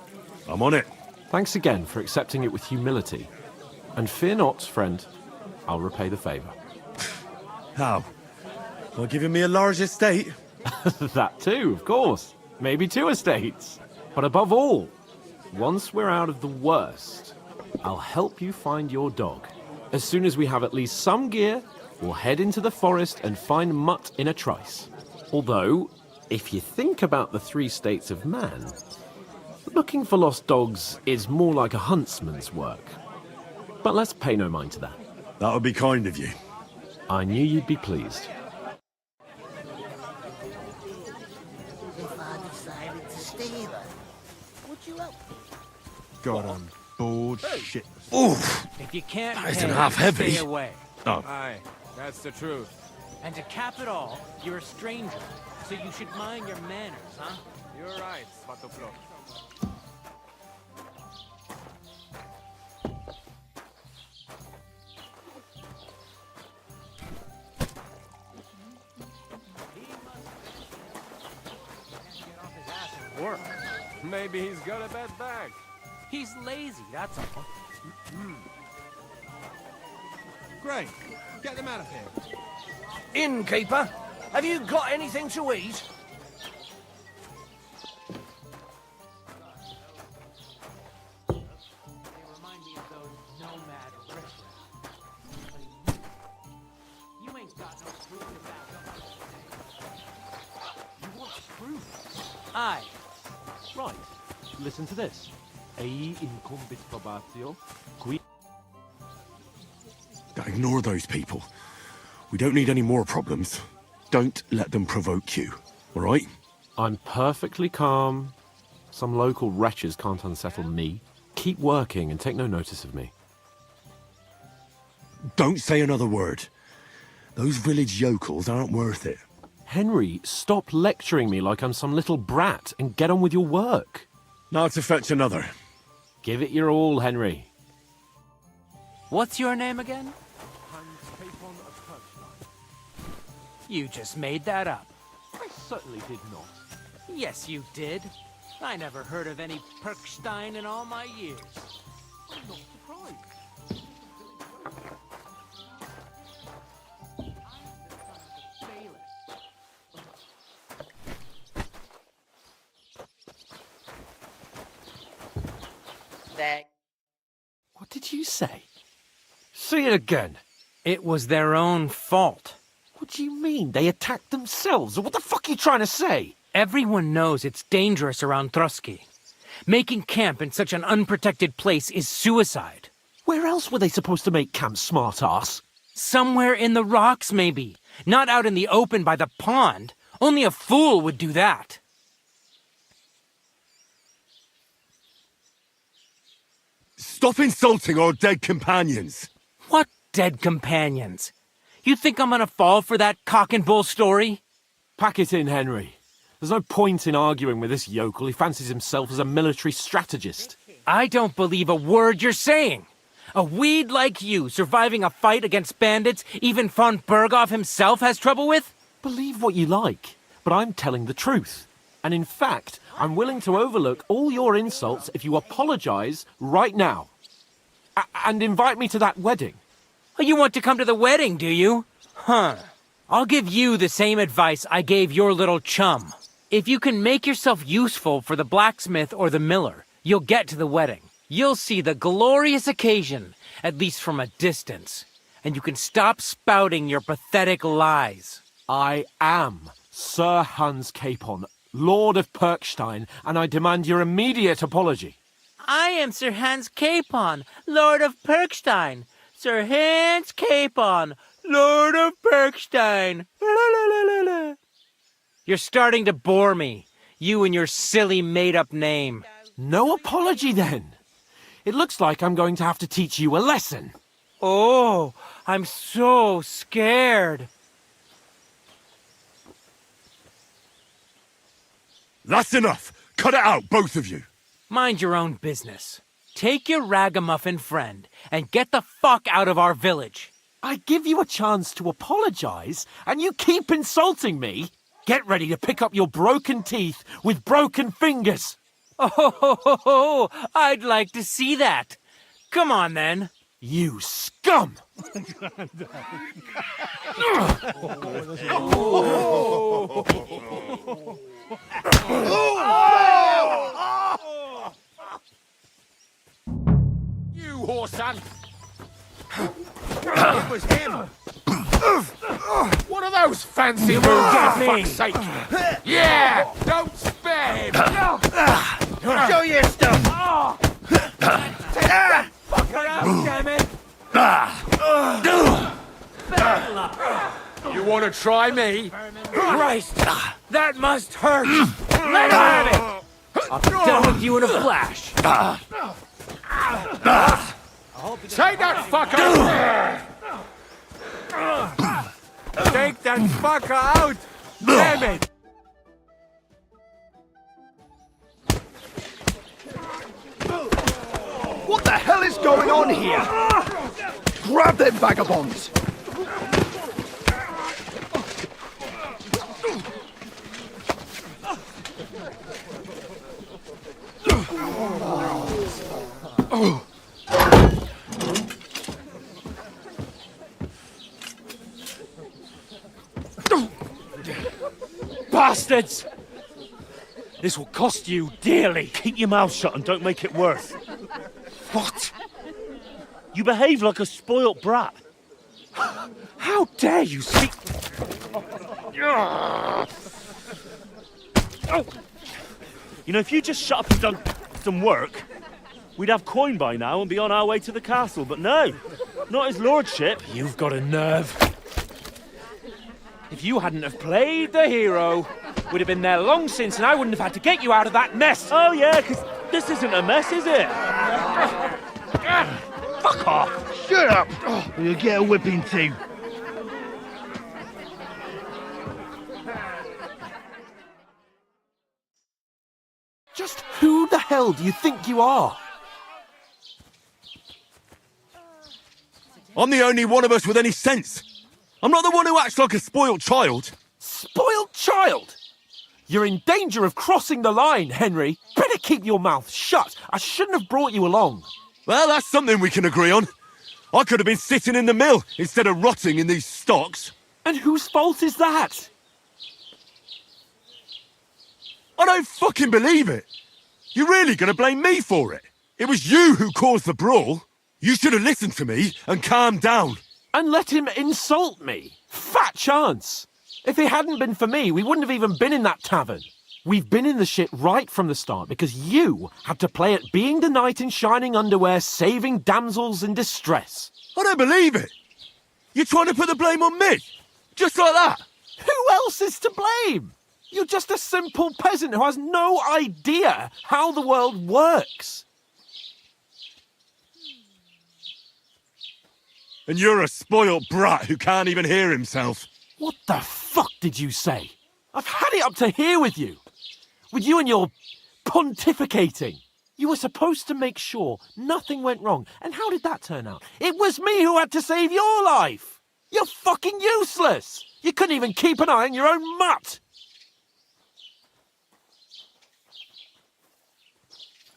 I'm on it. Thanks again for accepting it with humility. And fear not, friend, I'll repay the favour. How? By giving me a large estate? That too, of course. Maybe 2 estates. But above all, once we're out of the worst, I'll help you find your dog. As soon as we have at least some gear, we'll head into the forest and find Mutt in a trice. Although, if you think about the 3 states of man, looking for lost dogs is more like a huntsman's work. But let's pay no mind to that. That would be kind of you. I knew you'd be pleased. If I decided to stay there, would you help me? Got on board shit. Oof! If you can't That pay, isn't half heavy. stay away. Oh. Aye, that's the truth. And to cap it all, you're a stranger, so you should mind your manners, huh? You're right, Svatoplo. Work. Maybe he's got a bad back. He's lazy, that's all. Great. Get them out of here. Innkeeper, have you got anything to eat? You ain't got no proof to back up. You want proof? Aye. Right, listen to this. Ei incumbit probatio, qui... Ignore those people. We don't need any more problems. Don't let them provoke you, all right? I'm perfectly calm. Some local wretches can't unsettle me. Keep working and take no notice of me. Don't say another word. Those village yokels aren't worth it. Henry, stop lecturing me like I'm some little brat and get on with your work. Now to fetch another. Give it your all, Henry. What's your name again? You just made that up. I certainly did not. Yes, you did. I never heard of any Perkstein in all my years. I'm not surprised. There. What did you say? see it again. It was their own fault. What do you mean? They attacked themselves? What the fuck are you trying to say? Everyone knows it's dangerous around Trotsky. Making camp in such an unprotected place is suicide. Where else were they supposed to make camp, smart-ass? Somewhere in the rocks, maybe. Not out in the open by the pond. Only a fool would do that. Stop insulting our dead companions. What dead companions? You think I'm gonna fall for that cock and bull story? Pack it in, Henry. There's no point in arguing with this yokel. He fancies himself as a military strategist. I don't believe a word you're saying. A weed like you surviving a fight against bandits even von Berghoff himself has trouble with? Believe what you like, but I'm telling the truth. And in fact, I'm willing to overlook all your insults if you apologize right now. And invite me to that wedding. Oh, you want to come to the wedding, do you? Huh. I'll give you the same advice I gave your little chum. If you can make yourself useful for the blacksmith or the miller, you'll get to the wedding. You'll see the glorious occasion, at least from a distance. And you can stop spouting your pathetic lies. I am Sir Hans Capon, Lord of Perkstein, and I demand your immediate apology. I am Sir Hans Capon, Lord of Perkstein. Sir Hans Capon, Lord of Perkstein. La, la, la, la, la. You're starting to bore me, you and your silly made-up name. No apology, then. It looks like I'm going to have to teach you a lesson. Oh, I'm so scared. That's enough. Cut it out, both of you. Mind your own business. Take your ragamuffin friend and get the fuck out of our village. I give you a chance to apologize, and you keep insulting me. Get ready to pick up your broken teeth with broken fingers. Oh, I'd like to see that. Come on, then. You scum! You whoreson! It was him! What are those fancy moves, for fuck's sake? Yeah! Don't spare him! Show your stuff! Take that fucker out, damn it! You want to try me? Christ, that must hurt. Let him have it. I'll be done with you in a flash. Take that fucker! Take that fucker out! Damn it! What the hell is going on here? Grab them vagabonds! Bastards! This will cost you dearly. Keep your mouth shut and don't make it worse. What? You behave like a spoilt brat. How dare you speak... You know, if you just shut up and done some work, we'd have coin by now and be on our way to the castle. But no, not his lordship. You've got a nerve. If you hadn't have played the hero, we'd have been there long since and I wouldn't have had to get you out of that mess. Oh yeah, because this isn't a mess, is it? Fuck off! Shut up! Or you'll get a whipping too. Just who the hell do you think you are? I'm the only one of us with any sense. I'm not the one who acts like a spoiled child. Spoiled child? You're in danger of crossing the line, Henry. Better keep your mouth shut. I shouldn't have brought you along. Well, that's something we can agree on. I could have been sitting in the mill instead of rotting in these stocks. And whose fault is that? I don't fucking believe it. You're really going to blame me for it? It was you who caused the brawl. You should have listened to me and calmed down. And let him insult me. Fat chance. If it hadn't been for me, we wouldn't have even been in that tavern. We've been in the shit right from the start because you had to play at being the knight in shining underwear, saving damsels in distress. I don't believe it. You're trying to put the blame on me? Just like that? Who else is to blame? You're just a simple peasant who has no idea how the world works. And you're a spoilt brat who can't even hear himself. What the fuck did you say? I've had it up to here with you. With you and your pontificating. You were supposed to make sure nothing went wrong. And how did that turn out? It was me who had to save your life. You're fucking useless. You couldn't even keep an eye on your own mutt.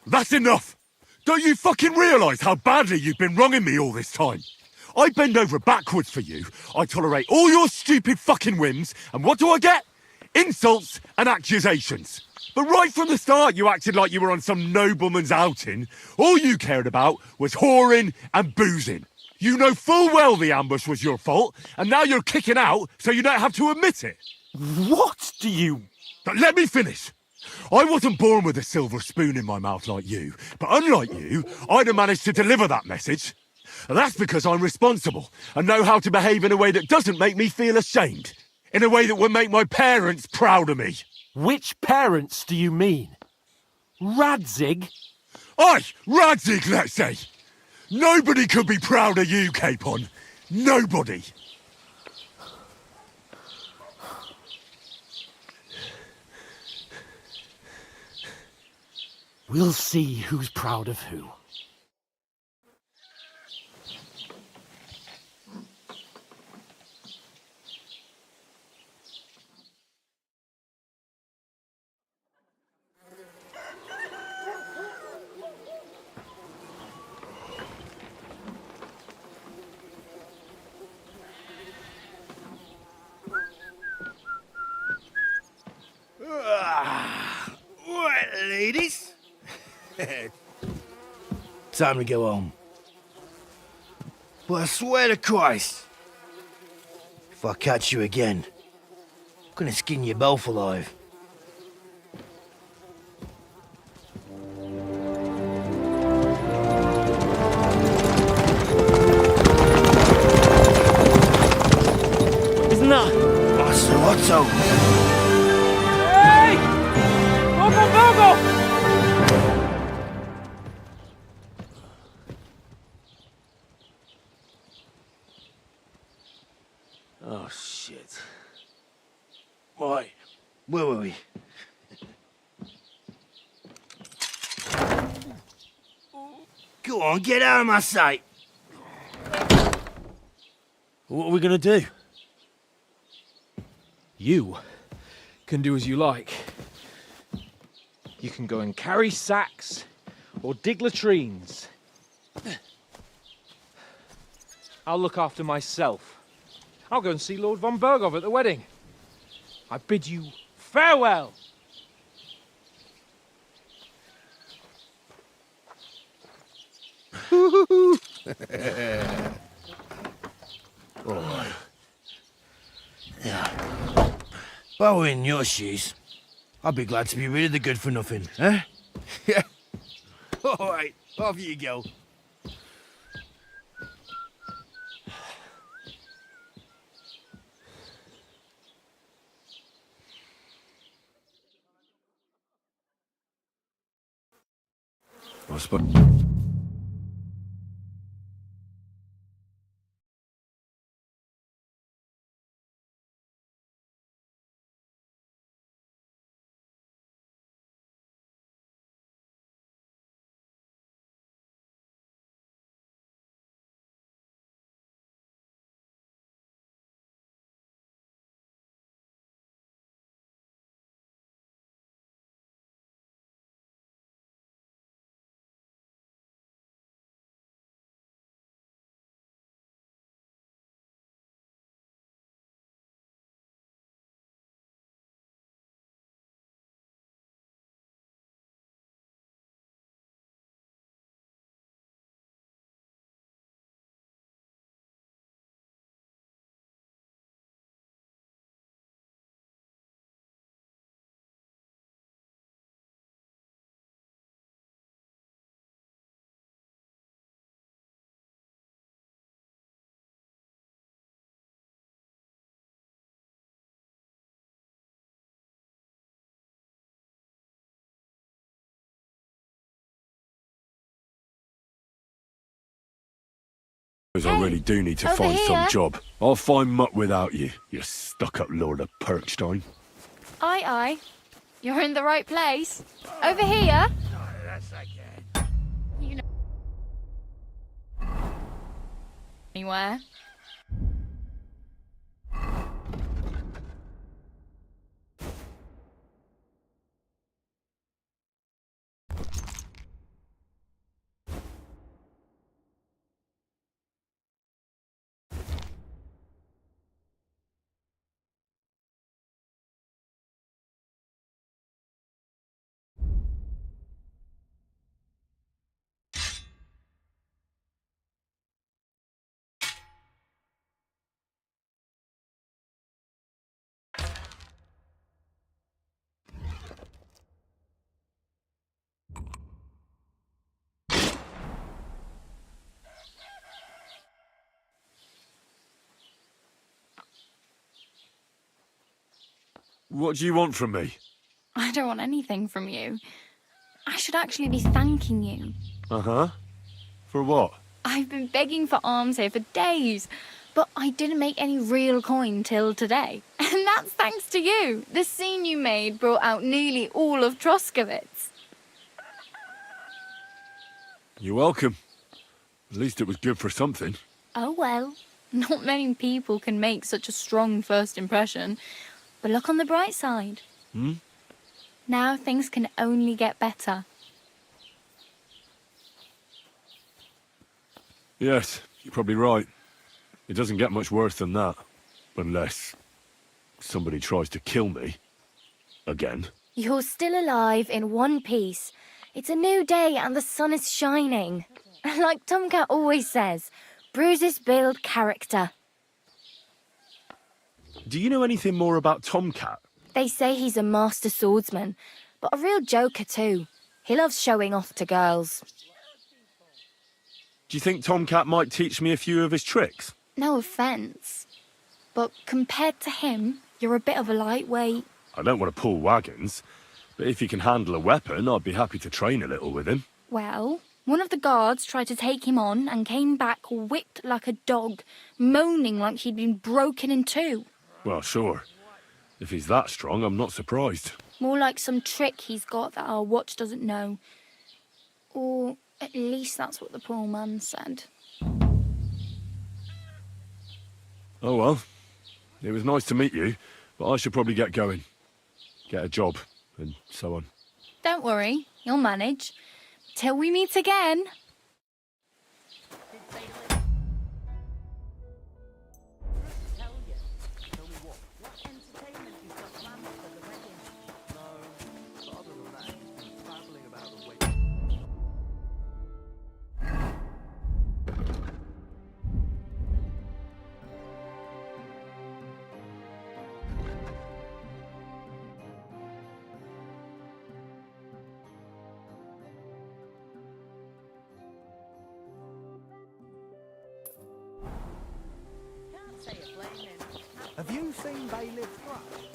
That's enough. Don't you fucking realise how badly you've been wronging me all this time? I bend over backwards for you. I tolerate all your stupid fucking whims. And what do I get? Insults and accusations. But right from the start, you acted like you were on some nobleman's outing. All you cared about was whoring and boozing. You know full well the ambush was your fault, and now you're kicking out so you don't have to admit it. What do you... But let me finish. I wasn't born with a silver spoon in my mouth like you, but unlike you, I'd have managed to deliver that message. And that's because I'm responsible and know how to behave in a way that doesn't make me feel ashamed. In a way that would make my parents proud of me. Which parents do you mean? Radzig? Aye, Radzig, let's say. Nobody could be proud of you, Capon. Nobody. We'll see who's proud of who. Right, ladies. Time to go home. But I swear to Christ, if I catch you again, I'm gonna skin you both alive. Isn't that? Otto. Hey! Go! Oh, shit. Right, where were we? Go on, get out of my sight. What are we gonna do? You can do as you like. You can go and carry sacks or dig latrines. I'll look after myself. I'll go and see Lord von Bergov at the wedding. I bid you farewell. Oh. Yeah. If I were in your shoes, I'd be glad to be rid of the good for nothing, eh? Yeah. All right, off you go. I suppose. Because I really do need to over find some here. job. I'll find muck without you, you stuck-up Lord of Perkstein. Aye, aye. You're in the right place. Over here. You know. Anywhere. What do you want from me? I don't want anything from you. I should actually be thanking you. Uh-huh. For what? I've been begging for alms here for days, but I didn't make any real coin till today. And that's thanks to you. The scene you made brought out nearly all of Troskowitz. You're welcome. At least it was good for something. Oh well, not many people can make such a strong first impression. But look on the bright side. Hmm? Now things can only get better. Yes, you're probably right. It doesn't get much worse than that. Unless somebody tries to kill me. Again. You're still alive in one piece. It's a new day and the sun is shining. Like Tomcat always says, bruises build character. Do you know anything more about Tomcat? They say he's a master swordsman, but a real joker too. He loves showing off to girls. Do you think Tomcat might teach me a few of his tricks? No offence, but compared to him, you're a bit of a lightweight. I don't want to pull wagons, but if he can handle a weapon, I'd be happy to train a little with him. Well, one of the guards tried to take him on and came back whipped like a dog, moaning like he'd been broken in two. Well, sure. If he's that strong, I'm not surprised. More like some trick he's got that our watch doesn't know. Or at least that's what the poor man said. Oh well. It was nice to meet you, but I should probably get going. Get a job, and so on. Don't worry, you'll manage. Till we meet again. Have you seen Bailiff Thrush?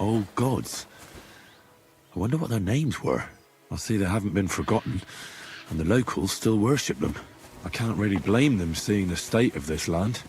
Oh, gods. I wonder what their names were. I see they haven't been forgotten, and the locals still worship them. I can't really blame them seeing the state of this land.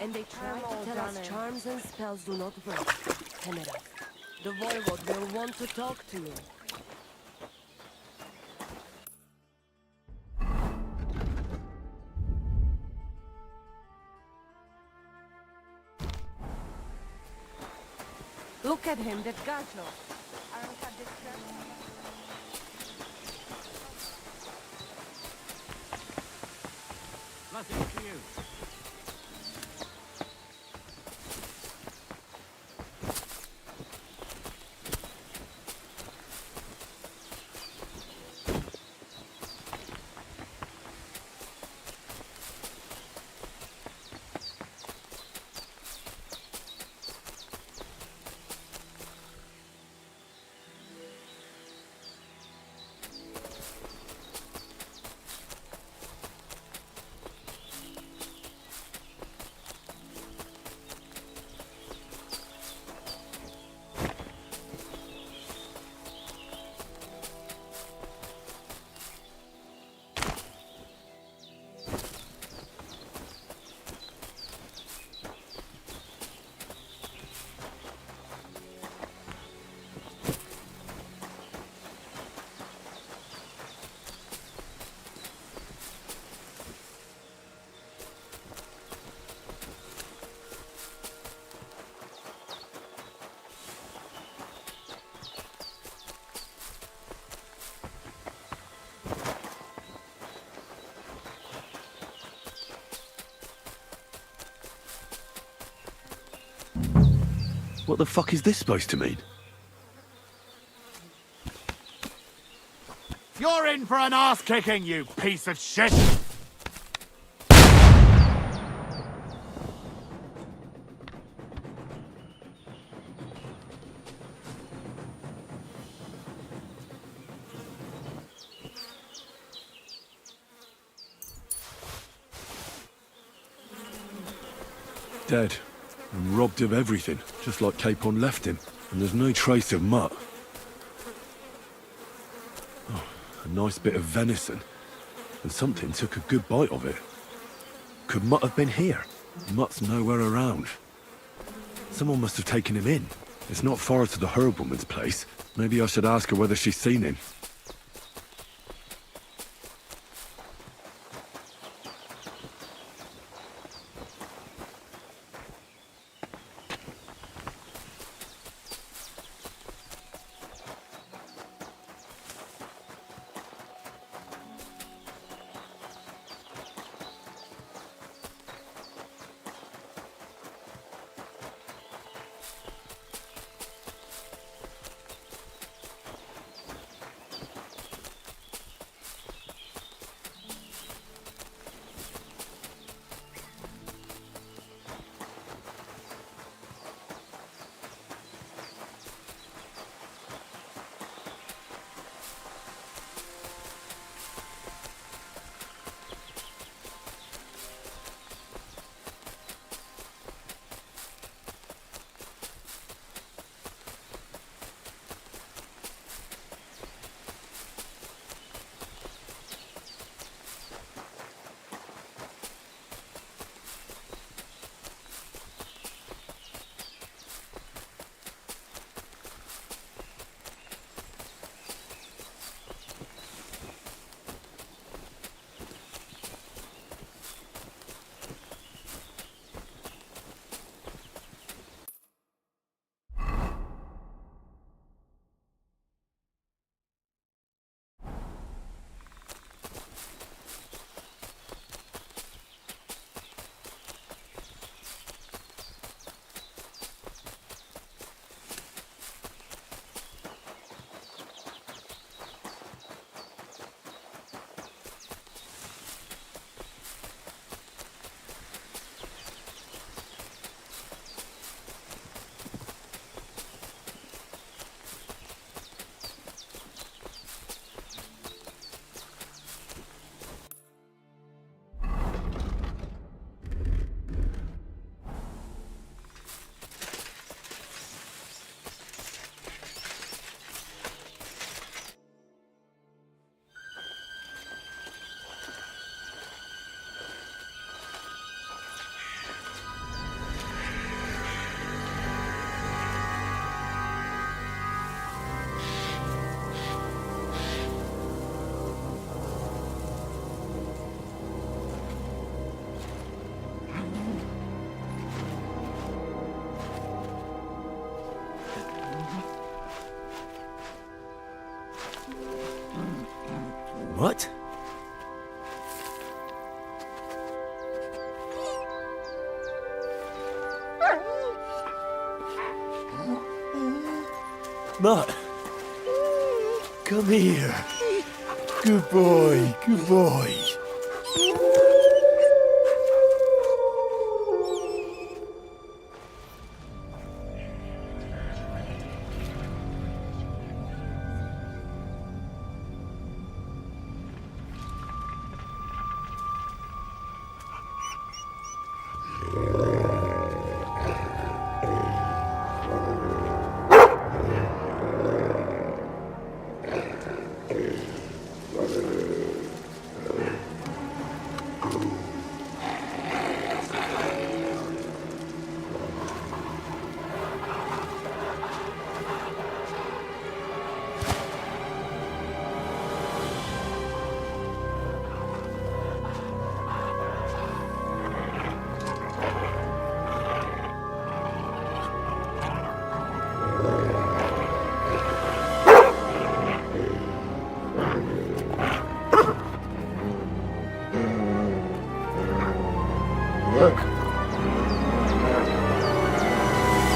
And they try to tell us charms and spells do not work. Temera, the Voivod will want to talk to you. Look at him, that Gajlo. Blessings to you. What the fuck is this supposed to mean? You're in for an ass-kicking, you piece of shit! Dead. And robbed of everything, just like Capon left him. And there's no trace of Mutt. Oh, a nice bit of venison. And something took a good bite of it. Could Mutt have been here? Mutt's nowhere around. Someone must have taken him in. It's not far to the herbwoman's place. Maybe I should ask her whether she's seen him. What? Mutt, come here. Good boy, good boy.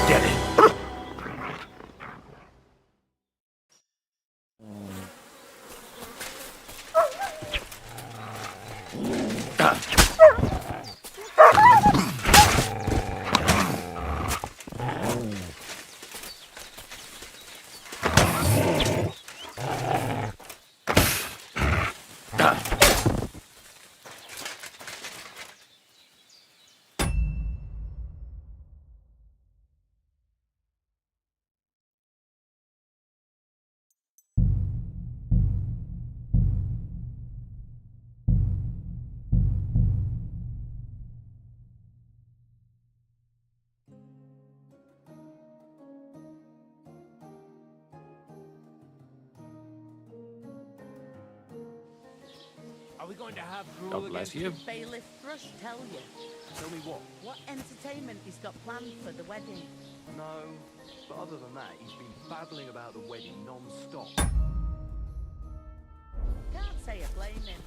Get it. Are we going to have God gruel bless again? you. Did Bailiff Thrush tell you? Tell me what? What entertainment he's got planned for the wedding? No, but other than that, he's been babbling about the wedding non-stop. Can't say I blame him.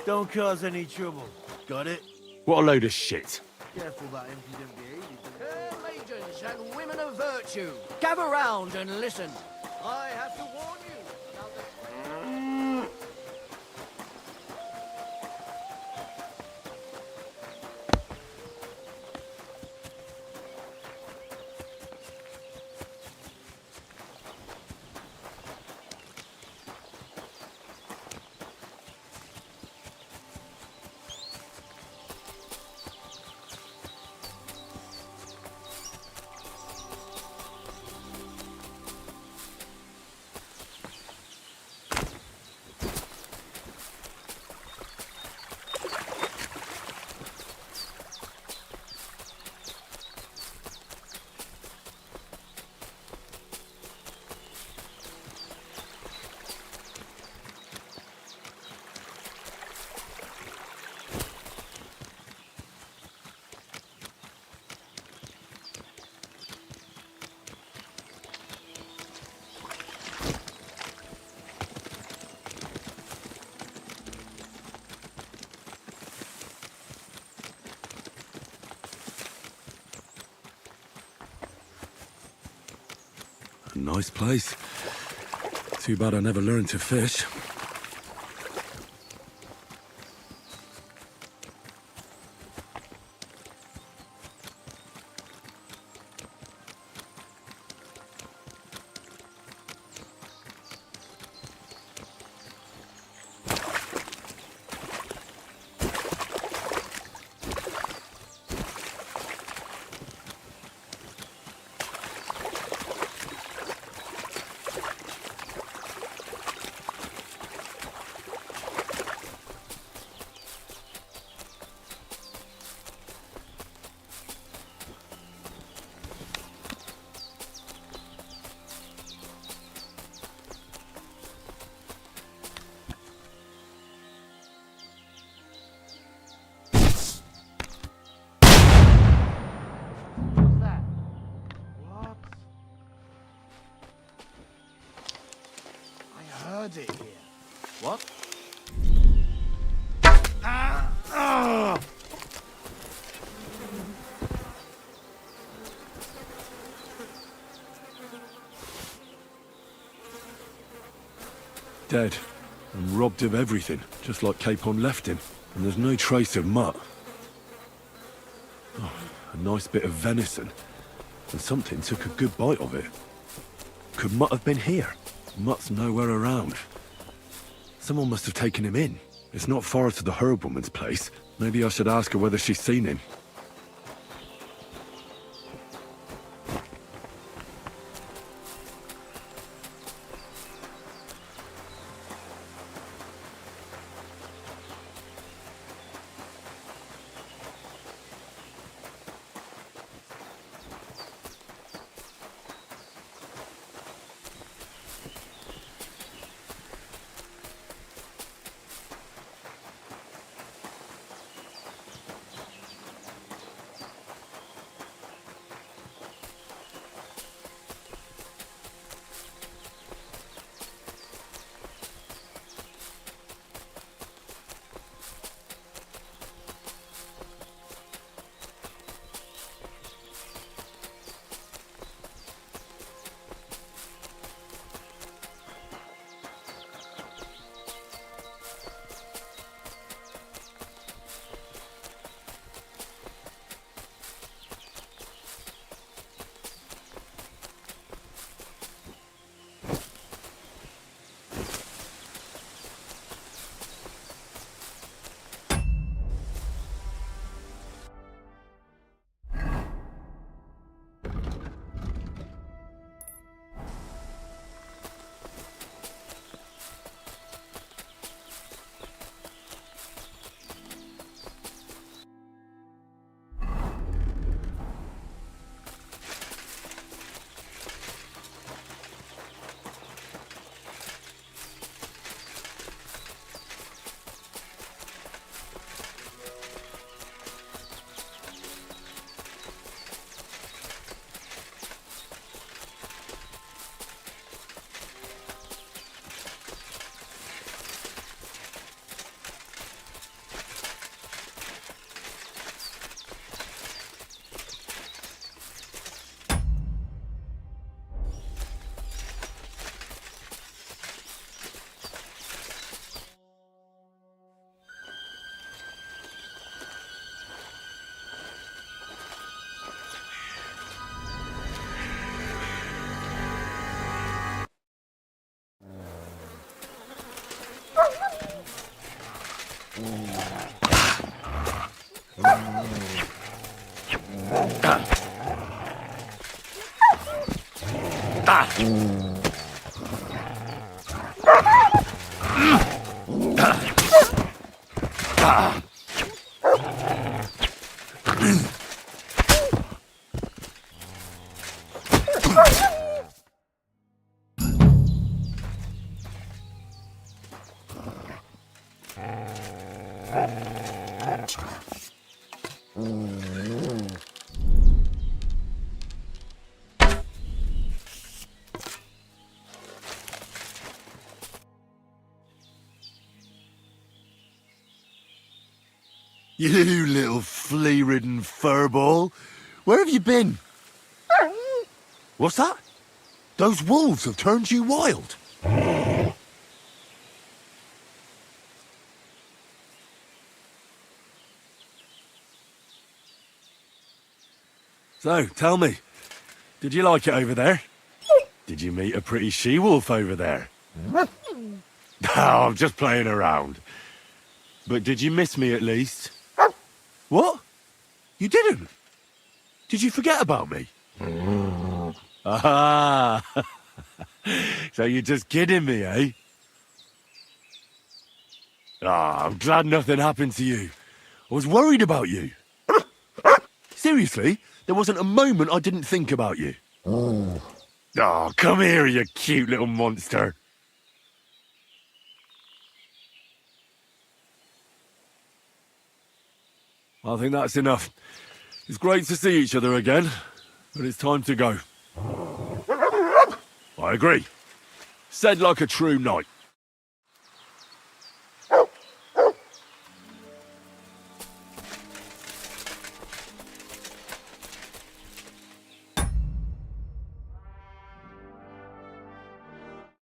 Don't cause any trouble. Got it? What a load of shit. Careful that impudent behaviour. Ladies and women of virtue, gather round and listen. I have to warn you about the... A nice place. Too bad I never learned to fish. Heard it here. What? Dead. And robbed of everything, just like Capon left him. And there's no trace of Mutt. Oh, a nice bit of venison. And something took a good bite of it. Could Mutt have been here? Mutt's nowhere around. Someone must have taken him in. It's not far to the herb woman's place. Maybe I should ask her whether she's seen him. You little flea-ridden furball. Where have you been? What's that? Those wolves have turned you wild. So, tell me, did you like it over there? Did you meet a pretty she-wolf over there? Oh, I'm just playing around. But did you miss me at least? What? You didn't? Did you forget about me? Ah, so you're just kidding me, eh? Ah, I'm glad nothing happened to you. I was worried about you. Seriously, there wasn't a moment I didn't think about you. Oh, come here, you cute little monster. I think that's enough. It's great to see each other again, but it's time to go. I agree. Said like a true knight.